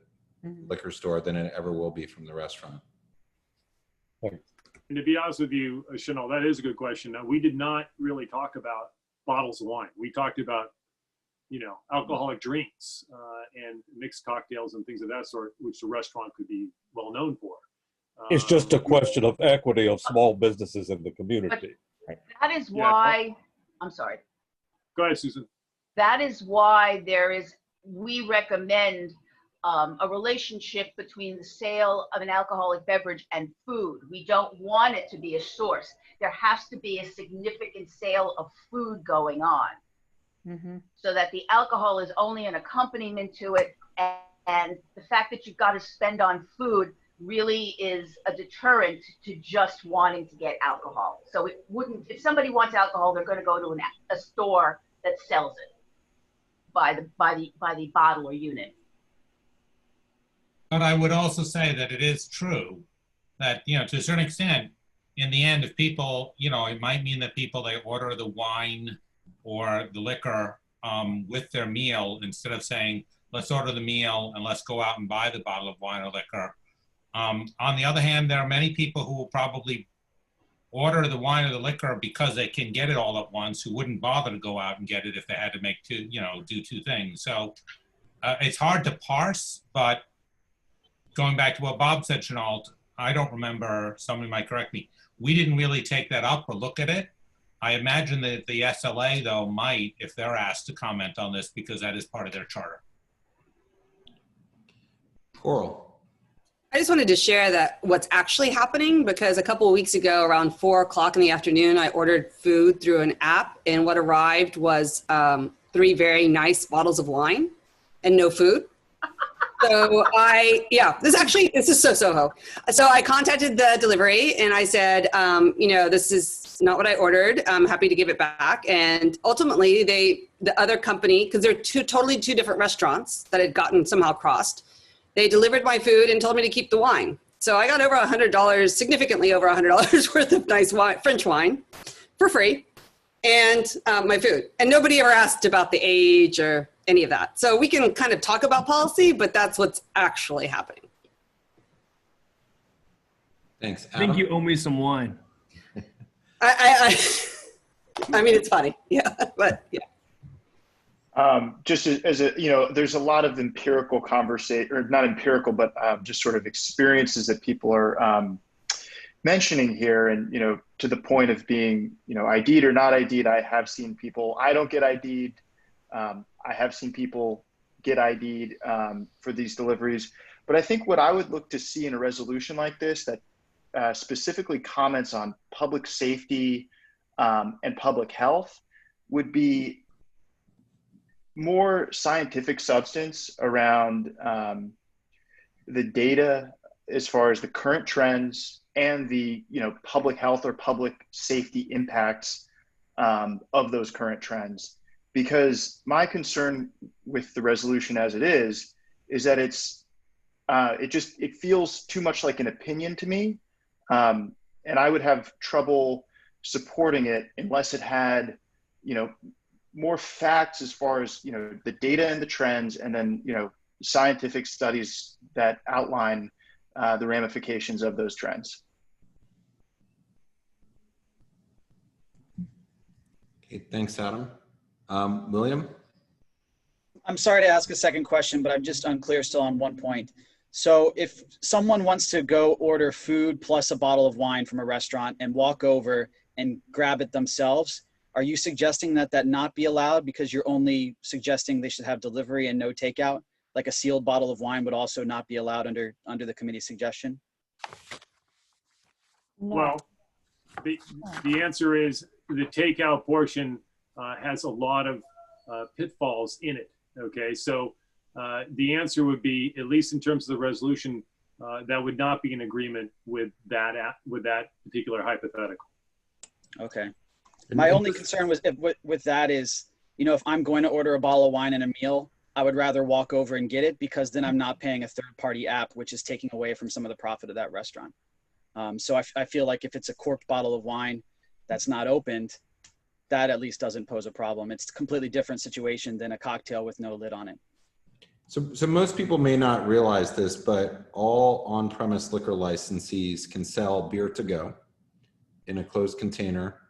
liquor store than it ever will be from the restaurant. And to be honest with you, Chanel, that is a good question. Now, we did not really talk about bottles of wine. We talked about, alcoholic drinks and mixed cocktails and things of that sort, which the restaurant could be well known for. It's just a question of equity of small businesses in the community. That is why, I'm sorry. Go ahead, Susan. That is why we recommend a relationship between the sale of an alcoholic beverage and food. We don't want it to be a source. There has to be a significant sale of food going on, so that the alcohol is only an accompaniment to it. And the fact that you've got to spend on food really is a deterrent to just wanting to get alcohol. So it wouldn't, if somebody wants alcohol, they're going to go to a store that sells it by the bottle or unit. But I would also say that it is true that, to a certain extent, in the end, if people, it might mean that people, they order the wine or the liquor with their meal instead of saying, let's order the meal and let's go out and buy the bottle of wine or liquor. On the other hand, there are many people who will probably order the wine or the liquor because they can get it all at once, who wouldn't bother to go out and get it if they had to make do two things. So it's hard to parse, but going back to what Bob said, Chenault, I don't remember, somebody might correct me, we didn't really take that up or look at it. I imagine that the SLA, though, might, if they're asked to comment on this, because that is part of their charter. Coral. I just wanted to share that what's actually happening, because a couple of weeks ago around 4 o'clock in the afternoon, I ordered food through an app, and what arrived was 3 very nice bottles of wine and no food. So this is so Soho. So I contacted the delivery and I said, this is not what I ordered. I'm happy to give it back. And ultimately the other company, because they're totally two different restaurants that had gotten somehow crossed, they delivered my food and told me to keep the wine. So I got over $100, significantly over $100 worth of nice wine, French wine for free, and my food. And nobody ever asked about the age or any of that. So we can kind of talk about policy, but that's what's actually happening. Thanks. Adam? I think you owe me some wine. I mean, it's funny. Yeah, but yeah. Just as there's a lot of empirical conversation, or not empirical, but just sort of experiences that people are mentioning here. And, to the point of being, ID'd or not ID'd, I have seen people, I don't get ID'd. I have seen people get ID'd for these deliveries. But I think what I would look to see in a resolution like this that specifically comments on public safety and public health would be more scientific substance around the data as far as the current trends and the public health or public safety impacts of those current trends. Because my concern with the resolution as it is that it feels too much like an opinion to me, and I would have trouble supporting it unless it had more facts as far as the data and the trends, and then scientific studies that outline the ramifications of those trends. Okay, thanks, Adam. William? I'm sorry to ask a second question, but I'm just unclear still on one point. So if someone wants to go order food plus a bottle of wine from a restaurant and walk over and grab it themselves, are you suggesting that that not be allowed because you're only suggesting they should have delivery and no takeout? Like a sealed bottle of wine would also not be allowed under the committee's suggestion? Well, the answer is the takeout portion has a lot of pitfalls in it. Okay, so the answer would be, at least in terms of the resolution, that would not be in agreement with that particular hypothetical. Okay. My only concern was with that is, if I'm going to order a bottle of wine and a meal, I would rather walk over and get it, because then I'm not paying a third-party app, which is taking away from some of the profit of that restaurant. So I feel like if it's a corked bottle of wine that's not opened, that at least doesn't pose a problem. It's a completely different situation than a cocktail with no lid on it. So most people may not realize this, but all on-premise liquor licensees can sell beer to go in a closed container,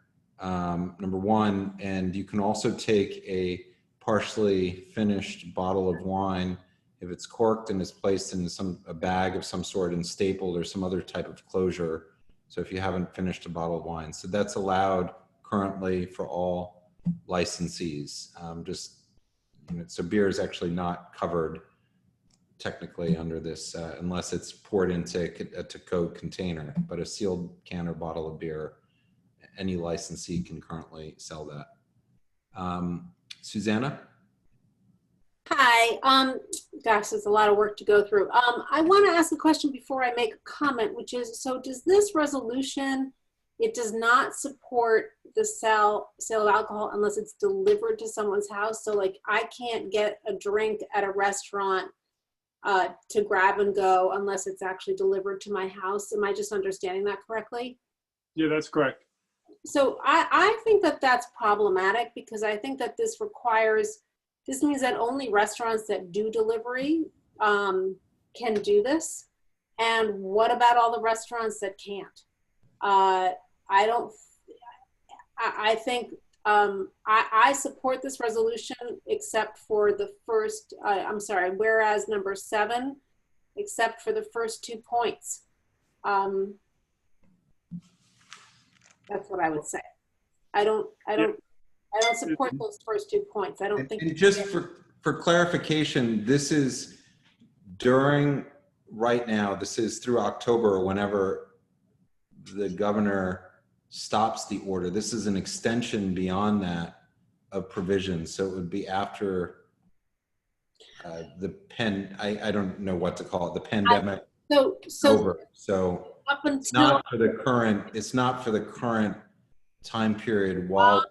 number one, and you can also take a partially finished bottle of wine if it's corked and is placed in a bag of some sort and stapled or some other type of closure. So if you haven't finished a bottle of wine, so that's allowed currently for all licensees. So beer is actually not covered technically under this unless it's poured into a to-code container, but a sealed can or bottle of beer, any licensee can currently sell that. Susanna? Hi. Gosh, there's a lot of work to go through. I want to ask a question before I make a comment, which is, so does this resolution, it does not support the sale of alcohol unless it's delivered to someone's house? So like I can't get a drink at a restaurant to grab and go unless it's actually delivered to my house. Am I just understanding that correctly? Yeah, that's correct. So I think that that's problematic, because I think that this means that only restaurants that do delivery can do this. And what about all the restaurants that can't? I think I support this resolution except for the first, whereas number 7, except for the first 2 points. That's what I would say. I don't support those first 2 points. I don't think. And just for clarification, this is right now, this is through October, whenever the governor stops the order. This is an extension beyond that of provisions. So it would be after I don't know what to call it, the pandemic over. So up until, it's not for the current time period while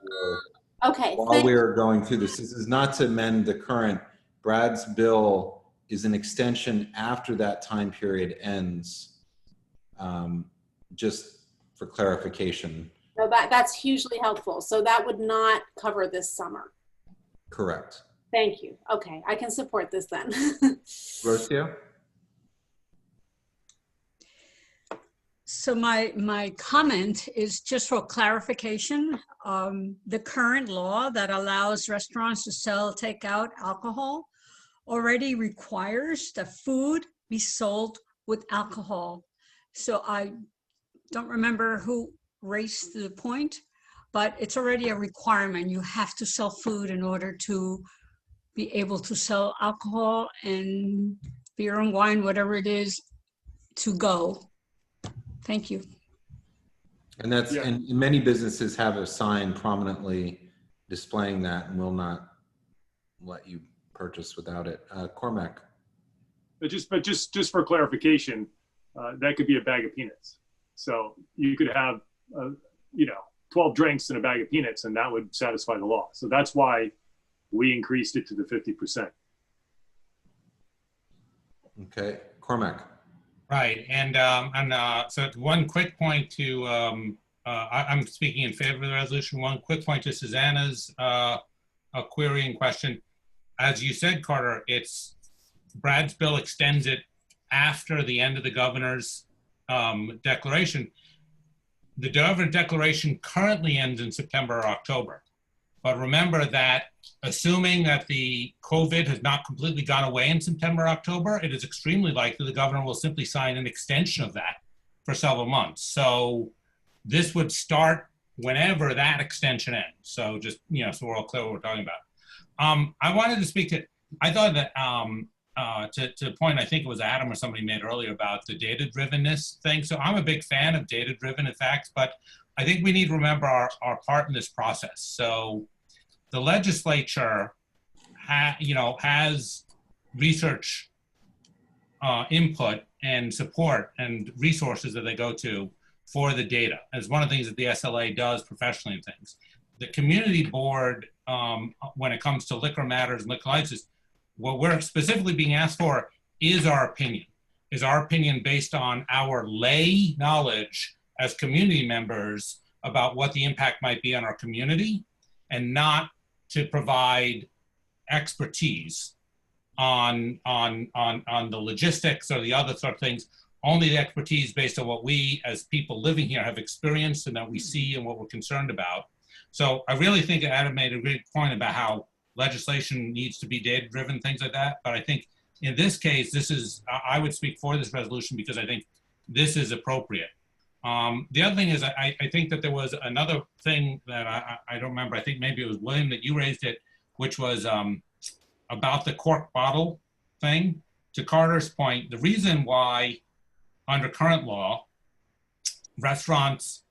we're going through this. This is not to amend the current. Brad's bill is an extension after that time period ends, just for clarification. No, that's hugely helpful. So that would not cover this summer. Correct. Thank you. Okay, I can support this then. Rocio? So my comment is just for clarification. The current law that allows restaurants to sell takeout alcohol already requires that food be sold with alcohol. So I don't remember who raised the point, but it's already a requirement. You have to sell food in order to be able to sell alcohol and beer and wine, whatever it is, to go. Thank you. And that's, and many businesses have a sign prominently displaying that and will not let you purchase without it. Cormac. But just for clarification, that could be a bag of peanuts. So you could have, 12 drinks in a bag of peanuts, and that would satisfy the law. So that's why we increased it to the 50%. Okay, Cormac. Right, and so one quick point to, I'm speaking in favor of the resolution. One quick point to Susanna's query and question. As you said, Carter, Brad's bill extends it after the end of the governor's declaration. The governor's declaration currently ends in September or October. But remember that assuming that the COVID has not completely gone away in September, October, it is extremely likely the governor will simply sign an extension of that for several months. So this would start whenever that extension ends. So just, so we're all clear what we're talking about. I wanted to speak to, I thought that to the point I think it was Adam or somebody made earlier about the data-drivenness thing. So I'm a big fan of data-driven effects, but I think we need to remember our part in this process. So the legislature has research input and support and resources that they go to for the data. As one of the things that the SLA does professionally and things. The community board, when it comes to liquor matters and liquor licenses, what we're specifically being asked for is our opinion. Is our opinion based on our lay knowledge as community members about what the impact might be on our community, and not to provide expertise on the logistics or the other sort of things, only the expertise based on what we as people living here have experienced and that we see and what we're concerned about. So I really think Adam made a great point about how legislation needs to be data-driven, things like that. But I think in this case, I would speak for this resolution because I think this is appropriate. The other thing is I think that there was another thing that I don't remember. I think maybe it was William that you raised it, which was about the cork bottle thing. To Carter's point, the reason why under current law, restaurants,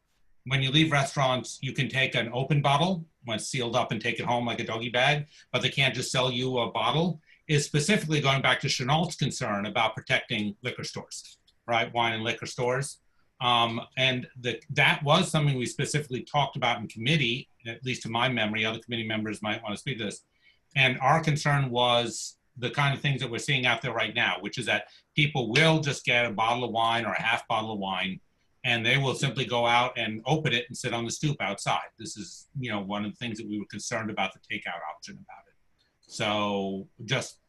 when you leave restaurants, you can take an open bottle when it's sealed up and take it home like a doggy bag, but they can't just sell you a bottle, is specifically going back to Chenault's concern about protecting liquor stores, right? Wine and liquor stores. And that was something we specifically talked about in committee, at least to my memory. Other committee members might want to speak to this. And our concern was the kind of things that we're seeing out there right now, which is that people will just get a bottle of wine or a half bottle of wine, and they will simply go out and open it and sit on the stoop outside. This is, one of the things that we were concerned about the takeout option about it. So just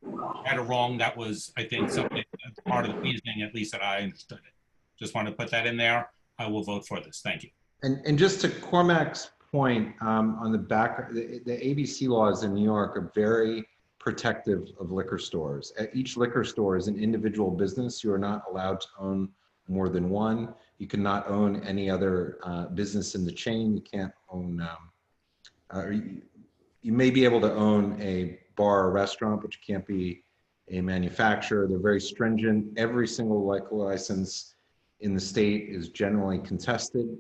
right or wrong, that was, I think, something part of the reasoning, at least that I understood it. Just want to put that in there. I will vote for this. Thank you. And just to Cormac's point, on the back, the ABC laws in New York are very protective of liquor stores. Each liquor store is an individual business. You are not allowed to own more than one. You cannot own any other business in the chain. You can't own, you may be able to own a bar or restaurant, but you can't be a manufacturer. They're very stringent. Every single liquor license in the state is generally contested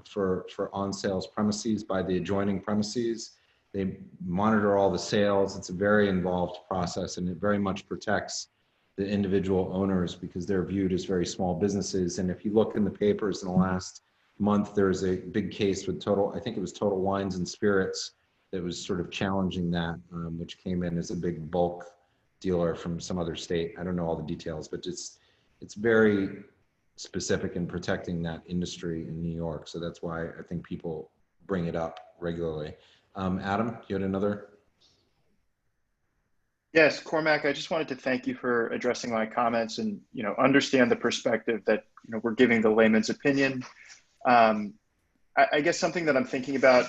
for on-sales premises by the adjoining premises. They monitor all the sales. It's a very involved process, and it very much protects the individual owners because they're viewed as very small businesses. And if you look in the papers in the last month, there was a big case with I think it was Total Wines and Spirits that was sort of challenging that, which came in as a big bulk dealer from some other state. I don't know all the details, but it's very specific in protecting that industry in New York. So that's why I think people bring it up regularly. Adam, you had another? Yes, Cormac, I just wanted to thank you for addressing my comments and, understand the perspective that, we're giving the layman's opinion. I guess something that I'm thinking about,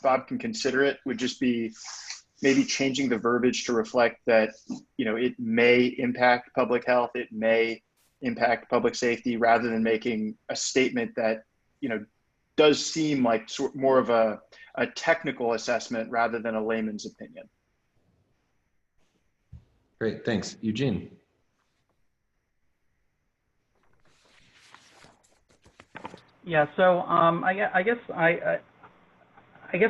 Bob can consider it, would just be maybe changing the verbiage to reflect that, it may impact public health, it may impact public safety, rather than making a statement that, does seem like more of a technical assessment rather than a layman's opinion. Great, thanks. Eugene. Yeah, so I guess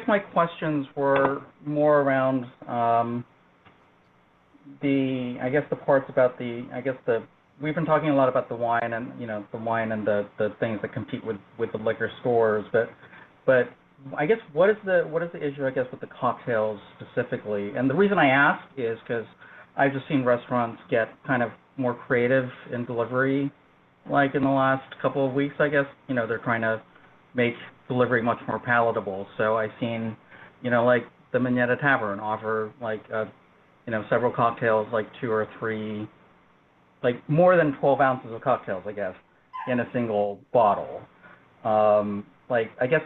my questions were more around the parts about we've been talking a lot about the wine and the things that compete with the liquor stores, but I guess what is the issue, I guess, with the cocktails specifically? And the reason I ask is because I've just seen restaurants get kind of more creative in delivery, like in the last couple of weeks, I guess. They're trying to make delivery much more palatable. So I've seen, like the Minetta Tavern offer like, several cocktails, like 2 or 3, like more than 12 ounces of cocktails, I guess, in a single bottle. Like, I guess,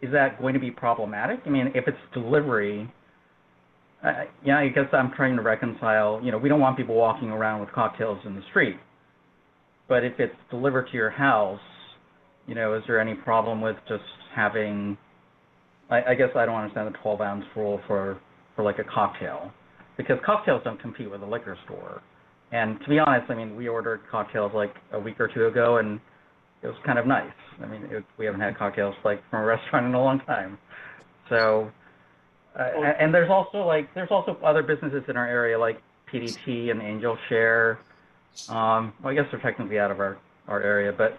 is that going to be problematic? I mean, if it's delivery, I guess I'm trying to reconcile, we don't want people walking around with cocktails in the street. But if it's delivered to your house, is there any problem with just having, I guess I don't understand the 12-ounce rule for like a cocktail, because cocktails don't compete with a liquor store. And to be honest, I mean, we ordered cocktails like a week or 2 ago, and it was kind of nice. I mean, we haven't had cocktails like from a restaurant in a long time. So, and there's also other businesses in our area like PDT and Angel Share. Well, I guess they're technically out of our area, but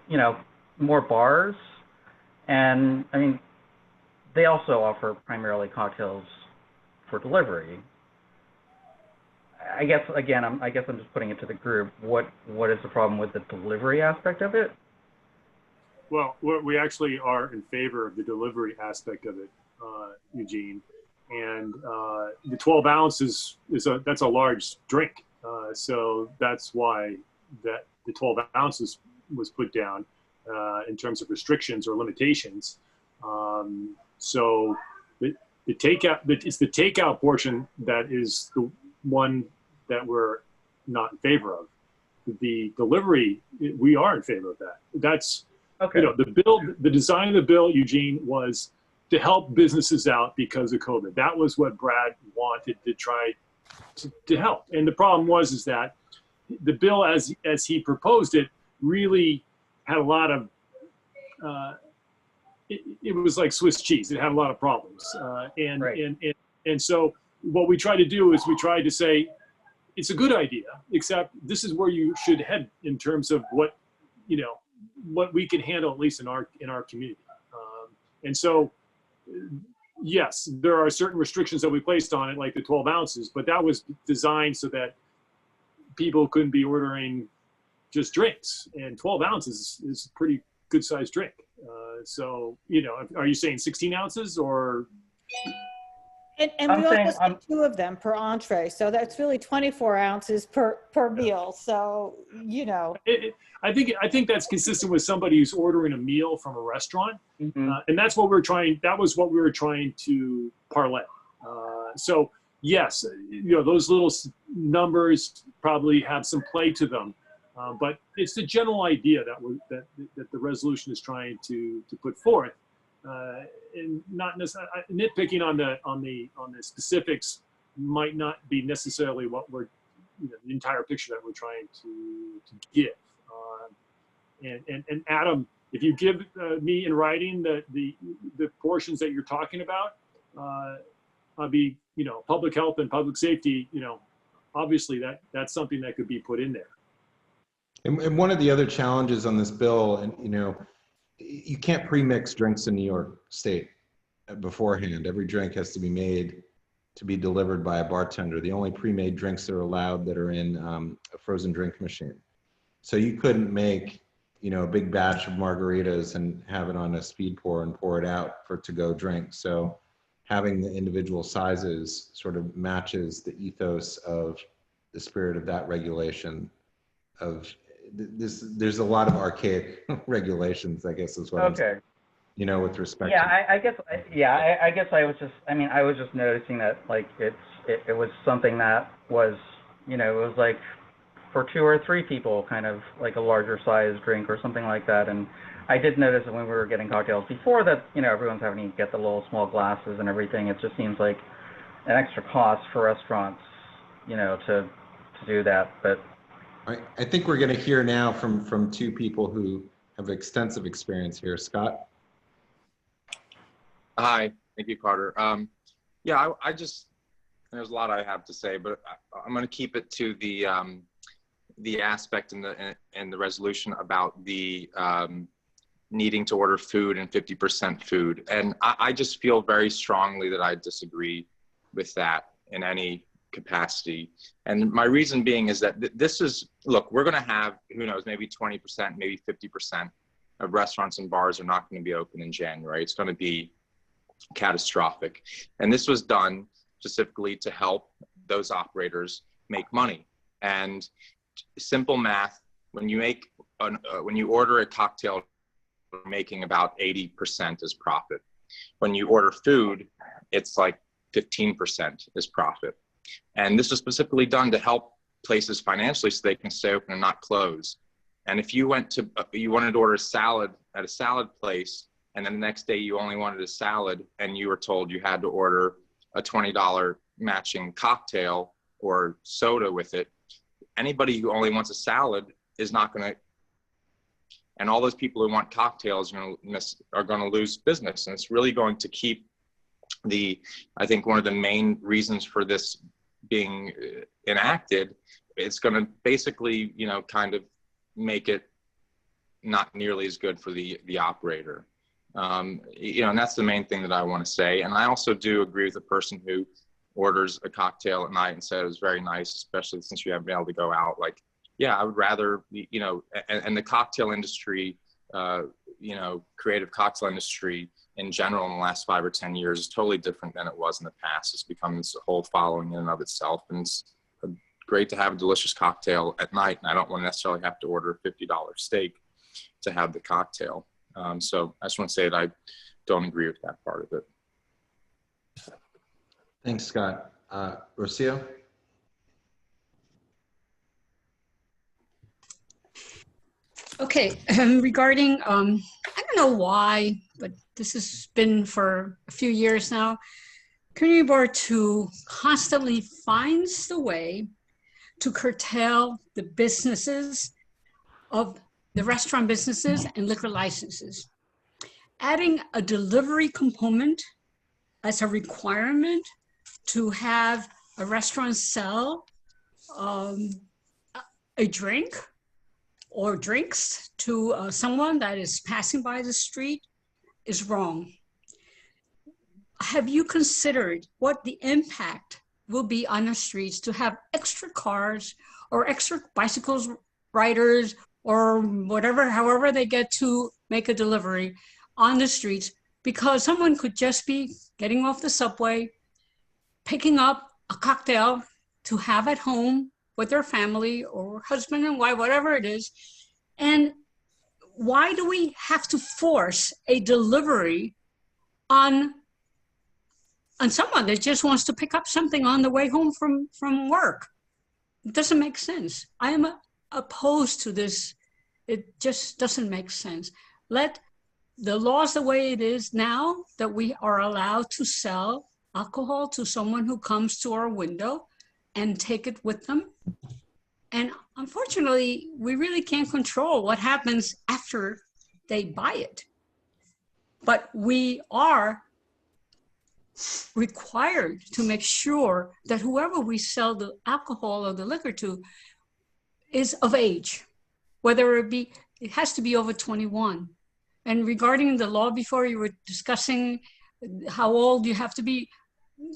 more bars, and I mean, they also offer primarily cocktails for delivery. I guess again, I'm just putting it to the group. What is the problem with the delivery aspect of it? Well, we actually are in favor of the delivery aspect of it, Eugene. And the 12 ounces that's a large drink. So that's why that the 12 ounces was put down in terms of restrictions or limitations. So the takeout, it's the takeout portion that is the one that we're not in favor of. The delivery, we are in favor of that. That's okay. The design of the bill, Eugene, was to help businesses out because of COVID. That was what Brad wanted to try to help. And the problem is that the bill, as he proposed it, really had a lot of, it was like Swiss cheese. It had a lot of problems. And so what we tried to do is we tried to say, it's a good idea, except this is where you should head in terms of what we can handle, at least in our community. And so, yes, there are certain restrictions that we placed on it, like the 12 ounces, but that was designed so that people couldn't be ordering just drinks. And 12 ounces is a pretty good sized drink. So, are you saying 16 ounces or? And we also say 2 of them per entree. So that's really 24 ounces per meal. So, I think that's consistent with somebody who's ordering a meal from a restaurant. Mm-hmm. And that was what we were trying to parlay. So yes, those little numbers probably have some play to them. But it's the general idea that the resolution is trying to put forth. And not necessarily nitpicking on the specifics might not be necessarily what we're, the entire picture that we're trying to give. And Adam, if you give me in writing the portions that you're talking about, I'll be, public health and public safety, obviously that's something that could be put in there. And one of the other challenges on this bill, and you can't pre-mix drinks in New York State beforehand. Every drink has to be made to be delivered by a bartender. The only pre-made drinks that are allowed that are in a frozen drink machine. So you couldn't make, a big batch of margaritas and have it on a speed pour and pour it out for to-go drink. So having the individual sizes sort of matches the ethos of the spirit of that regulation of this. There's a lot of archaic regulations, I guess is what I'm saying, with respect to. I guess I was just, I was just noticing that like it was something that was, it was like for 2 or 3 people, kind of like a larger size drink or something like that. And I did notice that when we were getting cocktails before that, everyone's having to get the little small glasses and everything. It just seems like an extra cost for restaurants you know, to do that. But I think we're going to hear now from two people who have extensive experience here. Scott? Hi, thank you, Carter. Yeah, I just, there's a lot I have to say, but I'm going to keep it to the aspect in the resolution about the needing to order food and 50% food. And I just feel very strongly that I disagree with that in any capacity. And my reason being is that this is, look, we're going to have, who knows, maybe 20%, maybe 50% of restaurants and bars are not going to be open in January. It's going to be catastrophic. And this was done specifically to help those operators make money. And simple math, when you make when you order a cocktail, you're making about 80% as profit. When you order food, it's like 15% is profit. And this was specifically done to help places financially so they can stay open and not close. And if you went to, you wanted to order a salad at a salad place, and then the next day you only wanted a salad and you were told you had to order a $20 matching cocktail or soda with it, anybody who only wants a salad is not going to, and all those people who want cocktails are going to lose business. And it's really going to keep I think one of the main reasons for this being enacted, it's going to basically, you know, kind of make it not nearly as good for the operator. You know, and that's the main thing that I want to say. And I also do agree with the person who orders a cocktail at night and said it was very nice, especially since you haven't been able to go out. Like, yeah, I would rather, you know, and the cocktail industry, you know, creative cocktail industry in general in the last 5 or 10 years is totally different than it was in the past. It's become this whole following in and of itself. And it's great to have a delicious cocktail at night. And I don't want to necessarily have to order a $50 steak to have the cocktail. So I just want to say that I don't agree with that part of it. Thanks, Scott. Rocio? Okay, regarding, I don't know why, but this has been for a few years now, Community Board 2 constantly finds the way to curtail the businesses of the restaurant businesses and liquor licenses. Adding a delivery component as a requirement to have a restaurant sell a drink or drinks to someone that is passing by the street is wrong. Have you considered what the impact will be on the streets to have extra cars or extra bicycles, riders, or whatever, however they get to make a delivery on the streets, because someone could just be getting off the subway, picking up a cocktail to have at home with their family or husband and wife, whatever it is. And why do we have to force a delivery on someone that just wants to pick up something on the way home from work? It doesn't make sense. I am opposed to this. It just doesn't make sense. Let the laws the way it is now, that we are allowed to sell alcohol to someone who comes to our window and take it with them. And unfortunately, we really can't control what happens after they buy it. But we are required to make sure that whoever we sell the alcohol or the liquor to is of age, whether it has to be over 21. And regarding the law before, you were discussing how old you have to be.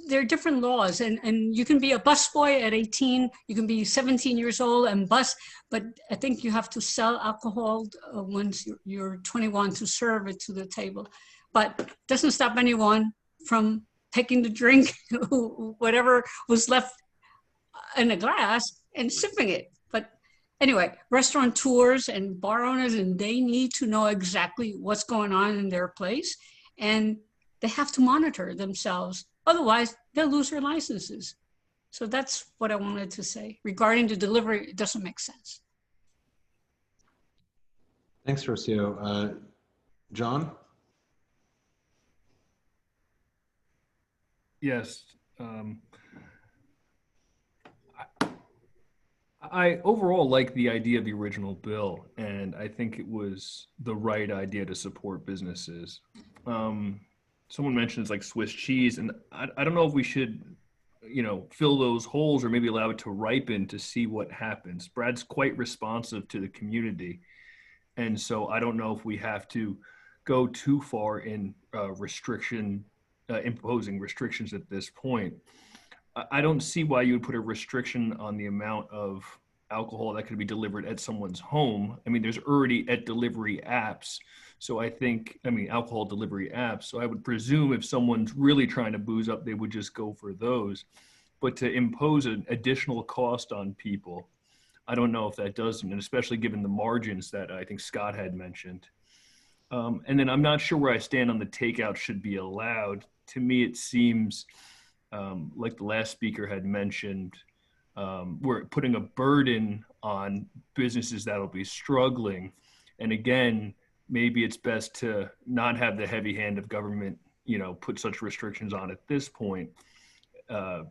There are different laws, and you can be a busboy at 18, you can be 17 years old and bus, but I think you have to sell alcohol once you're 21 to serve it to the table. But it doesn't stop anyone from taking the drink, whatever was left in a glass, and sipping it. But anyway, restaurateurs and bar owners, and they need to know exactly what's going on in their place, and they have to monitor themselves. Otherwise, they'll lose their licenses. So that's what I wanted to say. Regarding the delivery, it doesn't make sense. Thanks, Rocio. John? Yes. I overall like the idea of the original bill, and I think it was the right idea to support businesses. Someone mentioned it's like Swiss cheese, and I don't know if we should, fill those holes or maybe allow it to ripen to see what happens. Brad's quite responsive to the community, and so I don't know if we have to go too far in imposing restrictions at this point. I don't see why you would put a restriction on the amount of alcohol that could be delivered at someone's home. I mean, there's already at delivery apps. So alcohol delivery apps. So I would presume if someone's really trying to booze up, they would just go for those. But to impose an additional cost on people, I don't know if that does, and especially given the margins that I think Scott had mentioned. And then I'm not sure where I stand on the takeout should be allowed. To me, it seems like the last speaker had mentioned, we're putting a burden on businesses that'll be struggling. And again, maybe it's best to not have the heavy hand of government, put such restrictions on at this point. And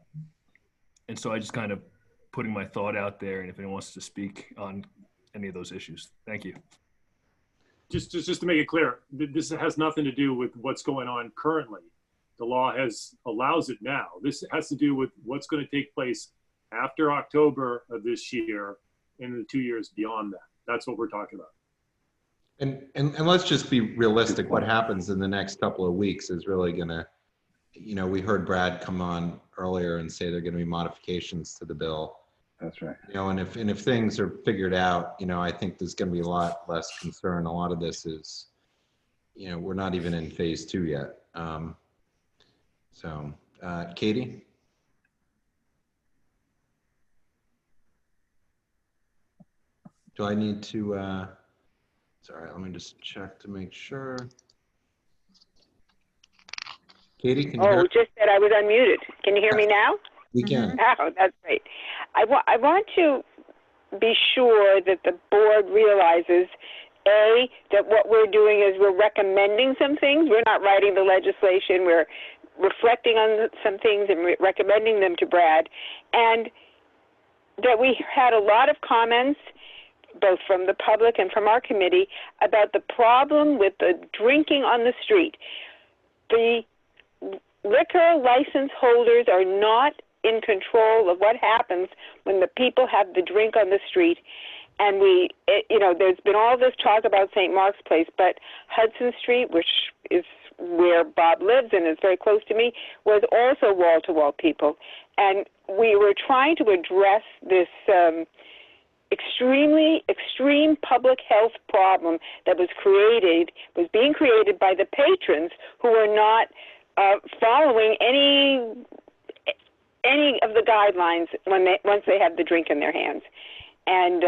so I just kind of putting my thought out there, and if anyone wants to speak on any of those issues. Thank you. Just to make it clear, this has nothing to do with what's going on currently. The law allows it now. This has to do with what's going to take place after October of this year and the 2 years beyond that. That's what we're talking about. And let's just be realistic. What happens in the next couple of weeks is really going to, we heard Brad come on earlier and say there are going to be modifications to the bill. That's right. And if things are figured out, I think there's going to be a lot less concern. A lot of this is, we're not even in phase 2 yet. Katie? Do I need to, sorry, let me just check to make sure. Katie, can you hear? Just that I was unmuted. Can you hear me now? We can. Oh, that's great. I want to be sure that the board realizes, A, that what we're doing is we're recommending some things. We're not writing the legislation. We're reflecting on some things and recommending them to Brad. And that we had a lot of comments, both from the public and from our committee, about the problem with the drinking on the street. The liquor license holders are not in control of what happens when the people have the drink on the street. And there's been all this talk about St. Mark's Place, but Hudson Street, which is where Bob lives and is very close to me, was also wall-to-wall people. And we were trying to address this extreme public health problem that was being created by the patrons who were not following any of the guidelines once they have the drink in their hands. And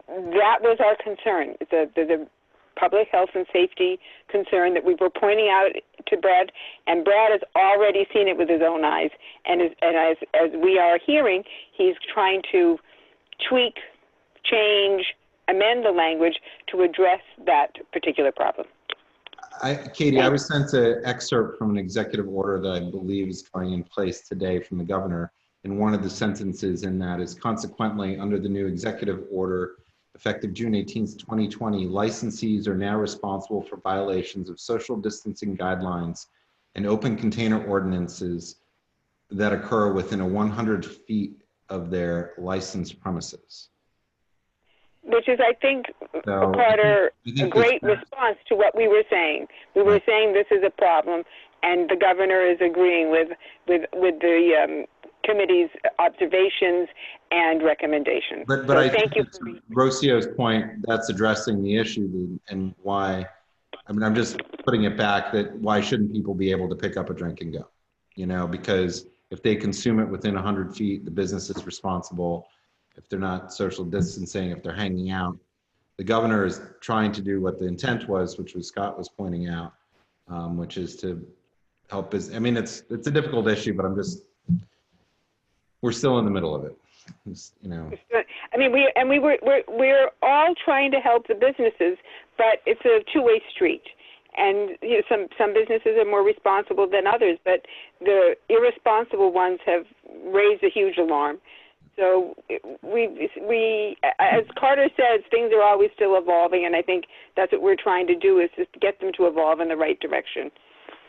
that was our concern, the public health and safety concern that we were pointing out to Brad, and Brad has already seen it with his own eyes. And as we are hearing, he's trying to tweak, change, amend the language to address that particular problem. Katie, I was sent an excerpt from an executive order that I believe is going in place today from the governor. And one of the sentences in that is, consequently, under the new executive order, effective June 18th, 2020, licensees are now responsible for violations of social distancing guidelines and open container ordinances that occur within 100 feet of their licensed premises. Which is, I think, Carter, a great response to what we were saying. We were saying this is a problem, and the governor is agreeing with the committee's observations and recommendations. But so I thank think you. to Rocio's point, that's addressing the issue and why, I'm just putting it back that why shouldn't people be able to pick up a drink and go? Because if they consume it within 100 feet, the business is responsible. If they're not social distancing, if they're hanging out, the governor is trying to do what the intent was, which was Scott was pointing out, which is to help it's a difficult issue, but we're still in the middle of it. We're all trying to help the businesses, but it's a two-way street. And some businesses are more responsible than others, but the irresponsible ones have raised a huge alarm. So we, as Carter says, things are always still evolving, and I think that's what we're trying to do, is just get them to evolve in the right direction.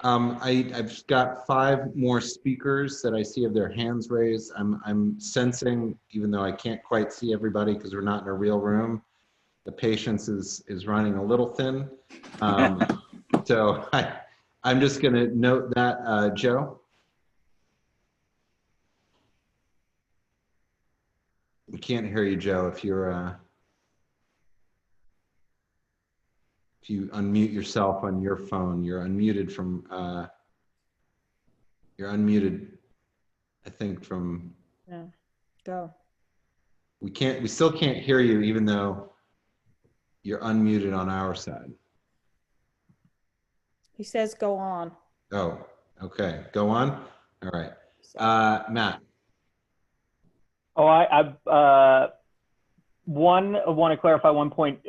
I've got 5 more speakers that I see have their hands raised. I'm sensing, even though I can't quite see everybody because we're not in a real room, the patience is running a little thin. So I'm just going to note that. Joe? We can't hear you, Joe. If you unmute yourself on your phone, you're unmuted from, you're unmuted, I think, from. Yeah, go. We still can't hear you, even though you're unmuted on our side. He says go on. Oh, okay. Go on. All right. Matt. Oh, I want to clarify one point.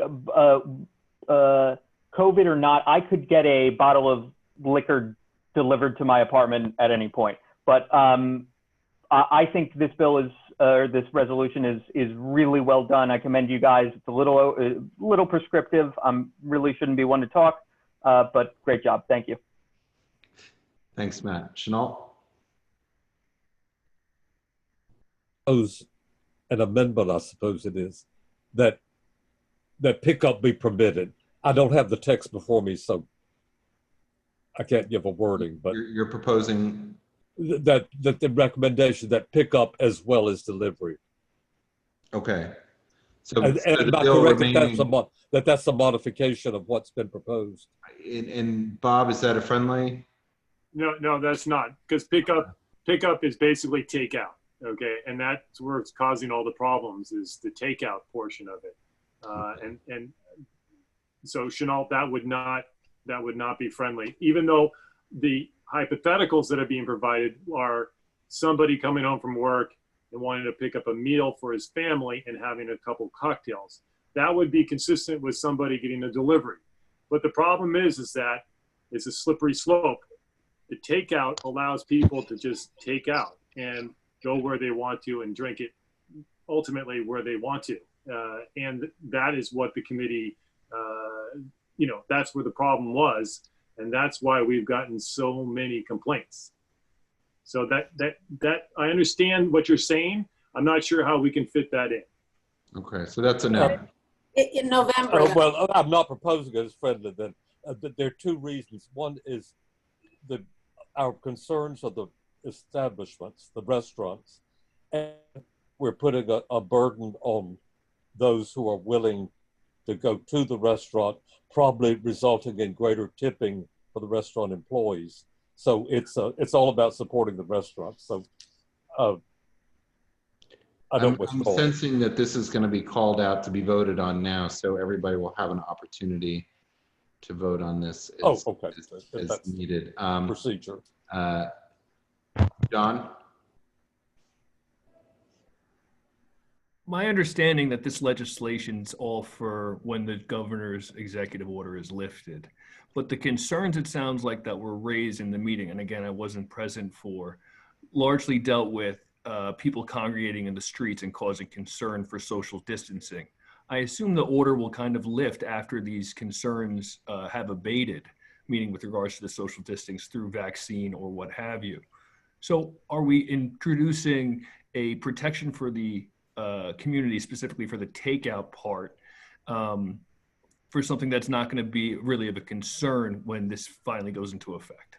COVID or not, I could get a bottle of liquor delivered to my apartment at any point. But I think this bill is, this resolution is really well done. I commend you guys. It's a little prescriptive. Really shouldn't be one to talk, but great job. Thank you. Thanks, Matt. Chenault? An amendment, I suppose it is, that pickup be permitted. I don't have the text before me, so I can't give a wording, but you're proposing that the recommendation that pickup as well as delivery. Okay. So, and am I correct that that's a modification of what's been proposed? And Bob, is that a friendly? No, that's not, because pickup is basically takeout. Okay, and that's where it's causing all the problems, is the takeout portion of it. And so Chenault, that would not be friendly, even though the hypotheticals that are being provided are somebody coming home from work and wanting to pick up a meal for his family and having a couple cocktails. That would be consistent with somebody getting a delivery. But the problem is that it's a slippery slope. The takeout allows people to just take out and go where they want to and drink it ultimately where they want to. And that is what the committee, that's where the problem was. And that's why we've gotten so many complaints. So that I understand what you're saying. I'm not sure how we can fit that in. Okay, so that's a no. In November. Well, I'm not proposing it as friendly then. There are 2 reasons. One is our concerns of the establishments, the restaurants, and we're putting a burden on those who are willing to go to the restaurant, probably resulting in greater tipping for the restaurant employees. So it's all about supporting the restaurants. So I'm sensing that this is going to be called out to be voted on now, so everybody will have an opportunity to vote on this as needed. Procedure. John? My understanding that this legislation's all for when the governor's executive order is lifted. But the concerns, it sounds like, that were raised in the meeting, and again, I wasn't present for, largely dealt with people congregating in the streets and causing concern for social distancing. I assume the order will kind of lift after these concerns have abated, meaning with regards to the social distancing through vaccine or what have you. So are we introducing a protection for the community, specifically for the takeout part, for something that's not going to be really of a concern when this finally goes into effect?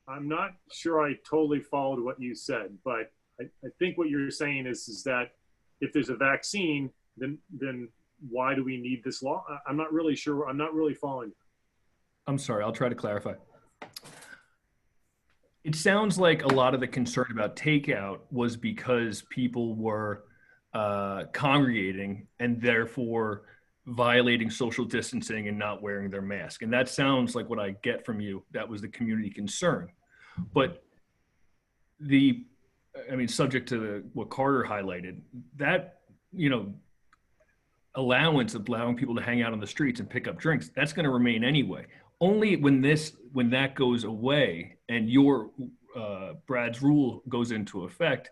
I'm not sure I totally followed what you said, but I think what you're saying is that if there's a vaccine, then why do we need this law? I'm not really sure. I'm not really following. I'm sorry, I'll try to clarify. It sounds like a lot of the concern about takeout was because people were congregating and therefore violating social distancing and not wearing their mask. And that sounds like what I get from you. That was the community concern. But subject to what Carter highlighted, that, allowance of allowing people to hang out on the streets and pick up drinks, that's going to remain anyway. only when that goes away and your Brad's rule goes into effect,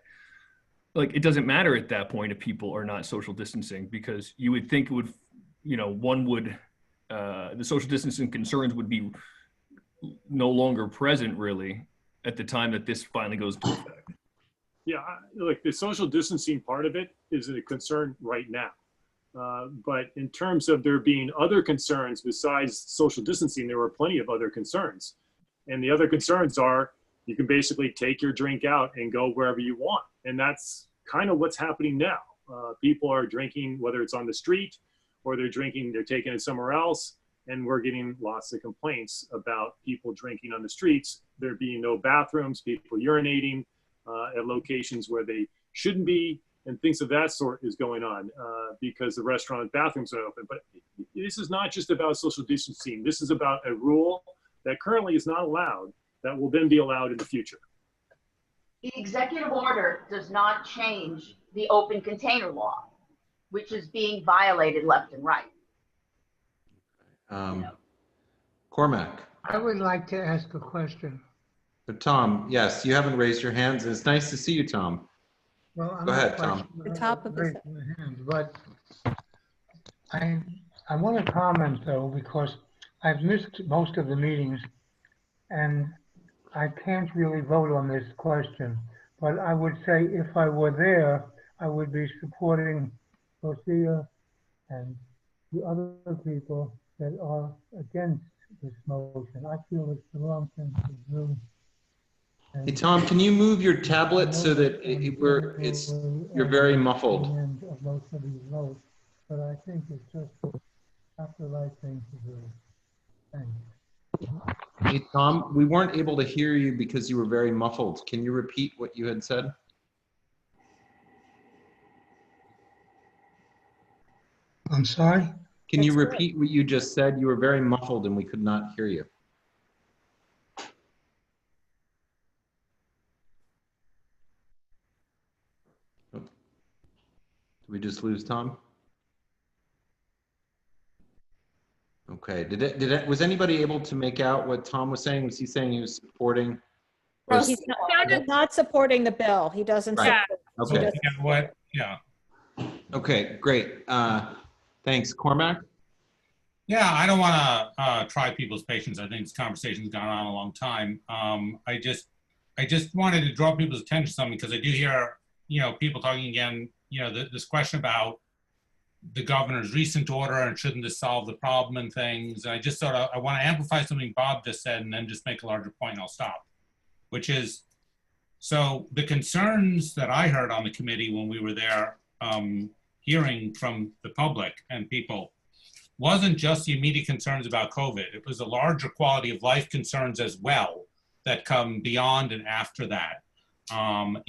like it doesn't matter at that point if people are not social distancing, because you would think it would, the social distancing concerns would be no longer present really at the time that this finally goes into effect. Yeah, like the social distancing part of it is a concern right now. But in terms of there being other concerns besides social distancing, there were plenty of other concerns. And the other concerns are you can basically take your drink out and go wherever you want. And that's kind of what's happening now. People are drinking, whether it's on the street or they're taking it somewhere else. And we're getting lots of complaints about people drinking on the streets. There being no bathrooms, people urinating at locations where they shouldn't be, and things of that sort is going on because the restaurant bathrooms are open. But this is not just about social distancing. This is about a rule that currently is not allowed that will then be allowed in the future. The executive order does not change the open container law, which is being violated left and right. Cormac. I would like to ask a question. So Tom, yes, you haven't raised your hands. It's nice to see you, Tom. Well, I'm Go not ahead, quite Tom. sure The top of the raising my hand, but I want to comment though, because I've missed most of the meetings and I can't really vote on this question, but I would say if I were there, I would be supporting Garcia and the other people that are against this motion. I feel it's the wrong thing to do. Hey Tom, can you move your tablet so that you're very muffled? Of most of these votes, but I think it's just not the right thing to do. Thanks. Hey Tom, we weren't able to hear you because you were very muffled. Can you repeat what you had said? I'm sorry? Can you repeat what you just said? You were very muffled and we could not hear you. Oh. Did we just lose Tom? Okay. Was anybody able to make out what Tom was saying? Was he saying he was supporting? No, he's not supporting the bill. He doesn't Right. support. Okay. Yeah. Okay, great. Thanks. Cormac? Yeah, I don't want to try people's patience. I think this conversation's gone on a long time. I just wanted to draw people's attention to something because I do hear, people talking again, this question about the governor's recent order and shouldn't this solve the problem and things. And I want to amplify something Bob just said and then just make a larger point and I'll stop, which is, so the concerns that I heard on the committee when we were there hearing from the public and people wasn't just the immediate concerns about COVID. It was the larger quality of life concerns as well that come beyond and after that. I'm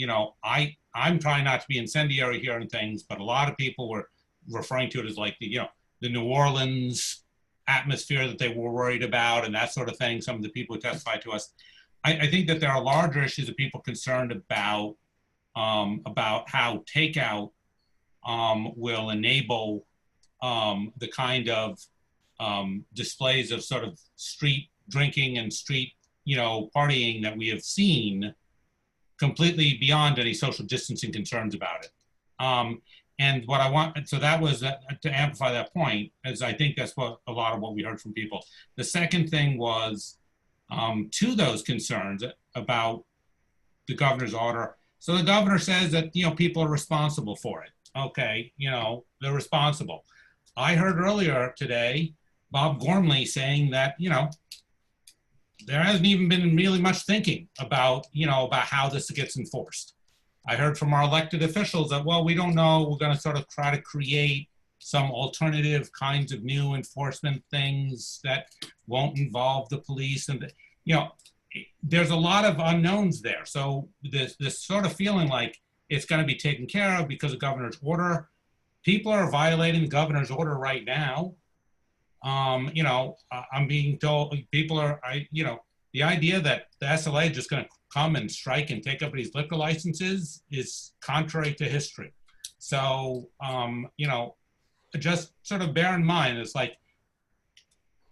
trying not to be incendiary here and things, but a lot of people were referring to it as like the New Orleans atmosphere that they were worried about and that sort of thing. Some of the people who testified to us. I think that there are larger issues of people concerned about how takeout will enable the kind of displays of sort of street drinking and street, partying that we have seen completely beyond any social distancing concerns about it. And what I want, so that was to amplify that point, as I think that's what a lot of what we heard from people. The second thing was to those concerns about the governor's order. So the governor says that, people are responsible for it. Okay, they're responsible. I heard earlier today, Bob Gormley saying that, there hasn't even been really much thinking about, about how this gets enforced. I heard from our elected officials that, well, we don't know, we're gonna sort of try to create some alternative kinds of new enforcement things that won't involve the police. And, there's a lot of unknowns there. So this sort of feeling like it's gonna be taken care of because of governor's order. People are violating the governor's order right now. I'm being told people are, the idea that the SLA is just going to come and strike and take up these liquor licenses is contrary to history. So, just sort of bear in mind, it's like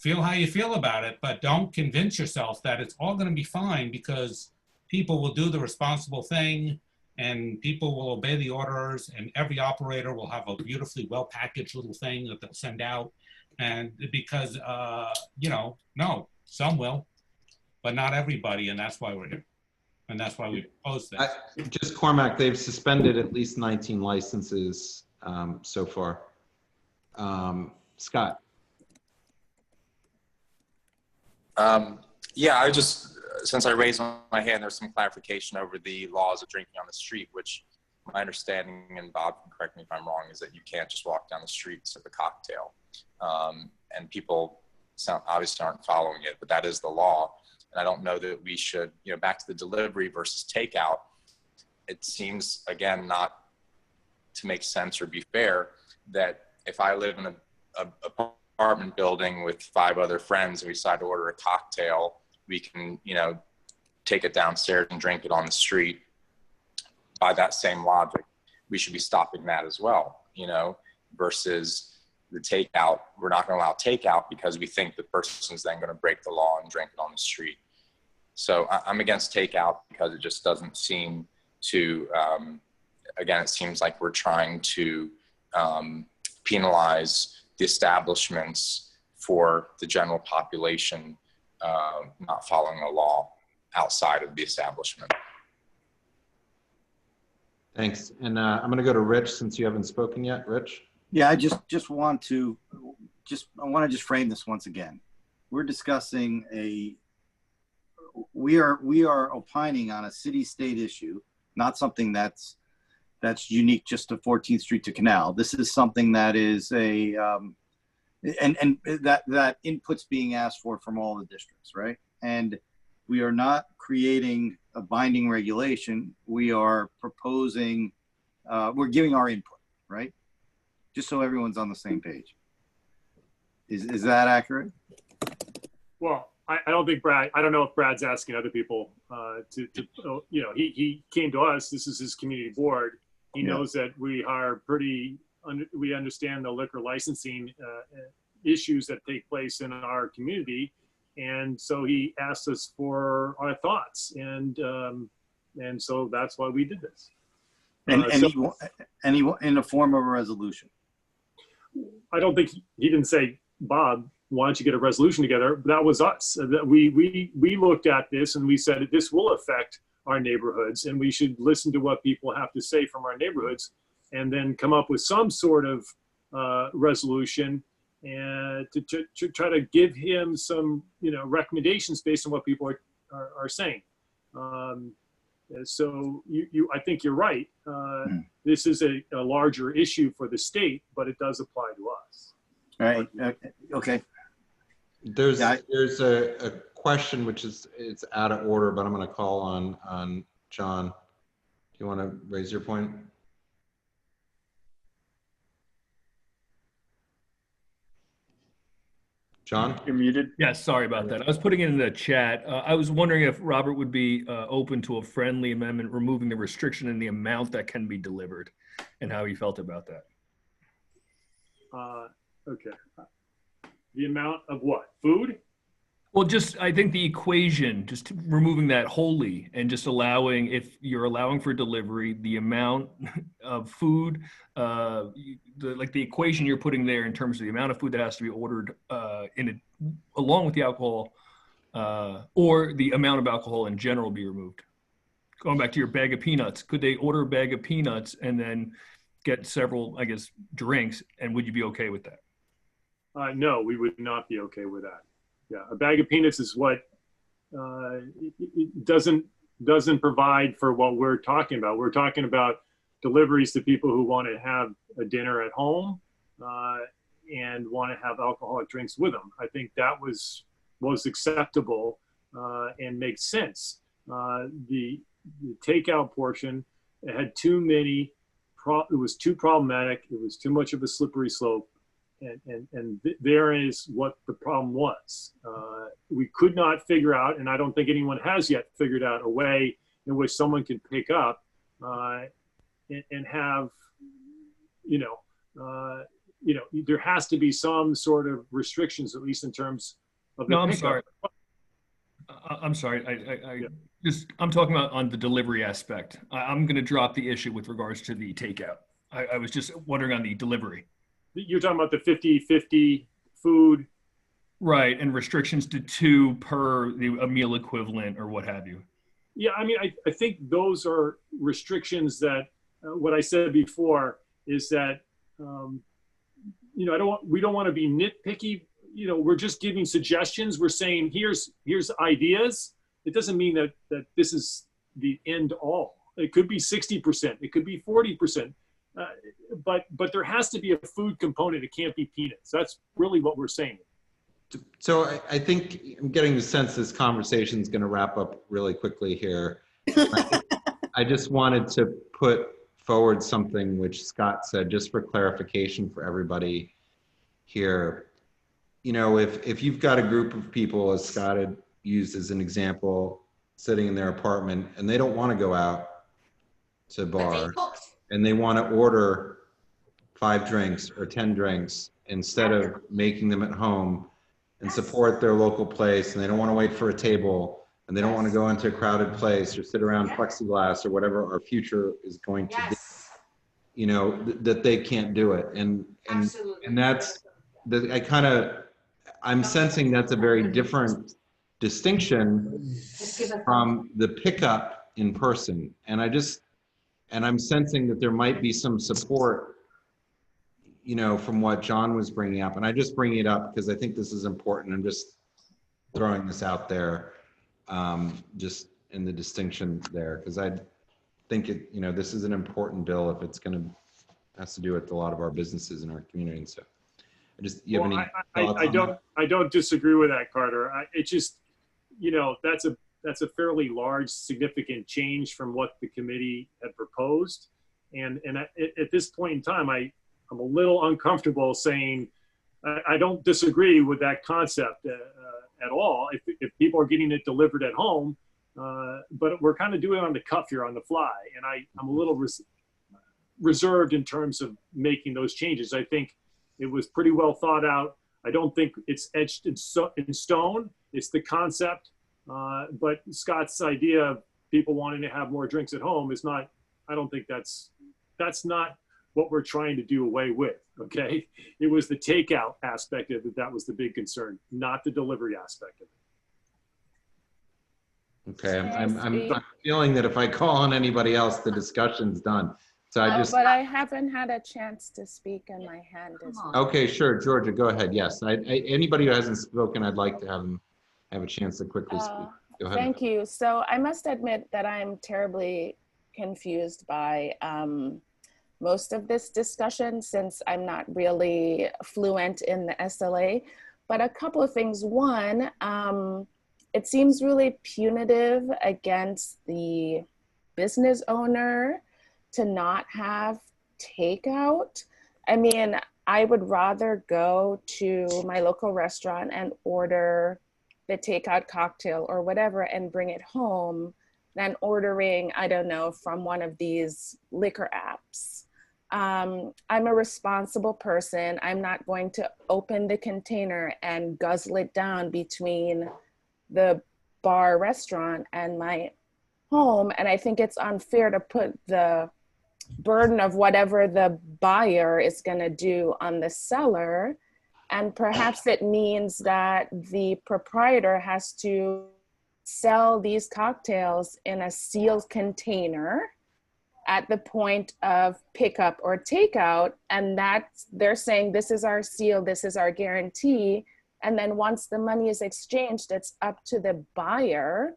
feel how you feel about it, but don't convince yourself that it's all going to be fine, because people will do the responsible thing and people will obey the orders, and every operator will have a beautifully well-packaged little thing that they'll send out. And because, you know, no, some will, but not everybody. And that's why we're here. And that's why we propose this. Just Cormac, they've suspended at least 19 licenses so far. Scott. Yeah, I just, since I raised my hand, there's some clarification over the laws of drinking on the street, which my understanding, and Bob can correct me if I'm wrong, is that you can't just walk down the street and sip a cocktail. And people obviously aren't following it, but that is the law. And I don't know that we should, you know, back to the delivery versus takeout, it seems, again, not to make sense or be fair, that if I live in a apartment building with 5 other friends and we decide to order a cocktail, we can, you know, take it downstairs and drink it on the street. By that same logic, we should be stopping that as well, you know, versus the takeout. We're not going to allow takeout because we think the person's then going to break the law and drink it on the street. So I'm against takeout because it just doesn't seem to, again, it seems like we're trying to penalize the establishments for the general population not following the law outside of the establishment. Thanks. And I'm going to go to Rich since you haven't spoken yet. Rich? Yeah, I just want to frame this once again. We're discussing we are opining on a city-state issue, not something that's unique just to 14th Street to Canal. This is something that is and that input's being asked for from all the districts, right? And we are not creating a binding regulation. We are proposing, we're giving our input, right? Just so everyone's on the same page. Is that accurate? Well, I don't think Brad, I don't know if Brad's asking other people you know, he came to us, this is his community board. He knows that we are we understand the liquor licensing issues that take place in our community. And so he asked us for our thoughts. And so that's why we did this. And in the form of a resolution. I don't think he didn't say, Bob, why don't you get a resolution together? That was us. We looked at this and we said this will affect our neighborhoods, and we should listen to what people have to say from our neighborhoods, and then come up with some sort of resolution, and to try to give him some, you know, recommendations based on what people are saying. So I think you're right. This is a larger issue for the state, but it does apply to us. All right. Okay. There's a question which it's out of order, but I'm going to call on John. Do you want to raise your point? John? You're muted. Yes, sorry about that. I was putting it in the chat. I was wondering if Robert would be open to a friendly amendment removing the restriction in the amount that can be delivered, and how he felt about that. Okay. The amount of what? Food? Well, just, I think the equation, just removing that wholly and just allowing, if you're allowing for delivery, the amount of food, like the equation you're putting there in terms of the amount of food that has to be ordered along with the alcohol, or the amount of alcohol in general be removed. Going back to your bag of peanuts, could they order a bag of peanuts and then get several, I guess, drinks, and would you be okay with that? No, we would not be okay with that. Yeah, a bag of peanuts is what it doesn't provide for what we're talking about. We're talking about deliveries to people who want to have a dinner at home and want to have alcoholic drinks with them. I think that was acceptable and makes sense. The takeout portion, it had too many. It was too problematic. It was too much of a slippery slope. And there is what the problem was. We could not figure out, and I don't think anyone has yet figured out, a way in which someone can pick up and have, you know, there has to be some sort of restrictions, at least in terms of the No, I'm pickup. sorry. I'm sorry. I'm talking about on the delivery aspect. I'm going to drop the issue with regards to the takeout. I was just wondering on the delivery. You're talking about the 50-50 food. Right, and restrictions to 2 per a meal equivalent or what have you. Yeah, I mean, I think those are restrictions that, what I said before is that, we don't want to be nitpicky. We're just giving suggestions. We're saying, here's ideas. It doesn't mean that this is the end all. It could be 60%. It could be 40%. But there has to be a food component. It can't be peanuts. That's really what we're saying. So I think I'm getting the sense this conversation is going to wrap up really quickly here. I just wanted to put forward something which Scott said, just for clarification for everybody here. If you've got a group of people, as Scott had used as an example, sitting in their apartment and they don't want to go out to a bar and they want to order 5 drinks or 10 drinks instead of making them at home and support their local place, and they don't want to wait for a table, and they don't want to go into a crowded place or sit around plexiglass or whatever our future is going to be, that they can't do it. And that's I'm sensing that's a very different distinction from the pickup in person. And I'm sensing that there might be some support, from what John was bringing up. And I just bring it up because I think this is important. I'm just throwing this out there, just in the distinction there, because I think this is an important bill if it's has to do with a lot of our businesses in our community. So you have any thoughts on that? I don't disagree with that, Carter. It just, that's a fairly large, significant change from what the committee had proposed. And at this point in time, I'm a little uncomfortable saying, I don't disagree with that concept at all. If people are getting it delivered at home, but we're kind of doing it on the cuff here, on the fly. And I'm a little reserved in terms of making those changes. I think it was pretty well thought out. I don't think it's etched in stone. It's the concept. But Scott's idea of people wanting to have more drinks at home is not, I don't think that's not what we're trying to do away with, okay? It was the takeout aspect of it that was the big concern, not the delivery aspect of it. Okay, I'm feeling that if I call on anybody else, the discussion's done. So but I haven't had a chance to speak and my hand is up. Okay, sure, Georgia, go ahead. Yes, anybody who hasn't spoken, I'd like to have a chance to quickly speak. Go ahead. Thank you. So I must admit that I'm terribly confused by most of this discussion, since I'm not really fluent in the SLA. But a couple of things. One, it seems really punitive against the business owner to not have takeout. I mean, I would rather go to my local restaurant and order the takeout cocktail or whatever and bring it home than ordering, I don't know, from one of these liquor apps. I'm a responsible person. I'm not going to open the container and guzzle it down between the bar restaurant and my home. And I think it's unfair to put the burden of whatever the buyer is going to do on the seller. And perhaps it means that the proprietor has to sell these cocktails in a sealed container at the point of pickup or takeout. And they're saying, this is our seal, this is our guarantee. And then once the money is exchanged, it's up to the buyer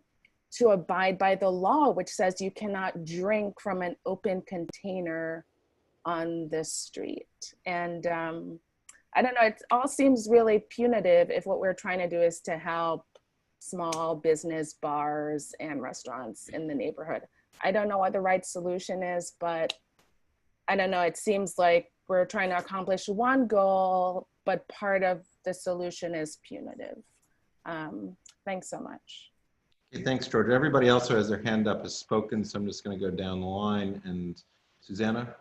to abide by the law, which says you cannot drink from an open container on the street. And I don't know, it all seems really punitive if what we're trying to do is to help small business bars and restaurants in the neighborhood. I don't know what the right solution is, but I don't know, it seems like we're trying to accomplish one goal, but part of the solution is punitive. Thanks so much. Okay, thanks, Georgia. Everybody else who has their hand up has spoken, so I'm just going to go down the line. And Susanna?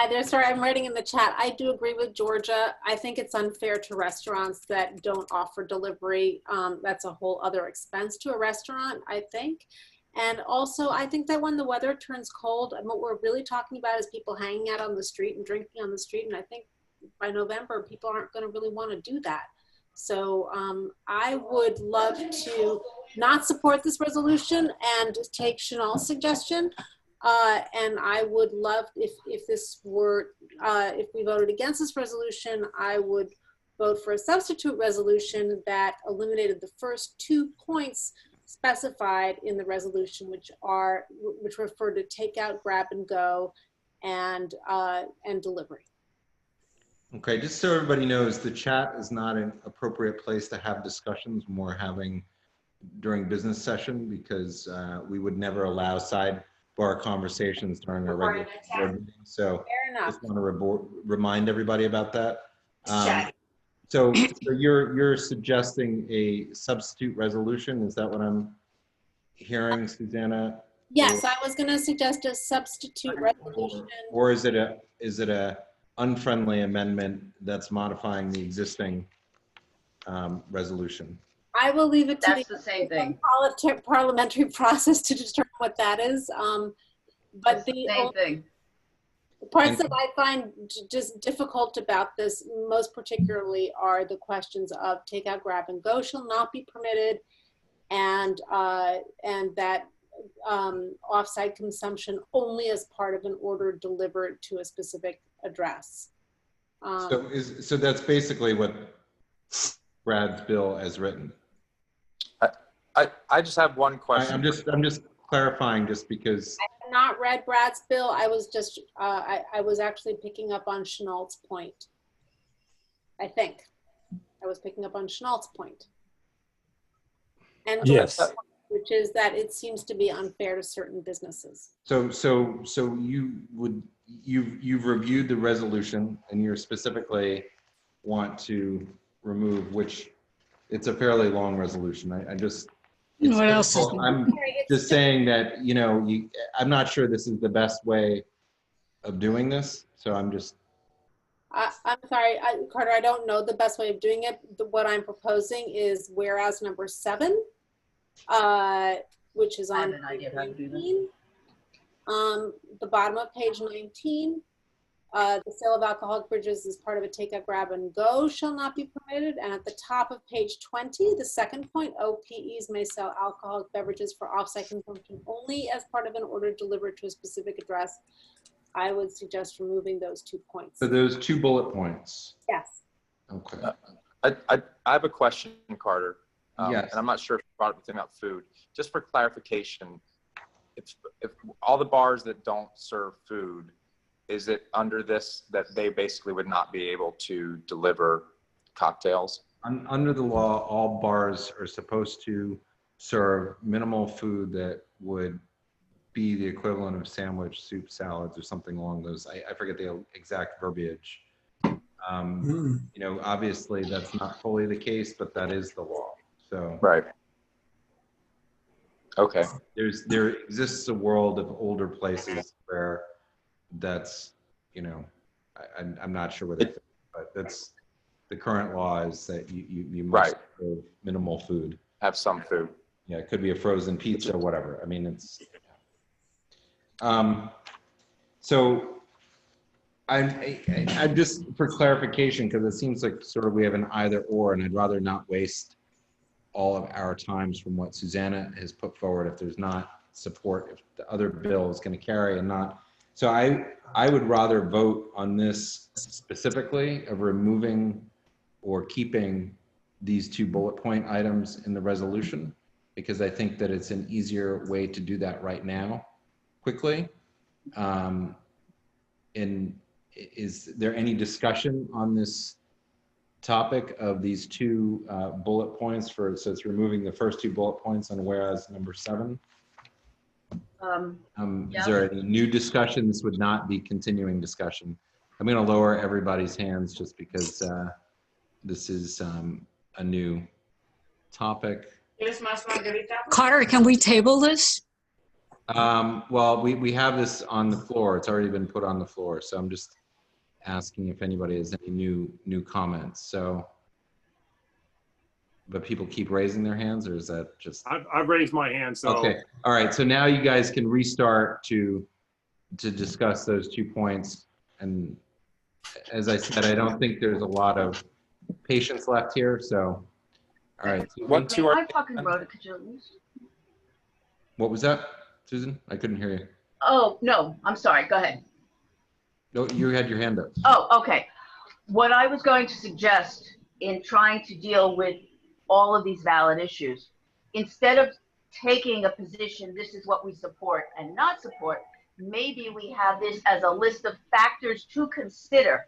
Hi there, sorry, I'm writing in the chat. I do agree with Georgia. I think it's unfair to restaurants that don't offer delivery. That's a whole other expense to a restaurant, I think. And also, I think that when the weather turns cold, and what we're really talking about is people hanging out on the street and drinking on the street. And I think by November, people aren't going to really want to do that. So I would love to not support this resolution and take Chanel's suggestion. And I would love if this were, if we voted against this resolution, I would vote for a substitute resolution that eliminated the first 2 points specified in the resolution, which refer to takeout, grab and go, and delivery. Okay, just so everybody knows, the chat is not an appropriate place to have discussions when we're having during business session, because we would never allow sidebar conversations during our regular board meeting. So just want to remind everybody about that. So you're suggesting a substitute resolution? Is that what I'm hearing, Susanna? Yes, I was going to suggest a substitute resolution. Or is it a unfriendly amendment that's modifying the existing resolution? I will leave it to the same thing. Parliamentary process to determine what that is. But the parts that I find just difficult about this, most particularly, are the questions of takeout, grab, and go shall not be permitted, and that offsite consumption only as part of an order delivered to a specific address. So that's basically what Brad's bill as written. I just have one question. I'm just clarifying, just because I have not read Brad's bill. I was just I was actually picking up on Chenault's point. I think I was picking up on Chenault's point. And yes, which is that it seems to be unfair to certain businesses. So you've reviewed the resolution, and you specifically want to remove, which it's a fairly long resolution. I just, what else is I'm just saying that, you know, I'm not sure this is the best way of doing this. So I'm just. I'm sorry, Carter, I don't know the best way of doing it. What I'm proposing is whereas number 7, which is on page 19, the bottom of page 19, the sale of alcoholic beverages as part of a takeout, grab, and go shall not be permitted. And at the top of page 20, the second point, OPEs may sell alcoholic beverages for offsite consumption only as part of an order delivered to a specific address. I would suggest removing those 2 points. So those 2 bullet points. Yes. Okay. I have a question, Carter. Yes. And I'm not sure if you brought up the thing about food. Just for clarification, if all the bars that don't serve food, is it under this that they basically would not be able to deliver cocktails? Under the law, all bars are supposed to serve minimal food that would be the equivalent of sandwich, soup, salads, or something along those. I forget the exact verbiage. You know, obviously that's not fully the case, but that is the law. So right. Okay. There exists a world of older places where that's, you know, I'm not sure what it, but that's the current law is that you must serve minimal food. Have some food. Yeah, it could be a frozen pizza or whatever. I mean, it's. So I'm just for clarification, because it seems like sort of we have an either or, and I'd rather not waste all of our times from what Susanna has put forward if there's not support, if the other bill is going to carry and not. So I would rather vote on this specifically of removing or keeping these 2 bullet point items in the resolution, because I think that it's an easier way to do that right now, quickly. And is there any discussion on this topic of these 2 bullet points so it's removing the first 2 bullet points on whereas number 7? Is there any new discussion? This would not be continuing discussion. I'm going to lower everybody's hands just because this is a new topic. Carter, can we table this? Well, we have this on the floor. It's already been put on the floor. So I'm just asking if anybody has any new comments. So, but people keep raising their hands, or is that just? I've raised my hand, so. Okay, all right. So now you guys can restart to discuss those 2 points. And as I said, I don't think there's a lot of patience left here. So, all right. What two are? I fucking wrote it, could you at least? What was that, Susan? I couldn't hear you. Oh, no, I'm sorry, go ahead. No, you had your hand up. Oh, okay. What I was going to suggest in trying to deal with all of these valid issues, instead of taking a position, this is what we support and not support, maybe we have this as a list of factors to consider.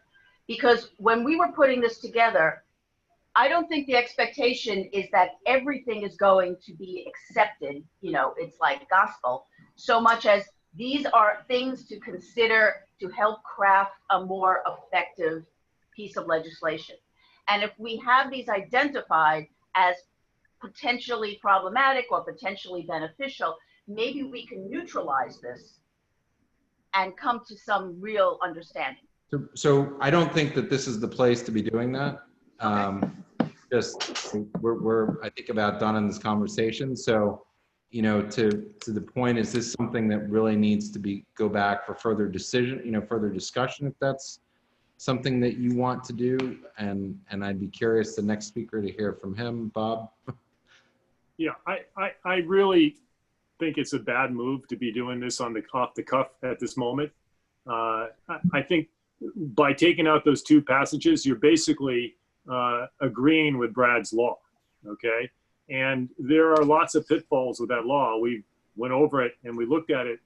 Because when we were putting this together, I don't think the expectation is that everything is going to be accepted, you know, it's like gospel, so much as these are things to consider to help craft a more effective piece of legislation. And if we have these identified as potentially problematic or potentially beneficial, maybe we can neutralize this and come to some real understanding. So I don't think that this is the place to be doing that. Just we're I think about done in this conversation. So, you know, to the point, is this something that really needs to go back for further decision, you know, further discussion, if that's something that you want to do? And I'd be curious, the next speaker, to hear from him. Bob? Yeah, I really think it's a bad move to be doing this on the off the cuff at this moment. I think by taking out those 2 passages, you're basically agreeing with Brad's law, okay? And there are lots of pitfalls with that law. We went over it and we looked at it,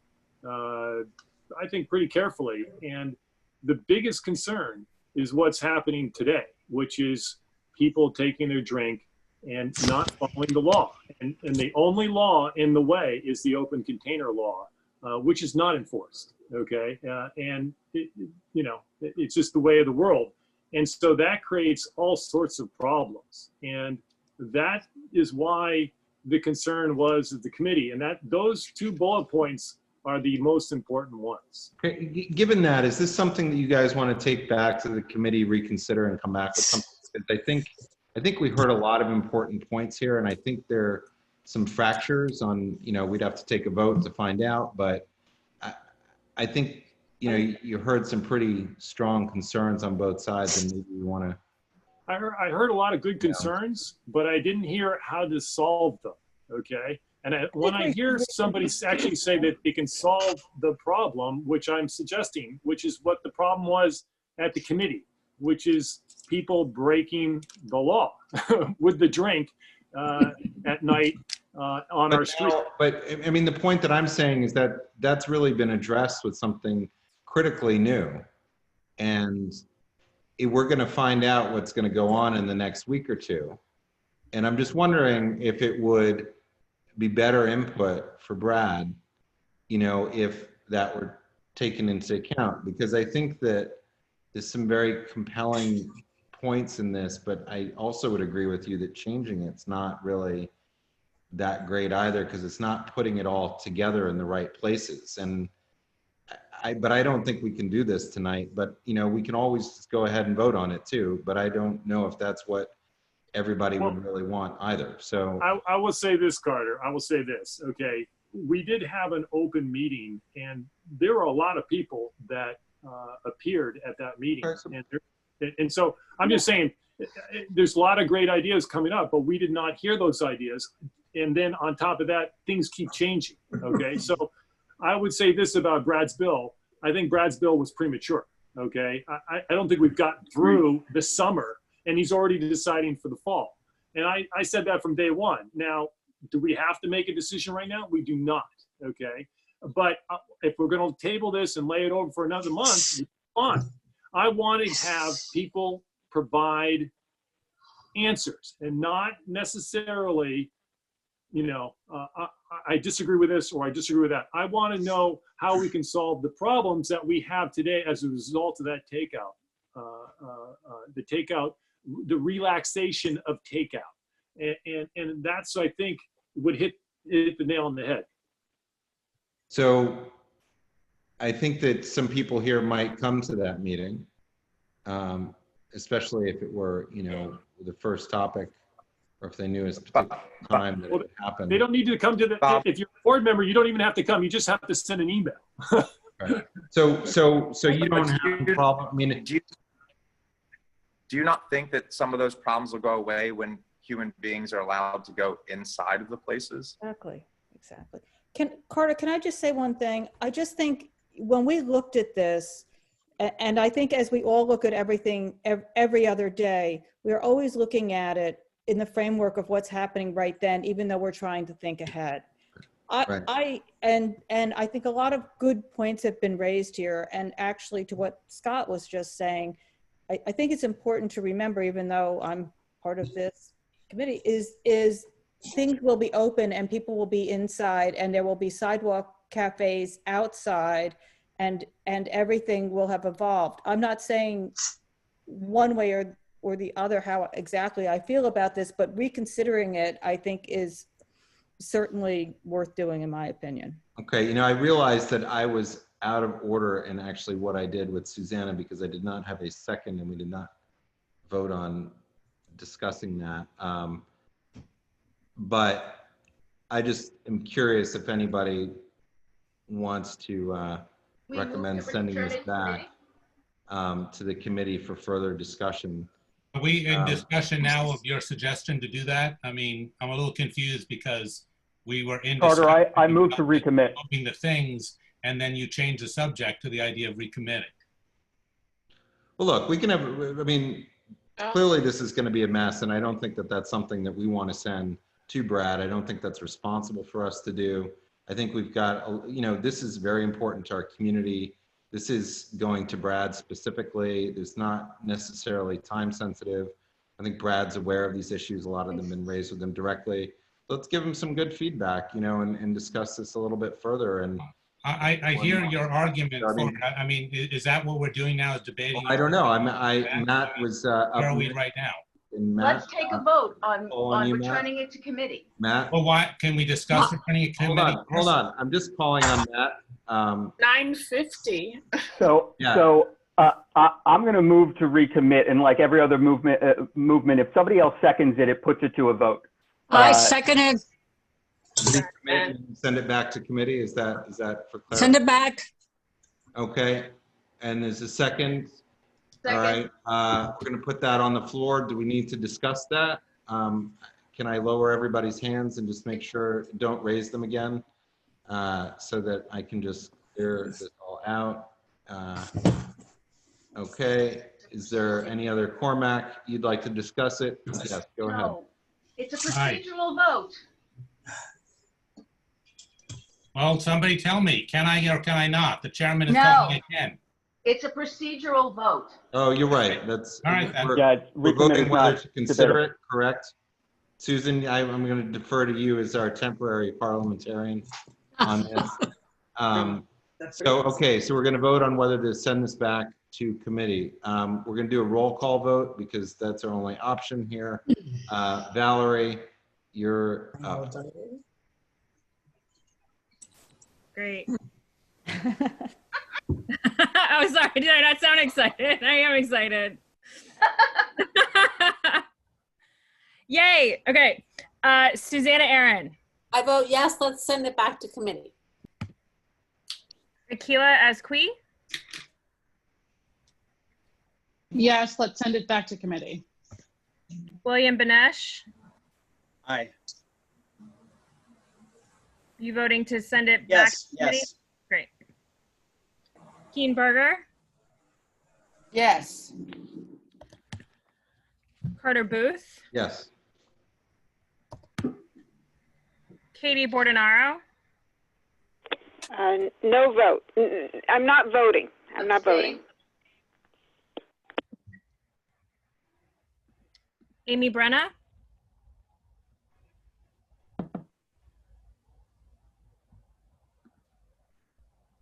I think, pretty carefully. And the biggest concern is what's happening today, which is people taking their drink and not following the law. And the only law in the way is the open container law, which is not enforced, okay? And, you know, it's just the way of the world. And so that creates all sorts of problems. And that is why the concern was of the committee. And that those 2 bullet points are the most important ones. Okay. Given that, is this something that you guys want to take back to the committee, reconsider, and come back with something? I think we heard a lot of important points here, and I think there are some fractures on, you know, we'd have to take a vote to find out, but I think, you know, you heard some pretty strong concerns on both sides, and maybe you want to. I heard a lot of good concerns, but I didn't hear how to solve them, okay? And when I hear somebody actually say that they can solve the problem, which I'm suggesting, which is what the problem was at the committee, which is people breaking the law with the drink at night on our street. But I mean, the point that I'm saying is that that's really been addressed with something critically new. And we're going to find out what's going to go on in the next week or 2. And I'm just wondering if it would be better input for Brad, you know, if that were taken into account, because I think that there's some very compelling points in this, but I also would agree with you that changing it's not really that great either, because it's not putting it all together in the right places. And but I don't think we can do this tonight, but you know, we can always just go ahead and vote on it too, but I don't know if that's what everybody would really want either. So I will say this, Carter, I will say this, okay? We did have an open meeting, and there were a lot of people that appeared at that meeting. And so I'm just saying, there's a lot of great ideas coming up, but we did not hear those ideas. And then on top of that, things keep changing, okay? So I would say this about Brad's bill. I think Brad's bill was premature, okay? I don't think we've gotten through the summer, and he's already deciding for the fall. And I said that from day one. Now, do we have to make a decision right now? We do not, okay? But if we're gonna table this and lay it over for another month, fine. I want to have people provide answers and not necessarily, you know, I disagree with this or I disagree with that. I want to know how we can solve the problems that we have today as a result of that takeout, the relaxation of takeout. And that's, I think, would hit the nail on the head. So I think that some people here might come to that meeting, especially if it were, you know, the first topic, or if they knew at a particular time that it would happen. They don't need to come to the, if you're a board member, you don't even have to come. You just have to send an email. Right. So you don't have a problem. I mean, do you not think that some of those problems will go away when human beings are allowed to go inside of the places? Exactly. Carter, can I just say one thing? I just think when we looked at this, and I think as we all look at everything every other day, we're always looking at it in the framework of what's happening right then, even though we're trying to think ahead. I think a lot of good points have been raised here, and actually to what Scott was just saying, I think it's important to remember, even though I'm part of this committee, is things will be open and people will be inside, and there will be sidewalk cafes outside, and everything will have evolved. I'm not saying one way or the other how exactly I feel about this, but reconsidering it, I think, is certainly worth doing, in my opinion. okay, you know, I realized that I was out of order in actually what I did with Susanna, because I did not have a second and we did not vote on discussing that. But I just am curious if anybody wants to recommend sending this back to the committee for further discussion. Are we in discussion now of your suggestion to do that? I mean, I'm a little confused because we were in Carter, I move to recommit. The things, and then you change the subject to the idea of recommitting. Well, look, we can have, I mean, clearly this is going to be a mess, and I don't think that that's something that we want to send to Brad. I don't think that's responsible for us to do. I think we've got, you know, this is very important to our community. This is going to Brad specifically. It's not necessarily time sensitive. I think Brad's aware of these issues. A lot of them have been raised with him directly. Let's give him some good feedback, you know, and discuss this a little bit further. And I hear your argument. I mean, is that what we're doing now? Is debating? I don't know. Matt was. Where are we right now? Matt, Let's take a vote on you, returning it to committee. Matt. Well, why can we discuss returning it to committee? Hold on. I'm just calling on Matt. 9:50. So I'm going to move to recommit, and like every other movement, if somebody else seconds it, it puts it to a vote. I seconded. Send it back to committee. Is that for clarity? Send it back. Okay. And there's a second. Second. All right. We're going to put that on the floor. Do we need to discuss that? Can I lower everybody's hands and just make sure don't raise them again, so that I can just clear this all out? Okay. Is there any other Cormac you'd like to discuss it? Yes, go ahead. No, it's a procedural vote. Well, somebody tell me, can I or can I not? The chairman is No. telling me I can. It's a procedural vote. Oh, you're right. That's all right. We're voting whether to consider it, correct? Susan, I'm going to defer to you as our temporary parliamentarian on this. Okay, so we're going to vote on whether to send this back to committee. We're going to do a roll call vote because that's our only option here. Valerie, you're up. Great. Oh, sorry. Did I not sound excited? I am excited. Yay. Okay. Susanna Aaron. I vote yes. Let's send it back to committee. Akila Asqui. Yes, let's send it back to committee. William Benesh. Aye. You voting to send it back to committee? Yes. Great. Keen Berger. Yes. Carter Booth. Yes. Katie Bordenaro. No vote. I'm not voting. I'm not voting. Amy Brenna.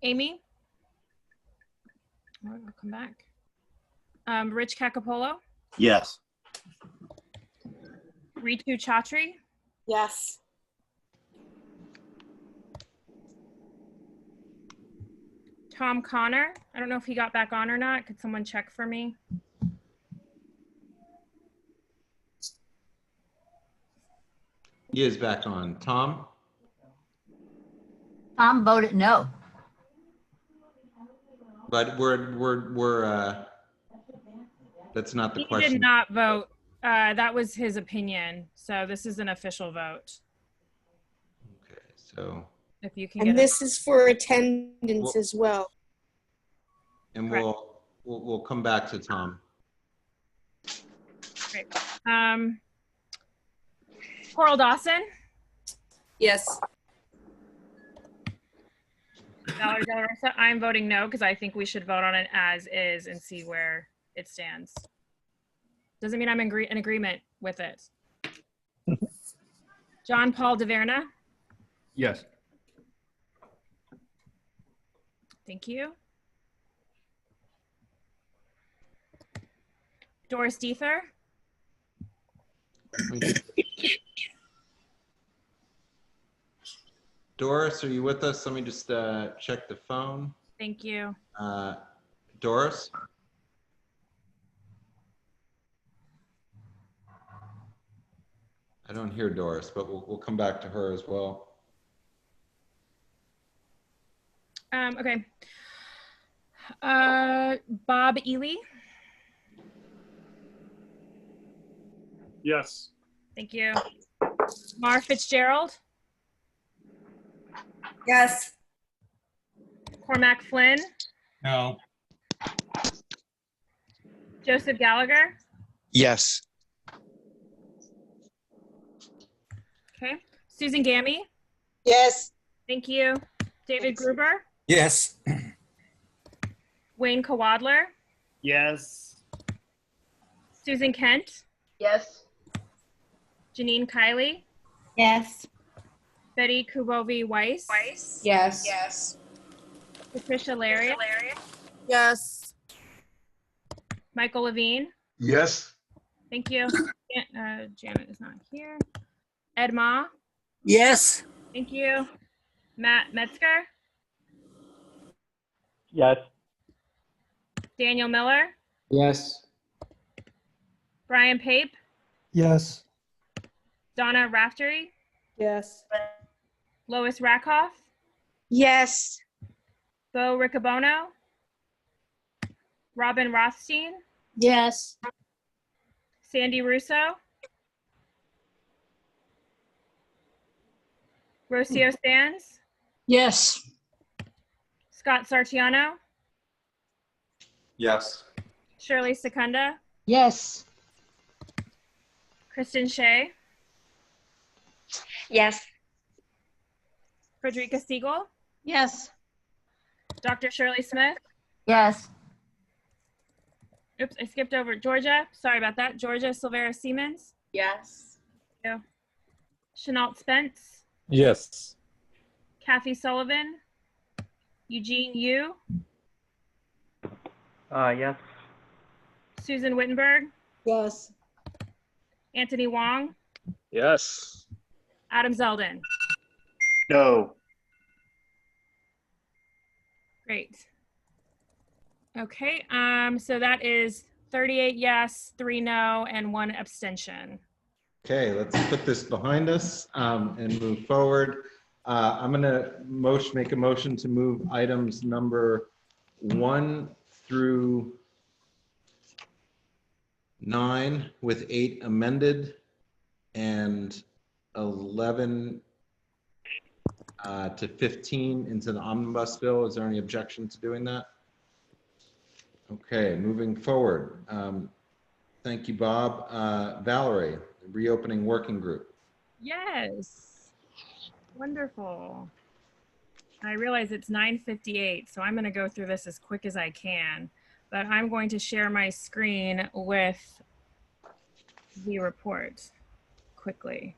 Amy. I'll come back. Rich Cacapolo. Yes. Ritu Chatri. Yes. Tom Connor. I don't know if he got back on or not. Could someone check for me? He is back on. Tom? Tom voted no. But that's not the He question. did not vote. That was his opinion. So this is an official vote. Okay, so. If you can And get this it. is for attendance as well. And we'll come back to Tom. Great. Coral Dawson. Yes. Valerie De La Rosa. I'm voting no because I think we should vote on it as is and see where it stands. Doesn't mean I'm in agreement with it. John Paul DeVerna. Yes. Thank you. Doris Deether. Doris, are you with us? Let me just check the phone. Thank you. Doris? I don't hear Doris, but we'll come back to her as well. Okay. Bob Ely. Yes. Thank you. Mar Fitzgerald. Yes. Cormac Flynn. No. Joseph Gallagher. Yes. Okay. Susan Gammy. Yes. Thank you. David Gruber. Yes. Wayne Kawadler. Yes. Susan Kent. Yes. Janine Kiley. Yes. Betty Kubovi Weiss. Yes. Yes. Patricia Lariat. Yes. Michael Levine. Yes. Thank you. Janet is not here. Ed Ma. Yes. Thank you. Matt Metzger. Yes. Daniel Miller. Yes. Brian Pape. Yes. Donna Raftery. Yes. Lois Rakoff. Yes. Bo Riccobono. Robin Rothstein. Yes. Sandy Russo. Rocio Sands. Yes. Scott Sarciano. Yes. Shirley Secunda. Yes. Kristen Shea. Yes. Frederica Siegel. Yes. Dr. Shirley Smith. Yes. Oops, I skipped over Georgia. Sorry about that. Georgia Silvera Siemens. Yes. Thank you. Chenault Spence. Yes. Kathy Sullivan. Eugene Yu. Yes. Susan Wittenberg. Yes. Anthony Wong. Yes. Adam Zeldin. No. Great. Okay, so that is 38 yes, 3 no, and 1 abstention. Okay, let's put this behind us and move forward. I'm going to make a motion to move items number 1 through 9 with 8 amended and 11 to 15 into the omnibus bill. Is there any objection to doing that? Okay, moving forward. Thank you, Bob. Valerie, reopening working group. Yes. Wonderful. I realize it's 9:58, so I'm going to go through this as quick as I can, but I'm going to share my screen with the report quickly.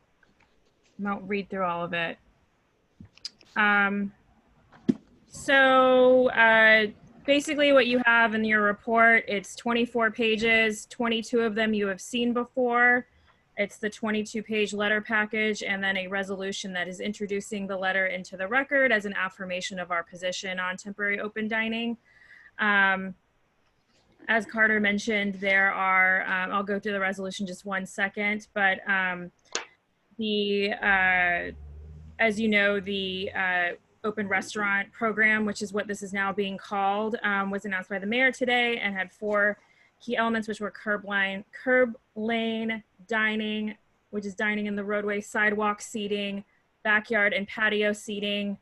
I won't read through all of it. Basically what you have in your report, it's 24 pages, 22 of them you have seen before, It's the 22-page letter package and then a resolution that is introducing the letter into the record as an affirmation of our position on temporary open dining. As Carter mentioned, there are, I'll go through the resolution just one second, but as you know, the open restaurant program, which is what this is now being called, was announced by the mayor today and had 4 key elements, which were curb lane dining, which is dining in the roadway, sidewalk seating, backyard and patio seating,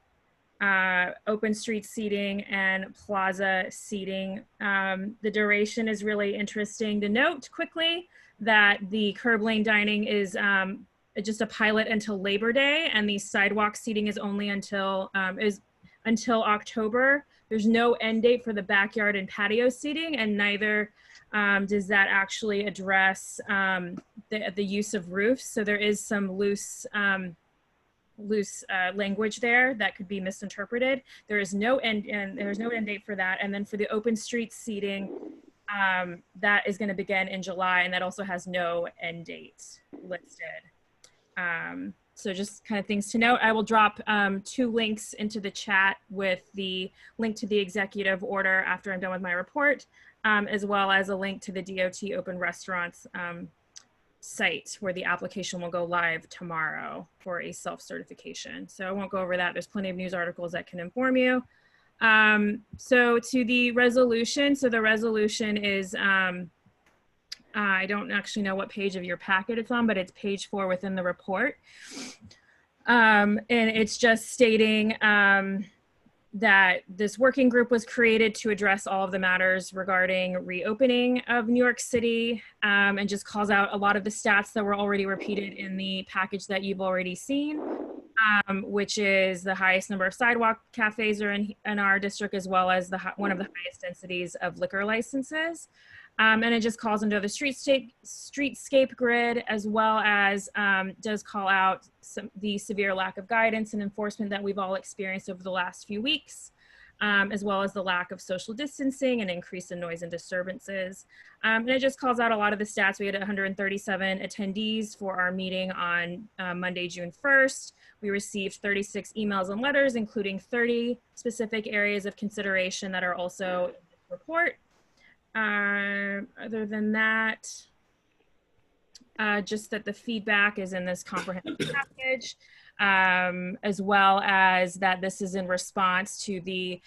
open street seating, and plaza seating. The duration is really interesting to note quickly that the curb lane dining is just a pilot until Labor Day, and the sidewalk seating is only until October. There's no end date for the backyard and patio seating, and neither does that actually address the use of roofs. So there is some loose language there that could be misinterpreted. There is no end, and there's no end date for that. And then for the open street seating, that is going to begin in July, and that also has no end date listed. So just kind of things to note. I will drop 2 links into the chat with the link to the executive order after I'm done with my report, as well as a link to the DOT Open Restaurants site where the application will go live tomorrow for a self-certification. So I won't go over that. There's plenty of news articles that can inform you. So to the resolution. So the resolution is, I don't actually know what page of your packet it's on, but it's page 4 within the report. And it's just stating that this working group was created to address all of the matters regarding reopening of New York City, and just calls out a lot of the stats that were already repeated in the package that you've already seen, which is the highest number of sidewalk cafes are in our district, as well as one of the highest densities of liquor licenses. And it just calls into the streetscape grid, as well as does call out the severe lack of guidance and enforcement that we've all experienced over the last few weeks, as well as the lack of social distancing and increase in noise and disturbances. And it just calls out a lot of the stats. We had 137 attendees for our meeting on Monday, June 1st. We received 36 emails and letters, including 30 specific areas of consideration that are also in this report. Other than that, just that the feedback is in this comprehensive package, as well as that this is in response to the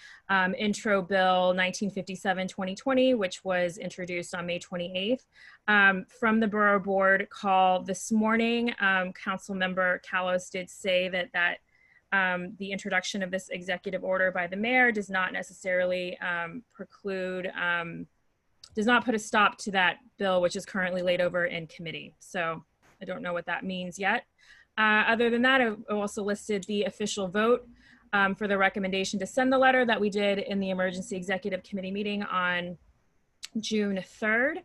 intro bill 1957-2020, which was introduced on May 28th. From the borough board call this morning, Council Member Callos did say that the introduction of this executive order by the mayor does not necessarily preclude does not put a stop to that bill, which is currently laid over in committee. So I don't know what that means yet. Other than that, I also listed the official vote for the recommendation to send the letter that we did in the emergency executive committee meeting on June 3rd,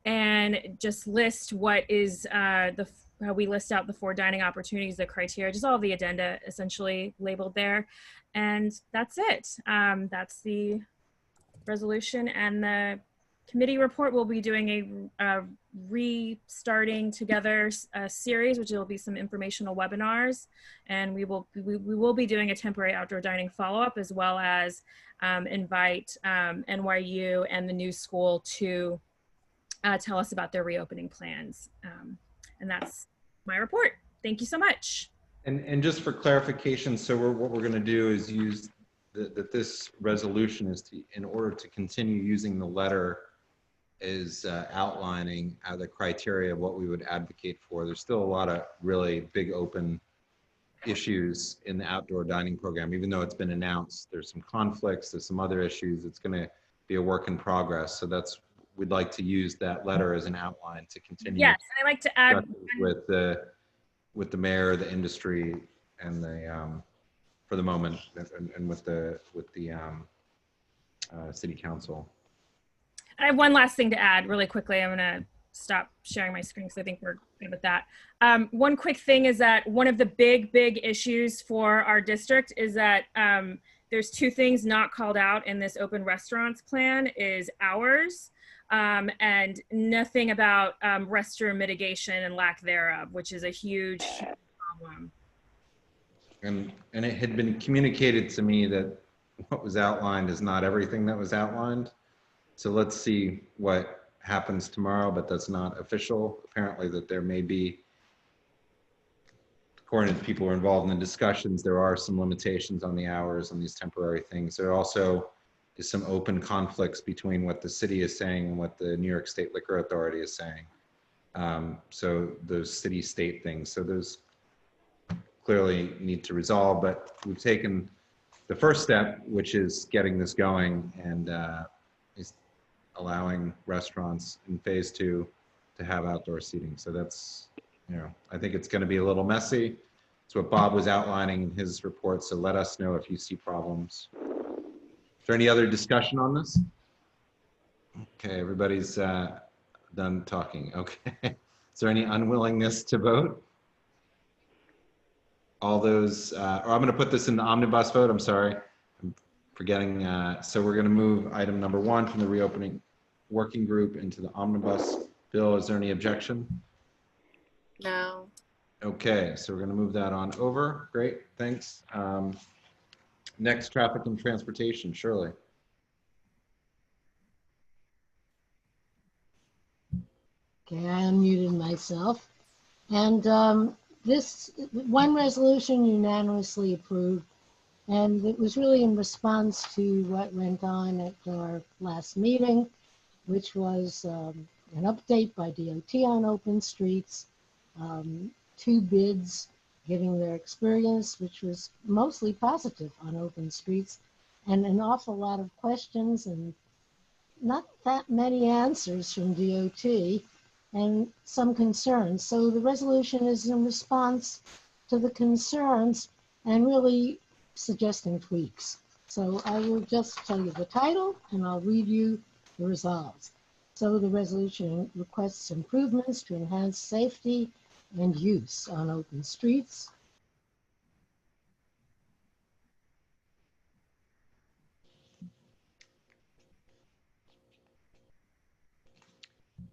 and just list what is how we list out the 4 dining opportunities, the criteria, just all of the addenda essentially labeled there. And that's it. That's the resolution and the committee report. Will be doing a restarting together series, which will be some informational webinars, and we will be doing a temporary outdoor dining follow-up, as well as invite NYU and the new school to tell us about their reopening plans. And that's my report. Thank you so much. And just for clarification, so what we're going to do is use that this resolution is in order to continue using the letter, is outlining the criteria of what we would advocate for. There's still a lot of really big open issues in the outdoor dining program. Even though it's been announced, there's some conflicts, there's some other issues. It's going to be a work in progress. So we'd like to use that letter as an outline to continue. Yes, I like to add with the mayor, the industry, and the for the moment, and with the city council. I have one last thing to add really quickly. I'm going to stop sharing my screen because I think we're good with that. One quick thing is that one of the big issues for our district is that there's 2 things not called out in this open restaurants plan is hours. and nothing about restroom mitigation and lack thereof, which is a huge problem. And it had been communicated to me that what was outlined is not everything that was outlined. So let's see what happens tomorrow, but that's not official. Apparently that there may be, according to the people who are involved in the discussions, there are some limitations on the hours and these temporary things. There also is some open conflicts between what the city is saying and what the New York State Liquor Authority is saying. So those city-state things. So those clearly need to resolve, but we've taken the first step, which is getting this going and is allowing restaurants in phase 2 to have outdoor seating. So that's, you know, I think it's going to be a little messy. It's what Bob was outlining in his report. So let us know if you see problems. Is there any other discussion on this? Okay, everybody's done talking. Okay. Is there any unwillingness to vote? All those, or I'm going to put this in the omnibus vote. I'm sorry, I'm forgetting. So we're going to move item number 1 from the reopening working group into the omnibus bill. Is there any objection? No. Okay, so we're going to move that on over. Great, thanks. Next, traffic and transportation, Shirley. Okay, I unmuted myself. And this one resolution unanimously approved, and it was really in response to what went on at our last meeting, which was an update by DOT on open streets, 2 bids giving their experience, which was mostly positive on open streets, and an awful lot of questions and not that many answers from DOT. And some concerns. So the resolution is in response to the concerns and really suggesting tweaks. So I will just tell you the title and I'll read you the resolves. So the resolution requests improvements to enhance safety and use on open streets.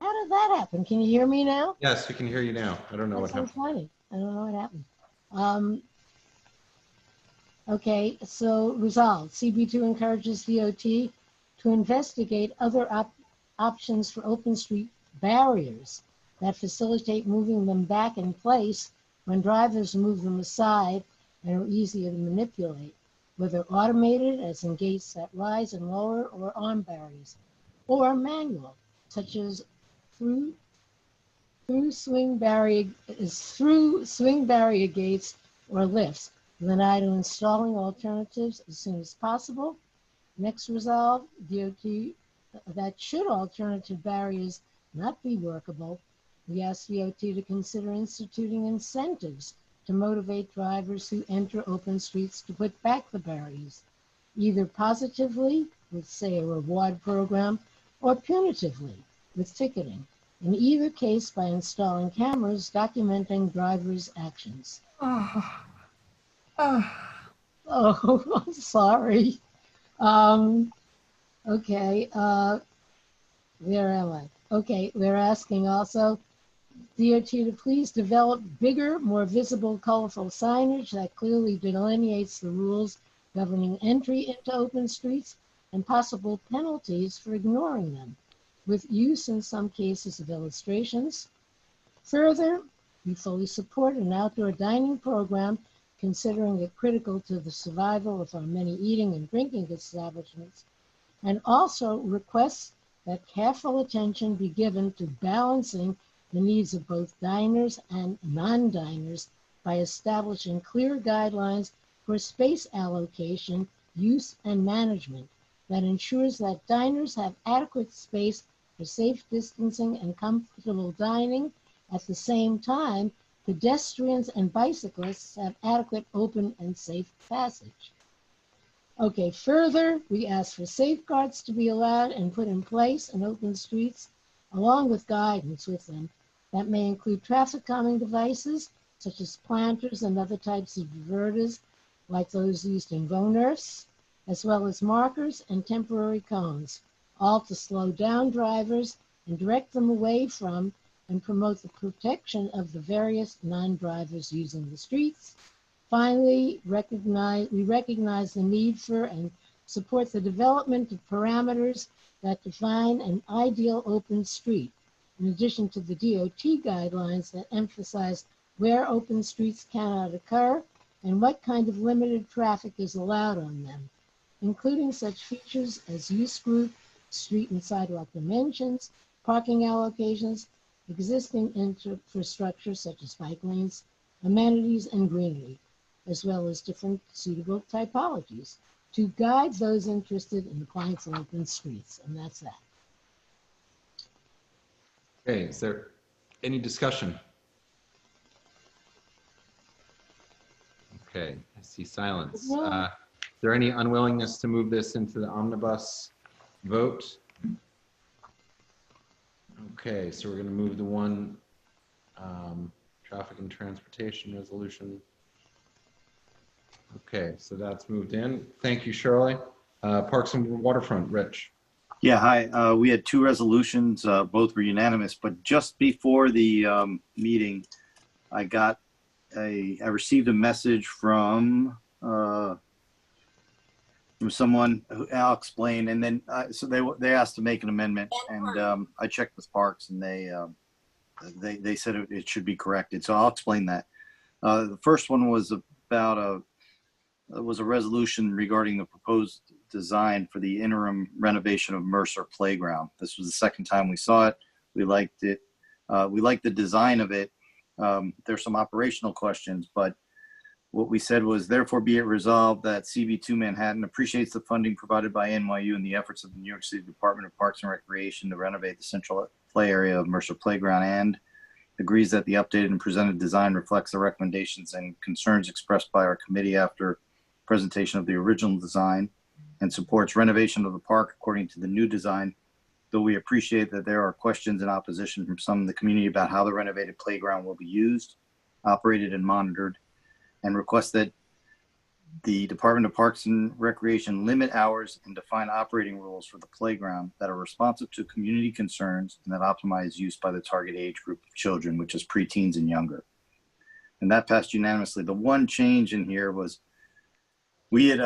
How did that happen? Can you hear me now? Yes, we can hear you now. I don't know what That's so happened. funny. I don't know what happened. Okay, so resolved. CB2 encourages DOT to investigate other options for open street barriers that facilitate moving them back in place when drivers move them aside and are easier to manipulate, whether automated, as in gates that rise and lower, or arm barriers, or manual, such as through swing barrier gates or lifts, with an eye to installing alternatives as soon as possible. Next resolve, DOT, that should alternative barriers not be workable, we ask DOT to consider instituting incentives to motivate drivers who enter open streets to put back the barriers, either positively with, say, a reward program, or punitively with ticketing. In either case, by installing cameras documenting drivers' actions. Oh, I'm sorry. Okay, where am I? Okay, we're asking also DOT to please develop bigger, more visible, colorful signage that clearly delineates the rules governing entry into open streets and possible penalties for ignoring them, with use in some cases of illustrations. Further, we fully support an outdoor dining program, considering it critical to the survival of our many eating and drinking establishments, and also requests that careful attention be given to balancing the needs of both diners and non-diners by establishing clear guidelines for space allocation, use, and management that ensures that diners have adequate space for safe distancing and comfortable dining. At the same time, pedestrians and bicyclists have adequate open and safe passage. Okay, further, we ask for safeguards to be allowed and put in place in open streets, along with guidance with them. That may include traffic calming devices, such as planters and other types of diverters, like those used in Voners, as well as markers and temporary cones, all to slow down drivers and direct them away from and promote the protection of the various non-drivers using the streets. Finally, we recognize the need for and support the development of parameters that define an ideal open street, in addition to the DOT guidelines that emphasize where open streets cannot occur and what kind of limited traffic is allowed on them, including such features as use group, street and sidewalk dimensions, parking allocations, existing infrastructure such as bike lanes, amenities, and greenery, as well as different suitable typologies to guide those interested in applying for open streets. And that's that. Okay, is there any discussion? Okay, I see silence. Is there any unwillingness to move this into the omnibus vote? Okay, so we're going to move the one traffic and transportation resolution. Okay, so that's moved in. Thank you, Shirley. Parks and Waterfront, Rich. Yeah, hi. We had two resolutions, both were unanimous, but just before the meeting, I received a message from someone who I'll explain, and then so they asked to make an amendment, and I checked with Parks, and they said it should be corrected. So I'll explain that. The first one was about a resolution regarding the proposed design for the interim renovation of Mercer Playground. This was the second time we saw it. We liked it. We liked the design of it. There's some operational questions, but what we said was, therefore be it resolved that CB2 Manhattan appreciates the funding provided by NYU and the efforts of the New York City Department of Parks and Recreation to renovate the central play area of Mercer Playground, and agrees that the updated and presented design reflects the recommendations and concerns expressed by our committee after presentation of the original design, and supports renovation of the park according to the new design, though we appreciate that there are questions and opposition from some in the community about how the renovated playground will be used, operated, and monitored, and request that the Department of Parks and Recreation limit hours and define operating rules for the playground that are responsive to community concerns and that optimize use by the target age group of children, which is preteens and younger. And that passed unanimously. The one change in here was we had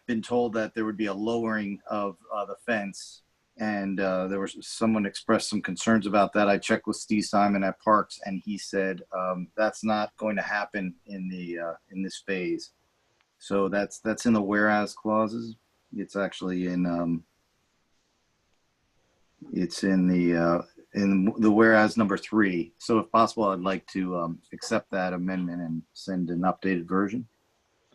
been told that there would be a lowering of the fence, and there was someone expressed some concerns about that. I checked with Steve Simon at Parks, and he said that's not going to happen in this phase. So that's in the whereas clauses. It's actually in the whereas number 3. So if possible, I'd like to accept that amendment and send an updated version.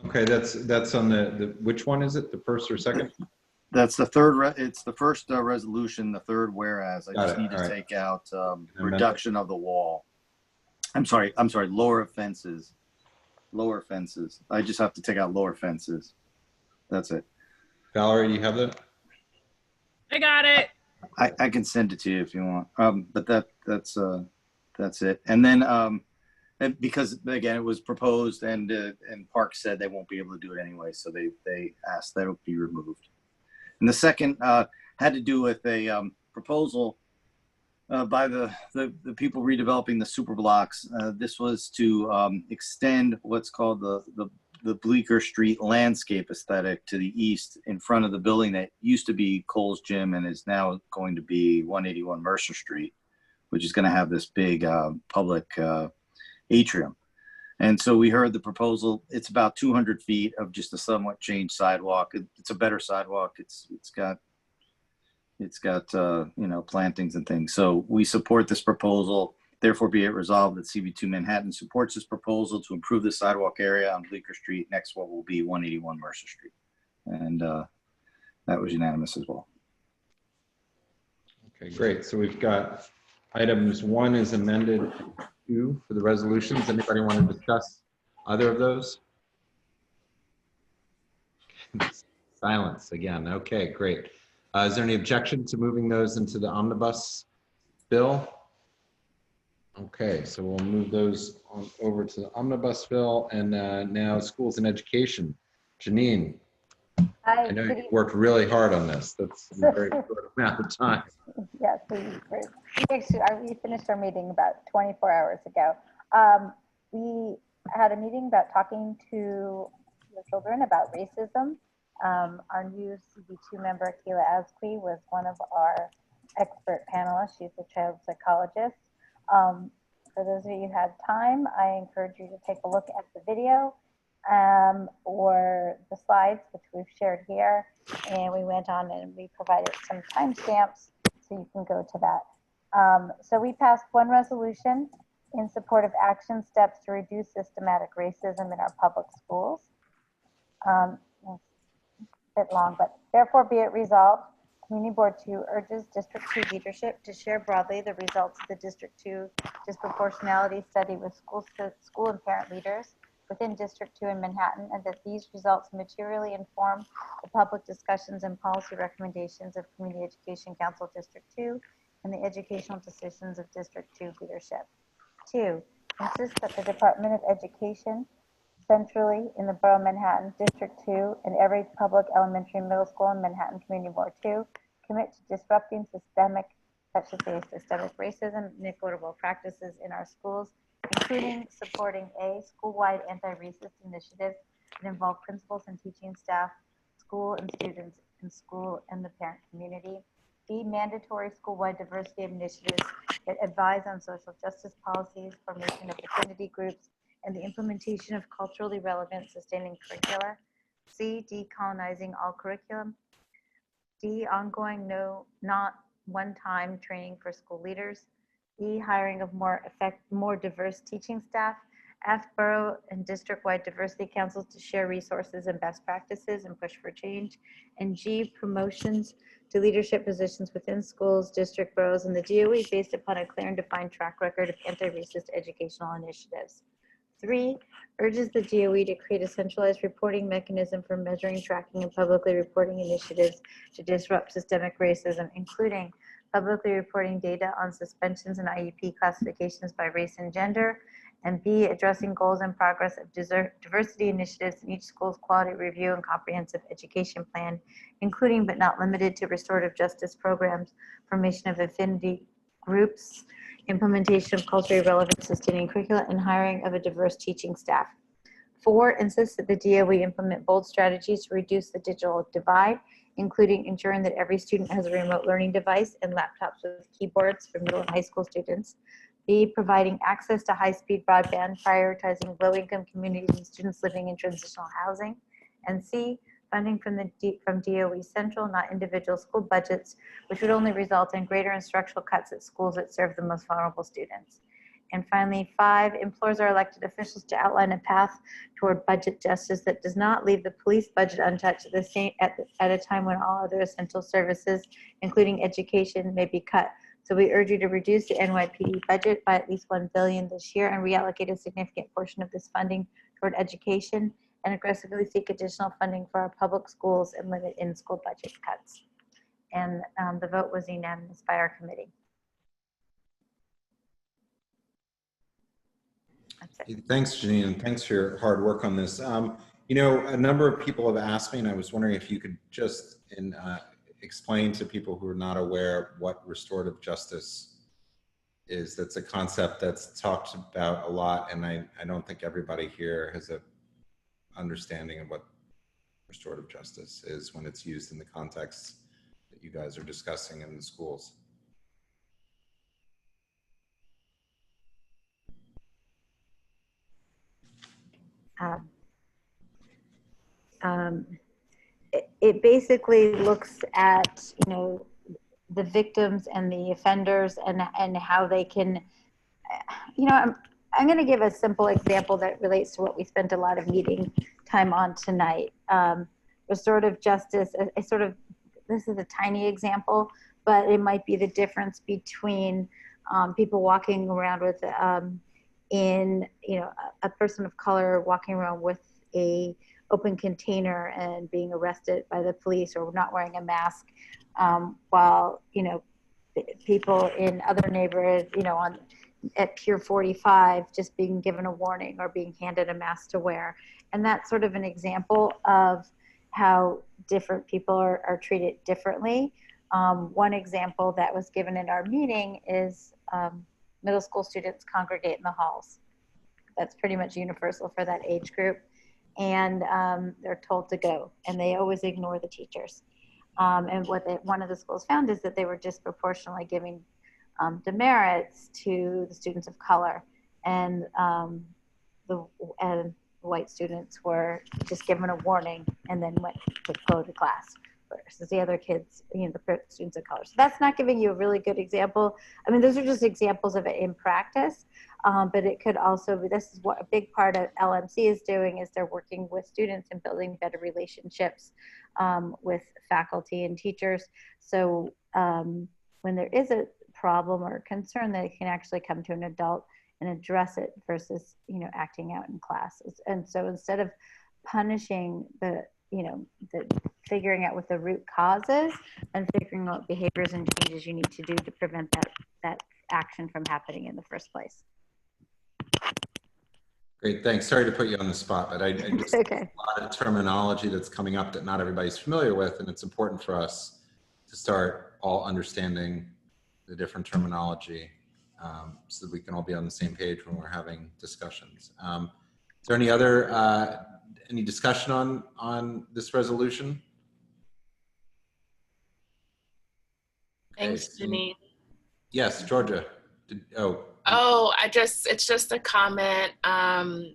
Okay, that's on the which one is it? The first or second? That's the third. It's the first resolution, the third whereas. I just need to take out reduction of the wall. I'm sorry. Lower fences. Lower fences. I just have to take out lower fences. That's it. Valerie, do you have that? I got it. I can send it to you if you want. But that's it. And then and because again it was proposed and Parks said they won't be able to do it anyway, so they asked that it be removed. And the second had to do with a proposal by the people redeveloping the super blocks. This was to extend what's called the Bleecker Street landscape aesthetic to the east in front of the building that used to be Cole's Gym and is now going to be 181 Mercer Street, which is going to have this big public atrium. And so we heard the proposal. It's about 200 feet of just a somewhat changed sidewalk. It's a better sidewalk. It's got plantings and things. So we support this proposal. Therefore, be it resolved that CB2 Manhattan supports this proposal to improve the sidewalk area on Bleecker Street next what will be 181 Mercer Street. And that was unanimous as well. Okay, great. So we've got items 1 is amended, 2 for the resolutions. Anybody want to discuss either of those? Silence again. Okay, great. Is there any objection to moving those into the omnibus bill? Okay, so we'll move those on over to the omnibus bill. And now schools and education. Janine. Hi, I know good you worked really hard on this. That's a very evening. short amount of time. Yes, we finished our meeting about 24 hours ago. We had a meeting about talking to the children about racism. Our new CB2 member, Kayla Asqui, was one of our expert panelists. She's a child psychologist. For those of you who had time, I encourage you to take a look at the video or the slides, which we've shared here. And we went on and we provided some timestamps so you can go to that. So we passed one resolution in support of action steps to reduce systematic racism in our public schools. It's a bit long, but therefore be it resolved, Community Board 2 urges District 2 leadership to share broadly the results of the District 2 disproportionality study with school and parent leaders within District 2 in Manhattan, and that these results materially inform the public discussions and policy recommendations of Community Education Council District 2 and the educational decisions of District 2 leadership. 2, insist that the Department of Education centrally in the Borough of Manhattan, District 2, and every public elementary and middle school in Manhattan Community Board 2 commit to disrupting systemic racism and inequitable practices in our schools, including supporting A, school-wide anti-racist initiatives that involve principals and teaching staff, school and students, and school and the parent community. B, mandatory school-wide diversity initiatives that advise on social justice policies, formation of affinity groups, and the implementation of culturally relevant sustaining curricula. C, decolonizing all curriculum. D, ongoing not one-time training for school leaders. E, hiring of more diverse teaching staff. F, borough and district-wide diversity councils to share resources and best practices and push for change. And G, promotions to leadership positions within schools, district boroughs, and the DOE based upon a clear and defined track record of anti-racist educational initiatives. 3, urges the DOE to create a centralized reporting mechanism for measuring, tracking, and publicly reporting initiatives to disrupt systemic racism, including publicly reporting data on suspensions and IEP classifications by race and gender, and B, addressing goals and progress of diversity initiatives in each school's quality review and comprehensive education plan, including but not limited to restorative justice programs, formation of affinity groups, implementation of culturally relevant sustaining curricula, and hiring of a diverse teaching staff. 4, insists that the DOE implement bold strategies to reduce the digital divide, including ensuring that every student has a remote learning device and laptops with keyboards for middle and high school students. B, providing access to high-speed broadband, prioritizing low-income communities and students living in transitional housing. And C, funding from DOE central, not individual school budgets, which would only result in greater instructional cuts at schools that serve the most vulnerable students. And finally, 5, implores our elected officials to outline a path toward budget justice that does not leave the police budget untouched at a time when all other essential services, including education, may be cut. So we urge you to reduce the NYPD budget by at least $1 billion this year and reallocate a significant portion of this funding toward education, and aggressively seek additional funding for our public schools and limit in-school budget cuts. And the vote was unanimous by our committee. Thanks, Janine, and thanks for your hard work on this. You know, a number of people have asked me, and I was wondering if you could just explain to people who are not aware what restorative justice is. That's a concept that's talked about a lot, and I don't think everybody here has a understanding of what restorative justice is when it's used in the context that you guys are discussing in the schools. It basically looks at, you know, the victims and the offenders and how they can, you know, I'm going to give a simple example that relates to what we spent a lot of meeting time on tonight. Restorative justice, this is a tiny example, but it might be the difference between people walking around with, a person of color walking around with a open container and being arrested by the police or not wearing a mask, while, you know, people in other neighborhoods, you know, at Pier 45 just being given a warning or being handed a mask to wear. And that's sort of an example of, how different people are treated differently. One example that was given in our meeting is middle school students congregate in the halls. That's pretty much universal for that age group. And they're told to go, and they always ignore the teachers. And what one of the schools found is that they were disproportionately giving demerits to the students of color, and the white students were just given a warning and then went to go to class, versus the other kids, the students of color. So that's not giving you a really good example. I mean, those are just examples of it in practice, but it could also be, this is what a big part of LMC is doing, is they're working with students and building better relationships with faculty and teachers. So when there is a problem or concern, they can actually come to an adult and address it versus, acting out in class. And so instead of punishing the figuring out what the root cause is and figuring out behaviors and changes you need to do to prevent that action from happening in the first place. Great, thanks. Sorry to put you on the spot, but I just okay. a lot of terminology that's coming up that not everybody's familiar with, and it's important for us to start all understanding the different terminology so that we can all be on the same page when we're having discussions. Is there any other any discussion on this resolution? Thanks, Janine. Yes, Georgia. It's just a comment.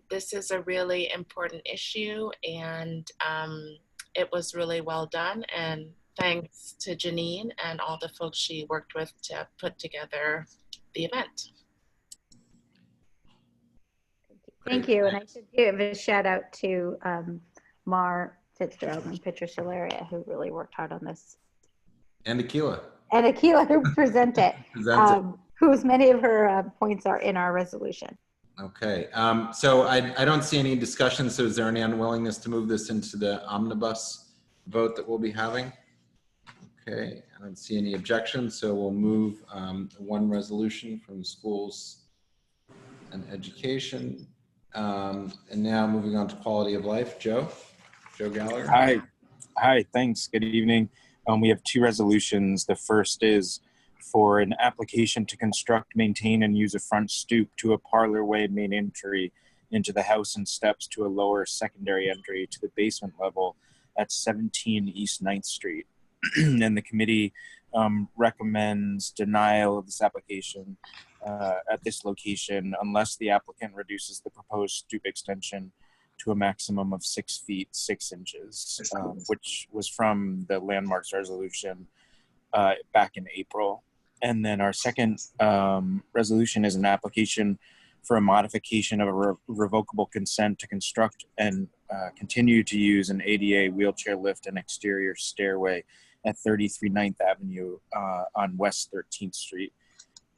This is a really important issue, and it was really well done. And thanks to Janine and all the folks she worked with to put together the event. Thank you. And I should give a shout out to Mar Fitzgerald and Patricia Laria, who really worked hard on this. And Akila. And Akila, who presented, whose many of her points are in our resolution. Okay. So I don't see any discussion. So is there any unwillingness to move this into the omnibus vote that we'll be having? Okay. I don't see any objections. So we'll move one resolution from schools and education. And now moving on to quality of life. Joe Gallagher. Hi, thanks. Good evening. We have two resolutions. The first is for an application to construct, maintain, and use a front stoop to a parlorway main entry into the house and steps to a lower secondary entry to the basement level at 17 East 9th Street. And the committee recommends denial of this application at this location unless the applicant reduces the proposed stoop extension to a maximum of 6 feet 6 inches, which was from the landmarks resolution back in April. And then our second resolution is an application for a modification of a revocable consent to construct and continue to use an ADA wheelchair lift and exterior stairway at 33 9th Avenue on West 13th Street.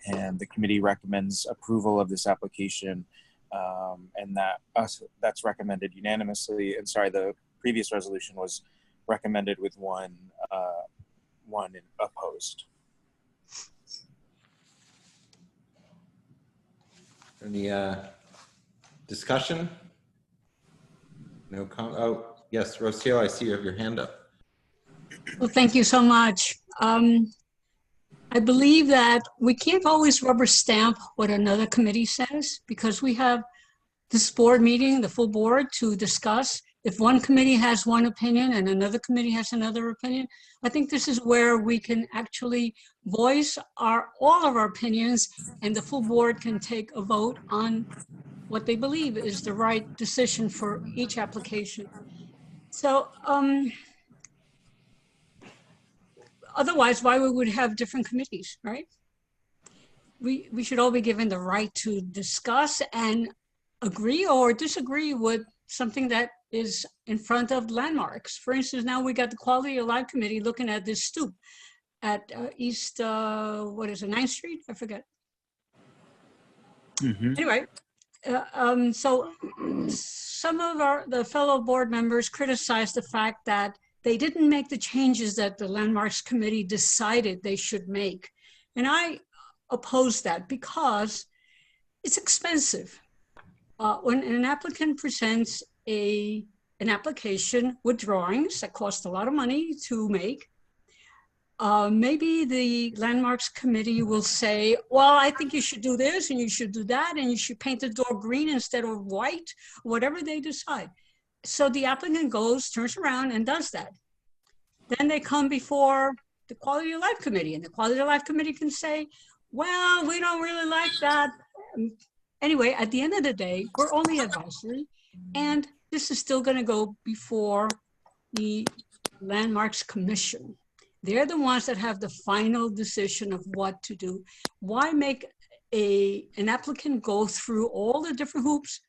And the committee recommends approval of this application, and that's recommended unanimously. And sorry, the previous resolution was recommended with one opposed. Any discussion? No comment. Oh, yes, Rocio, I see you have your hand up. Well, thank you so much. I believe that we can't always rubber stamp what another committee says, because we have this board meeting, the full board, to discuss. If one committee has one opinion and another committee has another opinion, I think this is where we can actually voice all of our opinions, and the full board can take a vote on what they believe is the right decision for each application. So otherwise, why we would have different committees, right? We should all be given the right to discuss and agree or disagree with something that is in front of landmarks. For instance, now we got the Quality of Life Committee looking at this stoop at East, 9th Street? I forget. Mm-hmm. Anyway, so some of the fellow board members criticized the fact that they didn't make the changes that the Landmarks Committee decided they should make. And I oppose that because it's expensive. When an applicant presents a an application with drawings that cost a lot of money to make. Maybe the landmarks committee will say, well, I think you should do this and you should do that and you should paint the door green instead of white, whatever they decide. So the applicant goes, turns around and does that. Then they come before the quality of life committee, and the quality of life committee can say, well, we don't really like that. Anyway, at the end of the day, we're only advisory, and this is still going to go before the landmarks commission. They're the ones that have the final decision of what to do. Why make an applicant go through all the different hoops,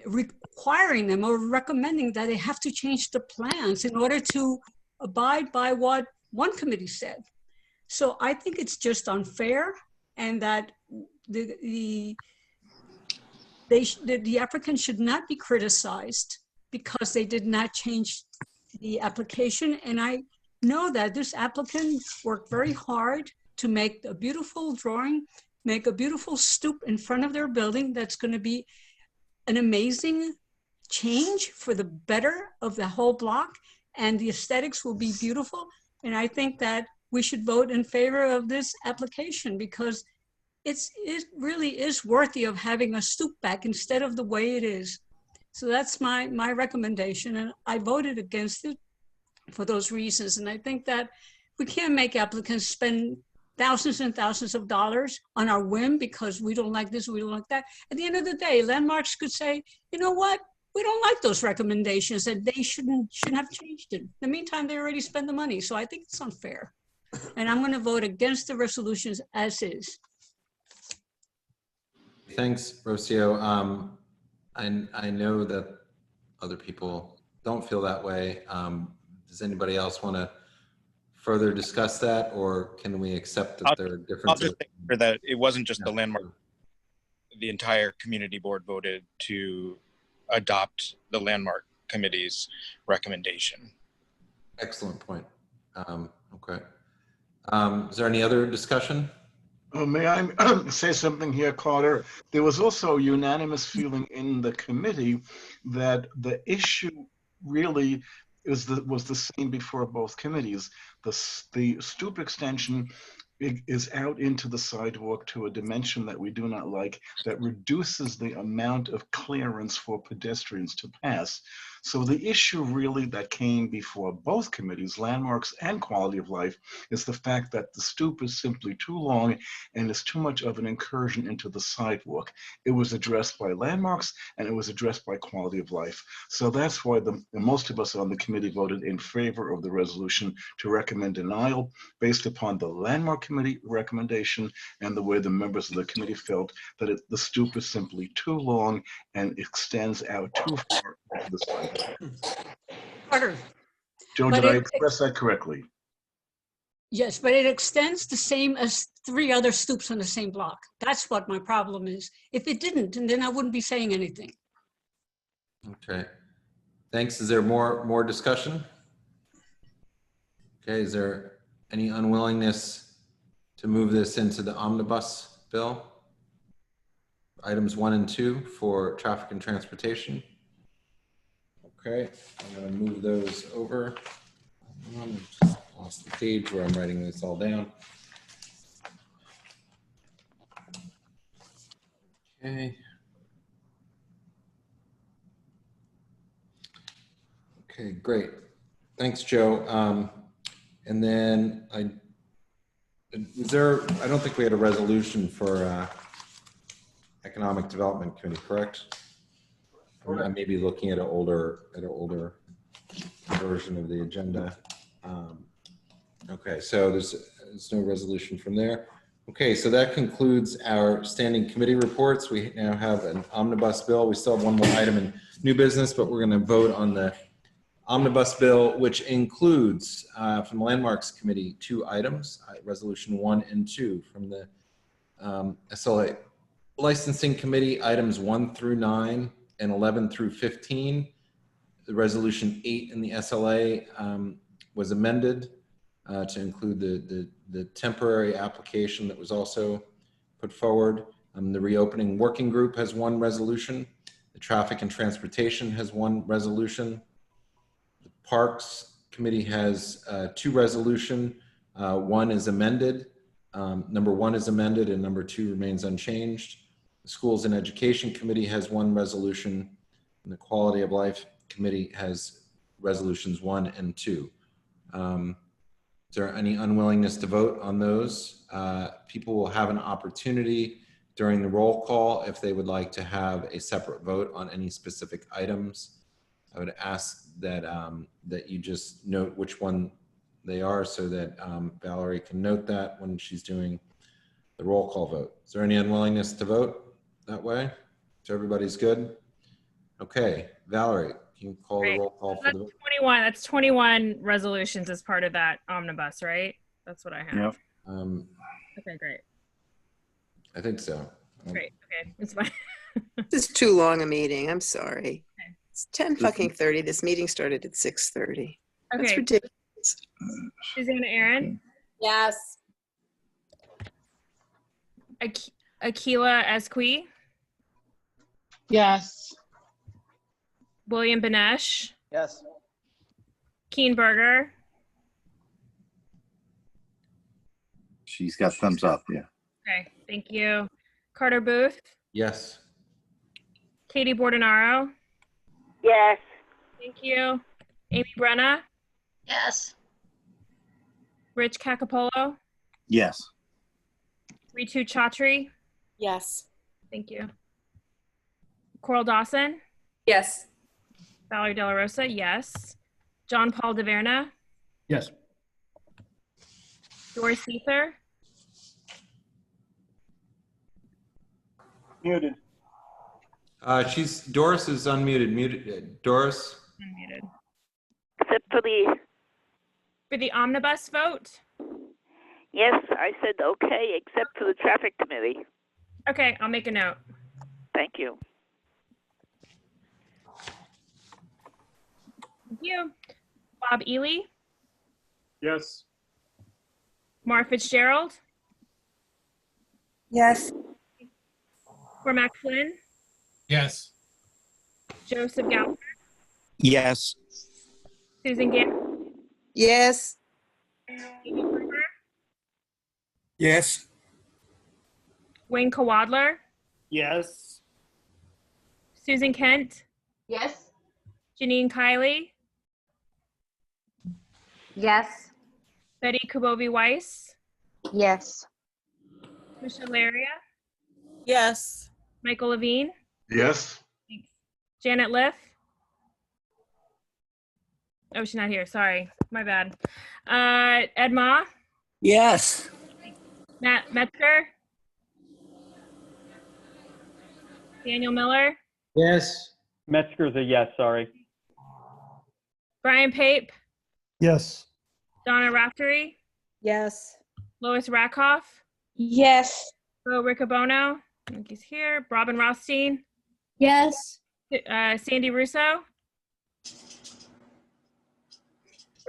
requiring them or recommending that they have to change the plans in order to abide by what one committee said? So I think it's just unfair, and that the applicant should not be criticized because they did not change the application. And I know that this applicant worked very hard to make a beautiful drawing, make a beautiful stoop in front of their building that's going to be an amazing change for the better of the whole block, and the aesthetics will be beautiful. And I think that we should vote in favor of this application because it really is worthy of having a stoop back instead of the way it is. So that's my recommendation, and I voted against it for those reasons. And I think that we can't make applicants spend thousands and thousands of dollars on our whim because we don't like this, we don't like that. At the end of the day, landmarks could say, you know what, we don't like those recommendations, and they shouldn't have changed it. In the meantime, they already spent the money. So I think it's unfair. And I'm going to vote against the resolutions as is. Thanks, Rocio. I know that other people don't feel that way. Does anybody else want to further discuss that, or can we accept that there are differences? I'll just think for that it wasn't just the landmark. The entire community board voted to adopt the landmark committee's recommendation. Excellent point. Okay. Is there any other discussion? May I say something here, Carter? There was also a unanimous feeling in the committee that the issue really was the same before both committees. The stoop extension is out into the sidewalk to a dimension that we do not like, that reduces the amount of clearance for pedestrians to pass. So the issue really that came before both committees, landmarks and quality of life, is the fact that the stoop is simply too long and is too much of an incursion into the sidewalk. It was addressed by landmarks and it was addressed by quality of life. So that's why most of us on the committee voted in favor of the resolution to recommend denial based upon the landmark committee recommendation and the way the members of the committee felt that the stoop is simply too long and extends out too far into the sidewalk. Carter. Joe, did I express that correctly? Yes, but it extends the same as 3 other stoops on the same block. That's what my problem is. If it didn't, then I wouldn't be saying anything. Okay. Thanks. Is there more discussion? Okay. Is there any unwillingness to move this into the omnibus bill? Items 1 and 2 for traffic and transportation. Okay, I'm going to move those over. Lost the page where I'm writing this all down. Okay. Okay, great. Thanks, Joe. And then I don't think we had a resolution for Economic Development Committee, correct? Or I may be looking at an older version of the agenda. Okay, so there's no resolution from there. Okay, so that concludes our standing committee reports. We now have an omnibus bill. We still have one more item in new business, but we're going to vote on the omnibus bill, which includes from the Landmarks Committee 2 items, resolution 1 and 2, from the SLA Licensing Committee items 1 through 9 and 11 through 15. The resolution 8 in the SLA was amended to include the temporary application that was also put forward. The reopening working group has 1 resolution. The Traffic and Transportation has one resolution. The Parks Committee has two resolution. One is amended. Number 1 is amended and number 2 remains unchanged. The Schools and Education Committee has one resolution, and the Quality of Life Committee has resolutions 1 and 2. Is there any unwillingness to vote on those? People will have an opportunity during the roll call if they would like to have a separate vote on any specific items. I would ask that that you just note which one they are so that Valerie can note that when she's doing the roll call vote. Is there any unwillingness to vote that way? So everybody's good? Okay, Valerie, can you call the roll call for the vote? 21. That's 21 resolutions as part of that omnibus, right? That's what I have. Yep. Okay, great. I think so. Great. Okay, it's fine. This is too long a meeting. I'm sorry. Okay. It's 10:30. This meeting started at 6:30. Okay. That's ridiculous. Susanna Aaron? Yes. Akila Esqui? Yes. William Benesh? Yes. Keen Berger? She's got thumbs up, yeah. Okay, thank you. Carter Booth? Yes. Katie Bordenaro? Yes. Thank you. Amy Brenna? Yes. Rich Cacapolo? Yes. Ritu Chaudhry? Yes. Thank you. Coral Dawson? Yes. Valerie De La Rosa? Yes. John Paul DeVerna? Yes. Doris Seether? Muted. Doris is unmuted. Muted. Doris? Unmuted. Except for the omnibus vote? yes, I said okay, except for the traffic committee. Okay, I'll make a note. Thank you. Thank you. Bob Ely? Yes. Mark Fitzgerald? Yes. Cormac Flynn? Yes. Joseph Gallagher? Yes. Susan Gant? Yes. Amy Berger? Yes. Wayne Kawadler? Yes. Susan Kent? Yes. Janine Kiley? Yes. Betty Kubovi Weiss? Yes. Michelle Laria? Yes. Michael Levine? Yes. Thanks. Janet Liff? Oh, she's not here. Sorry. My bad. Ed Ma? Yes. Matt Metzger? Daniel Miller? Yes. Metzger's a yes, sorry. Brian Pape? Yes. Donna Raftery? Yes. Lois Rakoff? Yes. Bo Riccobono? I think he's here. Robin Rothstein? Yes. Sandy Russo?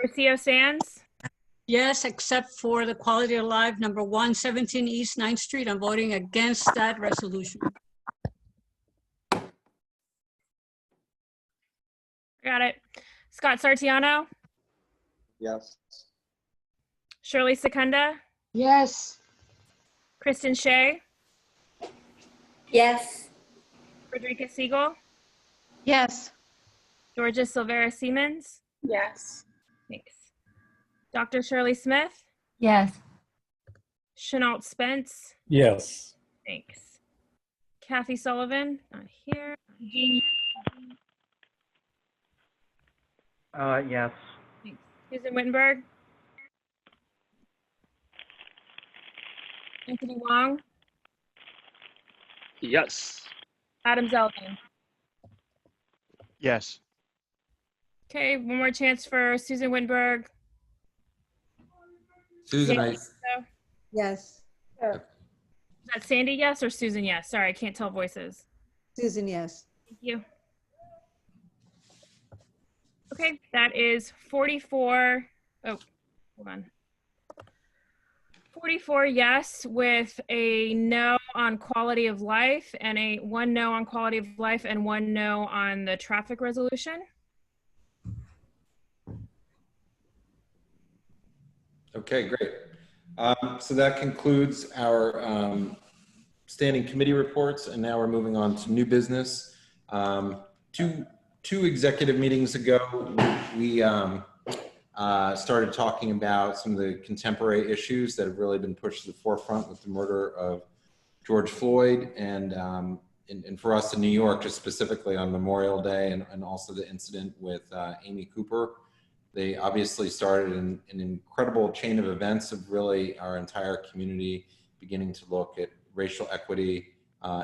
Rocio Sands? Yes, except for the quality of life, number 117 East 9th Street. I'm voting against that resolution. Got it. Scott Sartiano? Yes. Shirley Secunda? Yes. Kristen Shea? Yes. Frederica Siegel? Yes. Georgia Silvera Siemens? Yes. Thanks. Dr. Shirley Smith? Yes. Chenault Spence? Yes. Thanks. Kathy Sullivan? Not here. Jean? Yes. Thanks. Susan Wittenberg? Anthony Wong? Yes. Adam Zeldin? Yes. Okay, one more chance for Susan Wittenberg. Susan, Sandy, Yes. is that Sandy yes or Susan yes? Sorry, I can't tell voices. Susan, yes. Thank you. Okay, that is 44. Oh, hold on. 44 yes with a no on quality of life and one no on quality of life and one no on the traffic resolution. Okay, great. So that concludes our standing committee reports, and now we're moving on to new business. Two executive meetings ago, we started talking about some of the contemporary issues that have really been pushed to the forefront with the murder of George Floyd, and for us in New York, just specifically on Memorial Day, and also the incident with Amy Cooper. They obviously started an incredible chain of events of really our entire community beginning to look at racial equity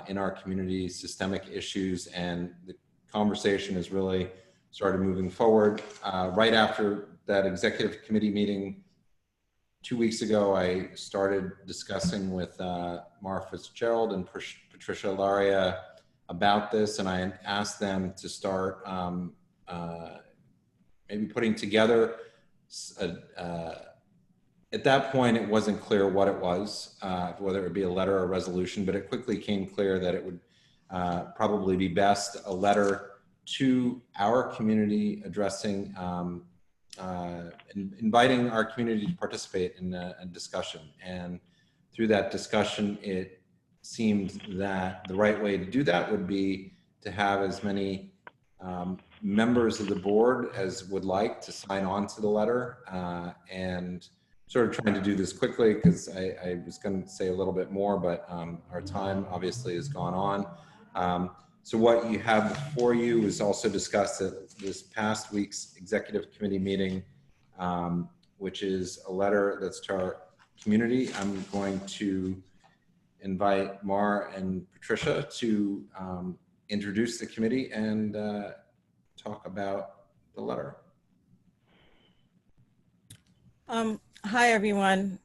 in our community, systemic issues, and the conversation has really started moving forward. Right after that executive committee meeting 2 weeks ago, I started discussing with Mara Fitzgerald and Patricia Laria about this, and I asked them to start maybe putting together, at that point, it wasn't clear what it was, whether it would be a letter or a resolution, but it quickly came clear that it would probably be best a letter to our community addressing, inviting our community to participate in a discussion. And through that discussion, it seemed that the right way to do that would be to have as many members of the board as would like to sign on to the letter, and sort of trying to do this quickly because I was going to say a little bit more, but our time obviously has gone on. So what you have before you is also discussed at this past week's executive committee meeting, which is a letter that's to our community. I'm going to invite Mar and Patricia to introduce the committee and talk about the letter. Hi, everyone.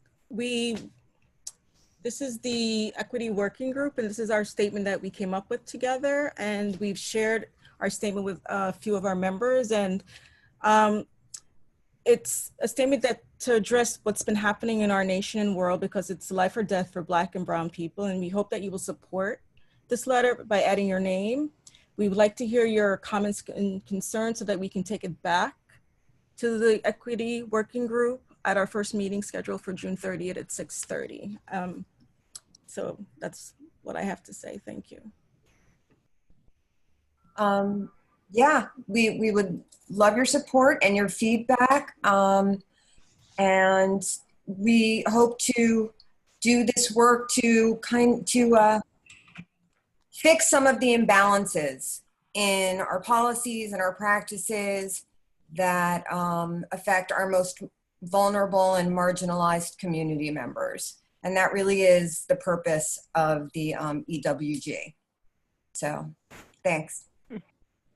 This is the Equity Working Group, and this is our statement that we came up with together, and we've shared our statement with a few of our members, and it's a statement that to address what's been happening in our nation and world, because it's life or death for Black and Brown people, and we hope that you will support this letter by adding your name. We would like to hear your comments and concerns so that we can take it back to the Equity Working Group at our first meeting scheduled for June 30th at 6:30. So that's what I have to say. Thank you. Yeah, we would love your support and your feedback. And we hope to do this work to fix some of the imbalances in our policies and our practices that affect our most vulnerable and marginalized community members. And that really is the purpose of the EWG. So, thanks.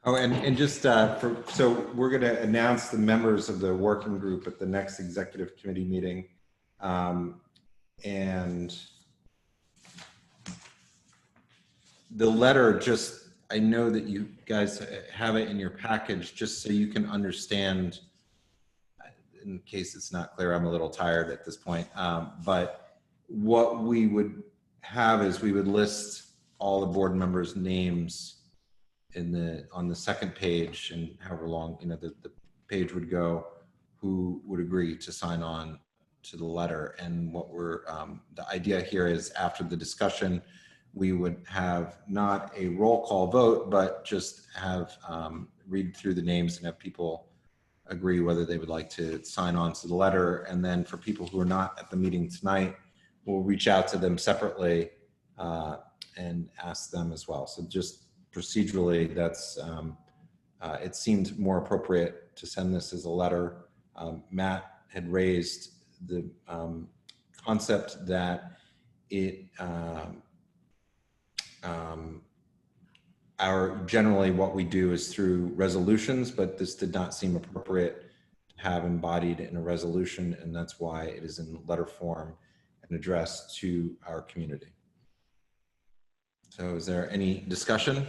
Oh, and just so we're going to announce the members of the working group at the next executive committee meeting. And the letter, just, I know that you guys have it in your package just so you can understand, in case it's not clear, I'm a little tired at this point, but what we would have is we would list all the board members' names on the second page, and however long the page would go, who would agree to sign on to the letter. And what the idea here is, after the discussion, we would have not a roll call vote, but just have read through the names and have people agree whether they would like to sign on to the letter. And then for people who are not at the meeting tonight, we'll reach out to them separately and ask them as well. So just procedurally, that's it seemed more appropriate to send this as a letter. Matt had raised the concept that generally what we do is through resolutions, but this did not seem appropriate to have embodied in a resolution, and that's why it is in letter form and addressed to our community. So is there any discussion?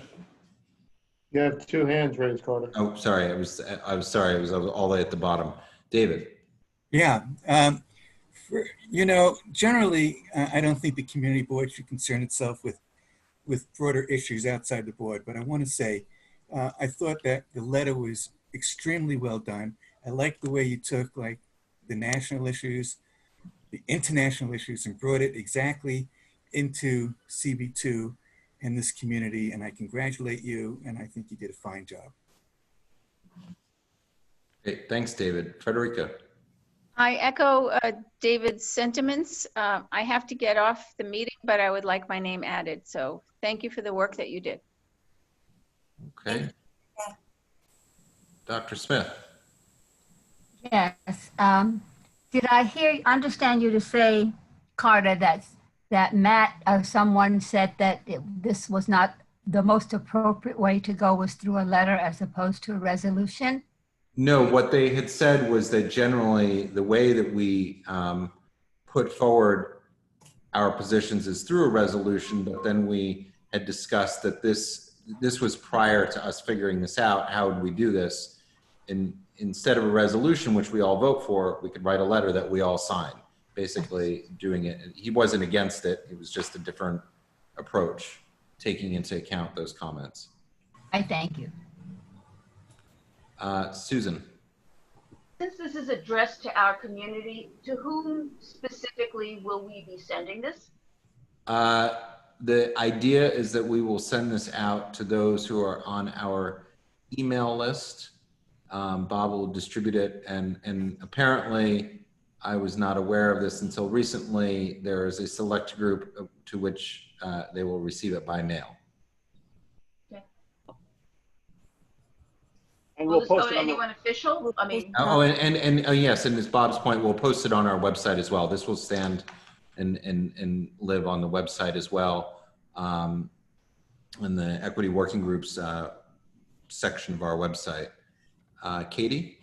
You have two hands raised, Carter. Oh, sorry. I was sorry. I was all the way at the bottom. David. Yeah. You know, generally, I don't think the community board should concern itself with broader issues outside the board, but I want to say, I thought that the letter was extremely well done. I like the way you took like the national issues, the international issues, and brought it exactly into CB2 and this community, and I congratulate you, and I think you did a fine job. Great, thanks, David. Frederica. I echo David's sentiments. I have to get off the meeting, but I would like my name added. So thank you for the work that you did. Okay. Dr. Smith. Yes. Did I understand you to say, Carter, that Matt, someone said that this was not the most appropriate way to go was through a letter as opposed to a resolution? No, what they had said was that generally the way that we put forward our positions is through a resolution, but then we had discussed that this was prior to us figuring this out. How would we do this? And instead of a resolution, which we all vote for, we could write a letter that we all sign, basically doing it. He wasn't against it. It was just a different approach, taking into account those comments. I thank you. Susan. Since this is addressed to our community, to whom specifically will we be sending this? The idea is that we will send this out to those who are on our email list. Bob will distribute it, and apparently I was not aware of this until recently. There is a select group to which they will receive it by mail. And will this go to anyone official? I mean, Yes, and as Bob's point, we'll post it on our website as well. This will stand and live on the website as well, in the Equity Working Groups section of our website. Katie?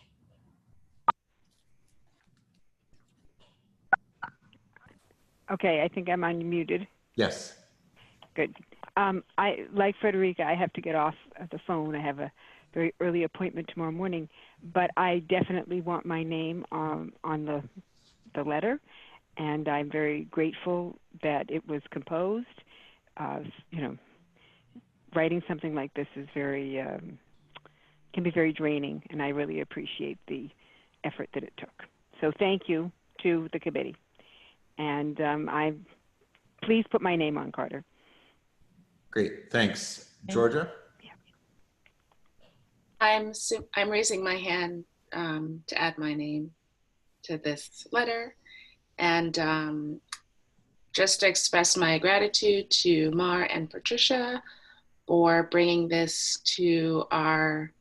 Okay, I think I'm unmuted. Yes. Good. Like Frederica, I have to get off the phone. I have a very early appointment tomorrow morning, but I definitely want my name on the letter, and I'm very grateful that it was composed. Writing something like this is can be very draining, and I really appreciate the effort that it took. So thank you to the committee, and please put my name on, Carter. Great, thanks. Georgia? I'm raising my hand to add my name to this letter, and just to express my gratitude to Mar and Patricia for bringing this to our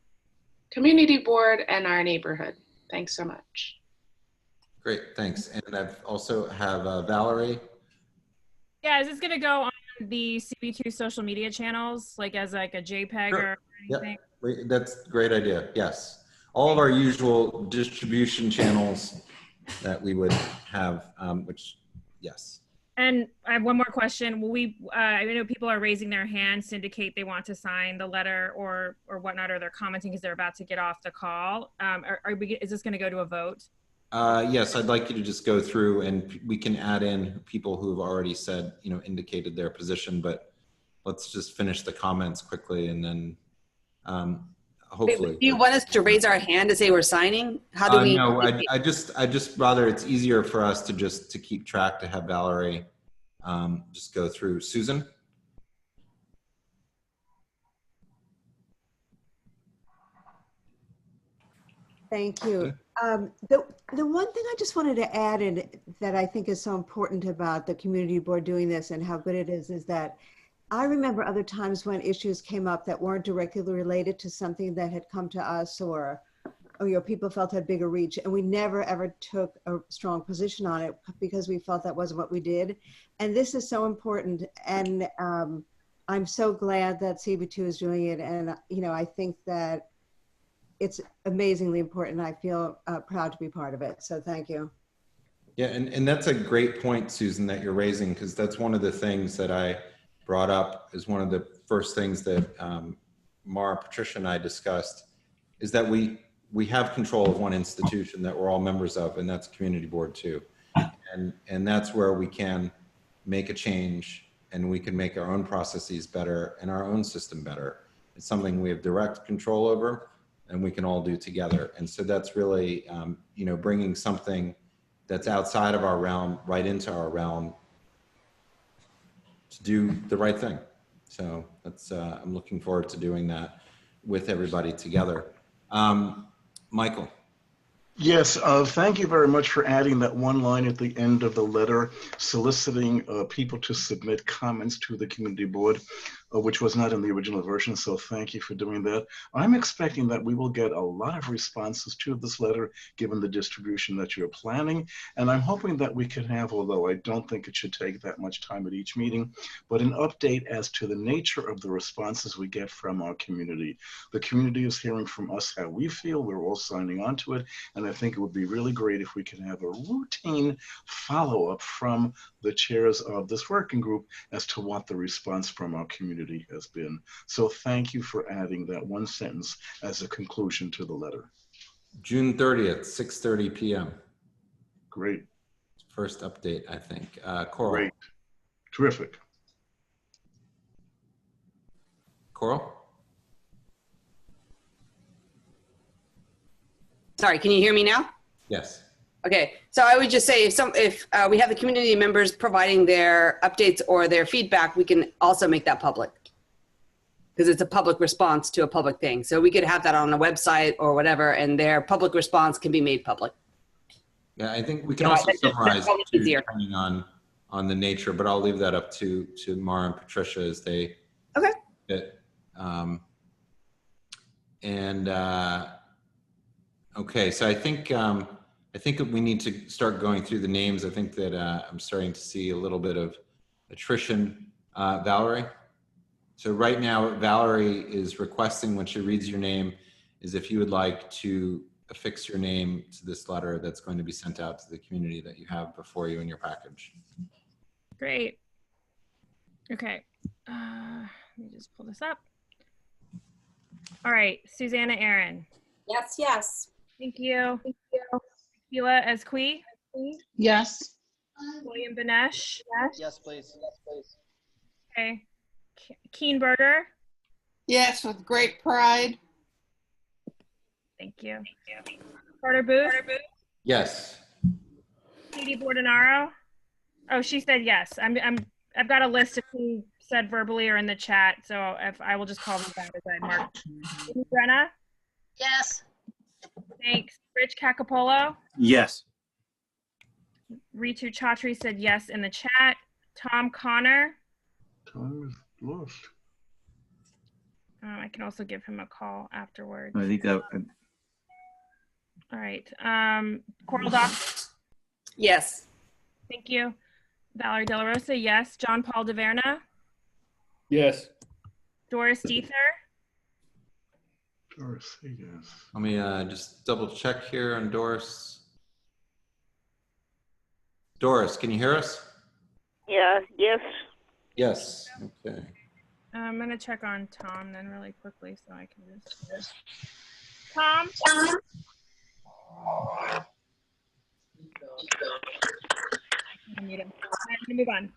community board and our neighborhood. Thanks so much. Great, thanks. And I also have Valerie. Yeah, is this gonna go on the CB2 social media channels, like as like a JPEG or anything? Yep, that's a great idea, yes. All of our usual distribution channels that we would have, which, yes. And I have one more question. Will we, I know people are raising their hands to indicate they want to sign the letter or whatnot, or they're commenting because they're about to get off the call. Is this going to go to a vote? Yes, I'd like you to just go through, and we can add in people who have already said, indicated their position, but let's just finish the comments quickly, and then hopefully. Do you want us to raise our hand to say we're signing? How do we? No, I just rather it's easier for us to keep track, to have Valerie just go through. Susan? Thank you. The one thing I just wanted to add in that I think is so important about the community board doing this and how good it is that I remember other times when issues came up that weren't directly related to something that had come to us or people felt had bigger reach, and we never ever took a strong position on it because we felt that wasn't what we did. And this is so important, and I'm so glad that CB2 is doing it, and I think that it's amazingly important. I feel proud to be part of it, so thank you. Yeah, and that's a great point, Susan, that you're raising, because that's one of the things that I brought up as one of the first things that Mara, Patricia, and I discussed, is that we have control of one institution that we're all members of, and that's community board too. And that's where we can make a change, and we can make our own processes better and our own system better. It's something we have direct control over, and we can all do together. And so that's really, you know, bringing something that's outside of our realm right into our realm to do the right thing. So that's, I'm looking forward to doing that with everybody together. Michael. Yes, thank you very much for adding that one line at the end of the letter, soliciting people to submit comments to the community board, which was not in the original version, so thank you for doing that. I'm expecting that we will get a lot of responses to this letter, given the distribution that you're planning, and I'm hoping that we can have, although I don't think it should take that much time at each meeting, but an update as to the nature of the responses we get from our community. The community is hearing from us how we feel, we're all signing on to it, and I think it would be really great if we could have a routine follow-up from the chairs of this working group as to what the response from our community has been. So thank you for adding that one sentence as a conclusion to the letter. June 30th, 6:30 p.m. Great. First update, I think. Coral. Great. Terrific. Coral? Sorry, can you hear me now? Yes. Okay, so I would just say if we have the community members providing their updates or their feedback, we can also make that public, because it's a public response to a public thing. So we could have that on a website or whatever, and their public response can be made public. Yeah, I think we can also summarize too, depending on the nature, but I'll leave that up to Mara and Patricia as they. Okay. Okay, so I think we need to start going through the names. I think that I'm starting to see a little bit of attrition. Valerie. So right now, Valerie is requesting, when she reads your name, is if you would like to affix your name to this letter that's going to be sent out to the community that you have before you in your package. Great. Okay. Let me just pull this up. All right, Susanna Aaron. Yes, yes. Thank you. Thank you. Sheila Esqui. Yes. William Benesh. Yes, please. Yes, please. Okay. Keenberger. Yes, with great pride. Thank you. Carter Booth. Yes. Katie Bordenaro. Oh, she said yes. I've got a list of who said verbally or in the chat, so if I will just call them back as I mark. Amy Brenna. Yes. Thanks. Rich Cacapolo. Yes. Ritu Chaudhry said yes in the chat. Tom Connor. Tom is lost. I can also give him a call afterwards. I think that. All right. Coral Doc. Yes. Thank you. Valerie De La Rosa, yes. John Paul DeVerna. Yes. Doris Diether. Doris, yes. Let me just double check here on Doris. Doris, can you hear us? Yeah, yes. Yes. Okay. I'm going to check on Tom then really quickly so I can just. Tom? I'm going to move on.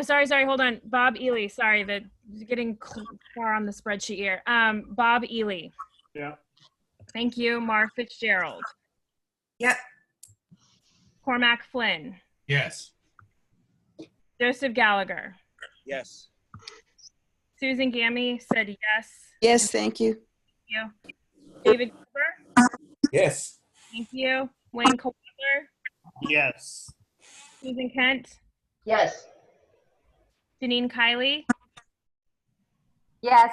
Sorry, hold on. Bob Ely, sorry, that getting far on the spreadsheet here. Bob Ely. Yeah. Thank you. Mar Fitzgerald. Yep. Cormac Flynn. Yes. Joseph Gallagher. Yes. Susan Gammy said yes. Yes, thank you. Thank you. David Cooper. Yes. Thank you. Wayne Coldwell. Yes. Susan Kent. Yes. Janine Kiley. Yes.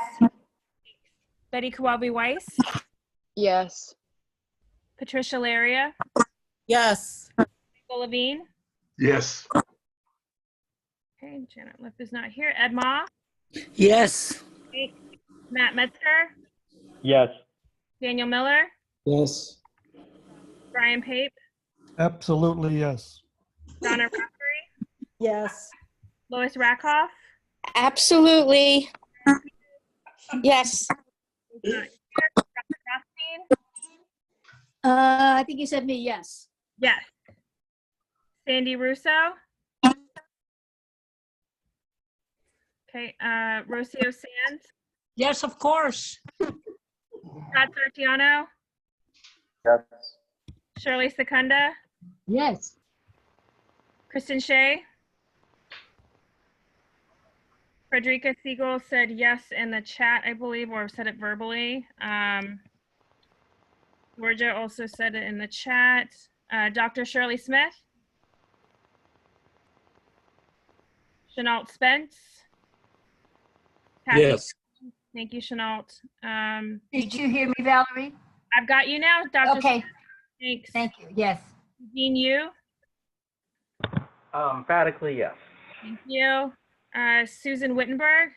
Betty Kawabi Weiss. Yes. Patricia Laria. Yes. Michael Levine. Yes. Okay, Janet Lipp is not here. Ed Ma. Yes. Okay. Matt Metzger. Yes. Daniel Miller. Yes. Brian Pape. Absolutely yes. Donna Rafferty. Yes. Lois Rakoff. Absolutely. Yes. I think you said me, yes. Yes. Sandy Russo? Okay, Rocio Sands? Yes, of course. Scott Sartiano? Yes. Shirley Secunda? Yes. Kristen Shea? Frederica Siegel said yes in the chat, I believe, or said it verbally. Georgia also said it in the chat. Dr. Shirley Smith? Chenault Spence? Kathy? Yes. Thank you, Chenault. Did you hear me, Valerie? I've got you now, Dr. Okay. Smith. Thanks. Thank you. Yes. Eugene Yu? Emphatically, yes. Thank you. Susan Wittenberg?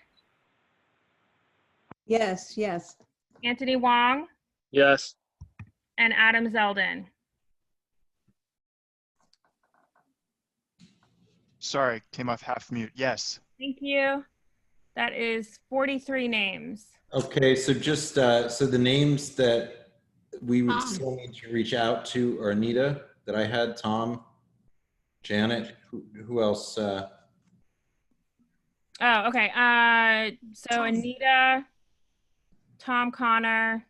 Yes, yes. Anthony Wong? Yes. And Adam Zeldin. Sorry, came off half mute. Yes. Thank you. That is 43 names. Okay, so just, so the names that we would still need to reach out to are Anita, that I had, Tom, Janet, who else? Oh, okay. So Anita, Tom Connor,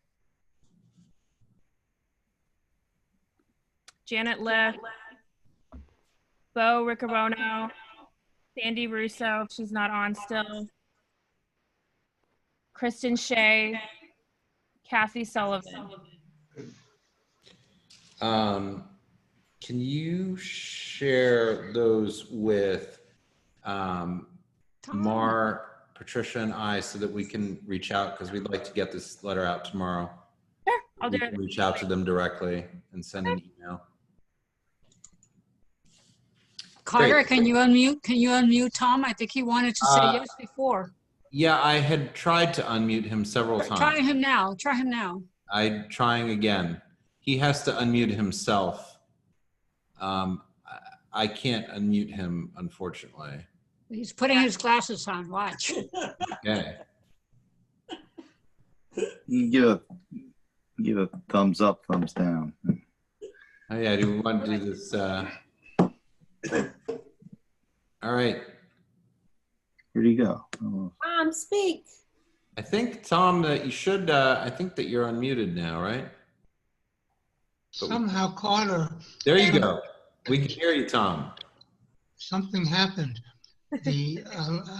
Janet Liff, Bo Riccarono, Sandy Russo, if she's not on still, Kristen Shea, Kathy Sullivan. Can you share those with Mar, Patricia, and I so that we can reach out, because we'd like to get this letter out tomorrow. Sure, I'll do We it. can reach out to them directly and send an email. Carter, Great. can you unmute Tom? I think he wanted to say yes before. Yeah, I had tried to unmute him several times. Try him now. Try him now. I'm trying again. He has to unmute himself. I can't unmute him, unfortunately. He's putting his glasses on. Watch. Okay. You give a thumbs up, thumbs down. Oh yeah, do we want to do this? All right. Where'd he go? Oh. Speak. I think, Tom, that you should, I think that you're unmuted now, right? Somehow, Carter, There you go. We can hear you, Tom. something happened. I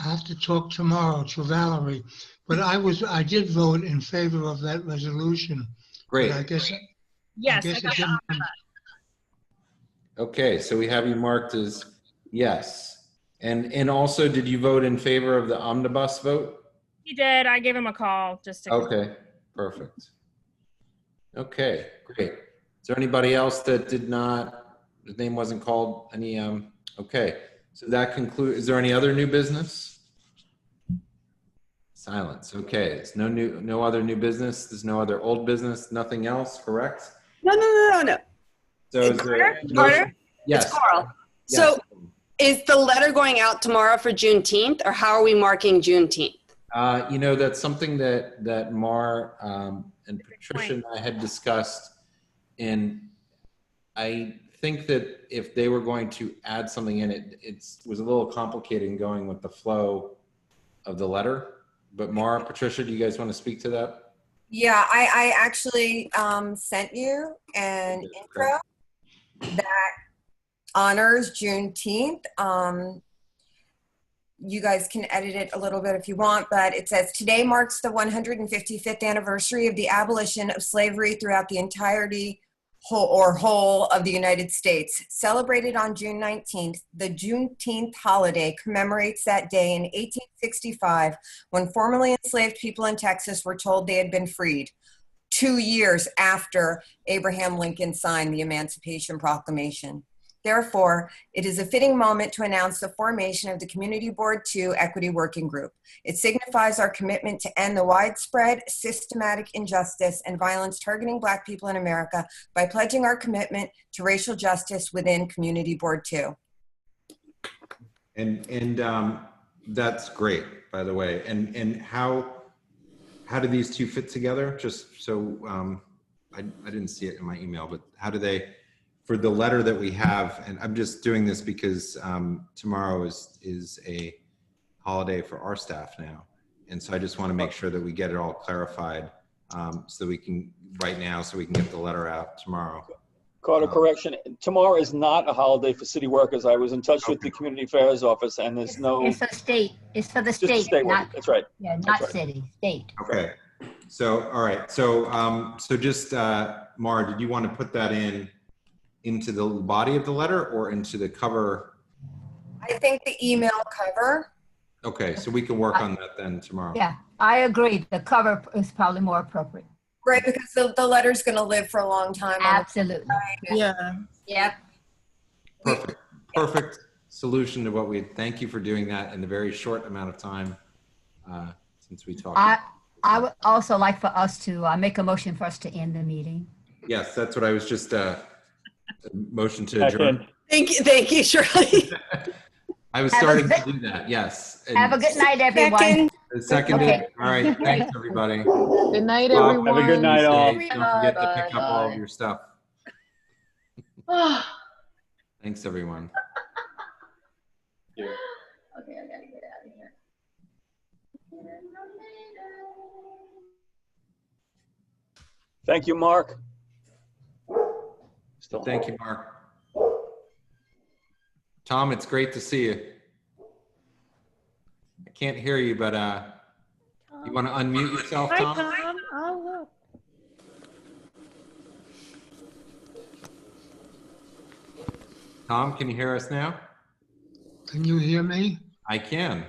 have to talk tomorrow to Valerie, but I did vote in favor of that resolution. Great. But I guess Yes, I I guess got it the didn't. omnibus. Okay, so we have you marked as yes. And also, did you vote in favor of the omnibus vote? He did. I gave him a call just to. Okay, perfect. Okay, great. Is there anybody else that did not, his name wasn't called? Any, okay. So that concludes, is there any other new business? Silence, okay. It's no other new business. There's no other old business, nothing else, correct? No. So is there? Carter? Yes. It's Carl. Yes. So is the letter going out tomorrow for Juneteenth, or how are we marking Juneteenth? You know, that's something that Mar and Patricia and I had discussed, and I think that if they were going to add something in it was a little complicated in going with the flow of the letter. But Mar, Patricia, do you guys want to speak to that? Yeah, I actually sent you an intro that honors Juneteenth. You guys can edit it a little bit if you want, but it says, today marks the 155th anniversary of the abolition of slavery throughout the entirety whole of the United States. Celebrated on June 19th, the Juneteenth holiday commemorates that day in 1865 when formerly enslaved people in Texas were told they had been freed, 2 years after Abraham Lincoln signed the Emancipation Proclamation. Therefore, it is a fitting moment to announce the formation of the Community Board 2 Equity Working Group. It signifies our commitment to end the widespread, systematic injustice and violence targeting Black people in America by pledging our commitment to racial justice within Community Board 2. And that's great, by the way. And how do these two fit together? Just so I didn't see it in my email, but how do they, for the letter that we have, and I'm just doing this because tomorrow is a holiday for our staff now. And so I just want to make sure that we get it all clarified so that we can, right now, so we can get the letter out tomorrow. Carter, correction. Tomorrow is not a holiday for city workers. I was in touch with the community affairs office, and there's no. It's a state. It's for the Just state. state not, workers. That's right. Yeah, That's not right. city, state. Okay. So, all right. So, so just, Mara, did you want to put that into the body of the letter or into the cover? I think the email cover. Okay. So we can work on that then tomorrow. Yeah, I agree. The cover is probably more appropriate. Right, because the letter's going to live for a long time. Absolutely. Yeah. Yep. Perfect. Perfect solution to what we, thank you for doing that in a very short amount of time since we talked. I would also like for us to make a motion for us to end the meeting. Yes, that's what I was just, motion to adjourn. Thank you, Shirley. I was starting to do that, yes. And Have a good night, everyone. seconded. Okay. All right, thanks, everybody. Good night, Bob, everyone. Have a good night, all. Don't forget to pick up all of your stuff. Thanks, everyone. Okay, I gotta get out of here. Thank you, Mark. Thank you, Mark. Tom, it's great to see you. I can't hear you, but you want to unmute yourself, Tom? Hi, Tom. Oh, look. Tom, can you hear us now? Can you hear me? I can.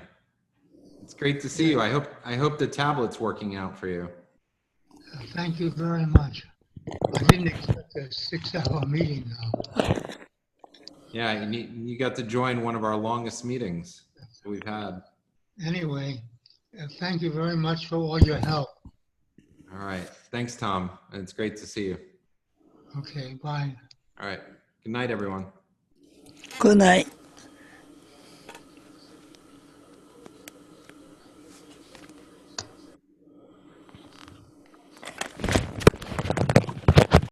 It's great to see you. I hope the tablet's working out for you. Thank you very much. I didn't expect a 6-hour meeting though. Yeah, you got to join one of our longest meetings that we've had. Anyway, thank you very much for all your help. All right. Thanks, Tom. It's great to see you. Okay, bye. All right. Good night, everyone. Good night.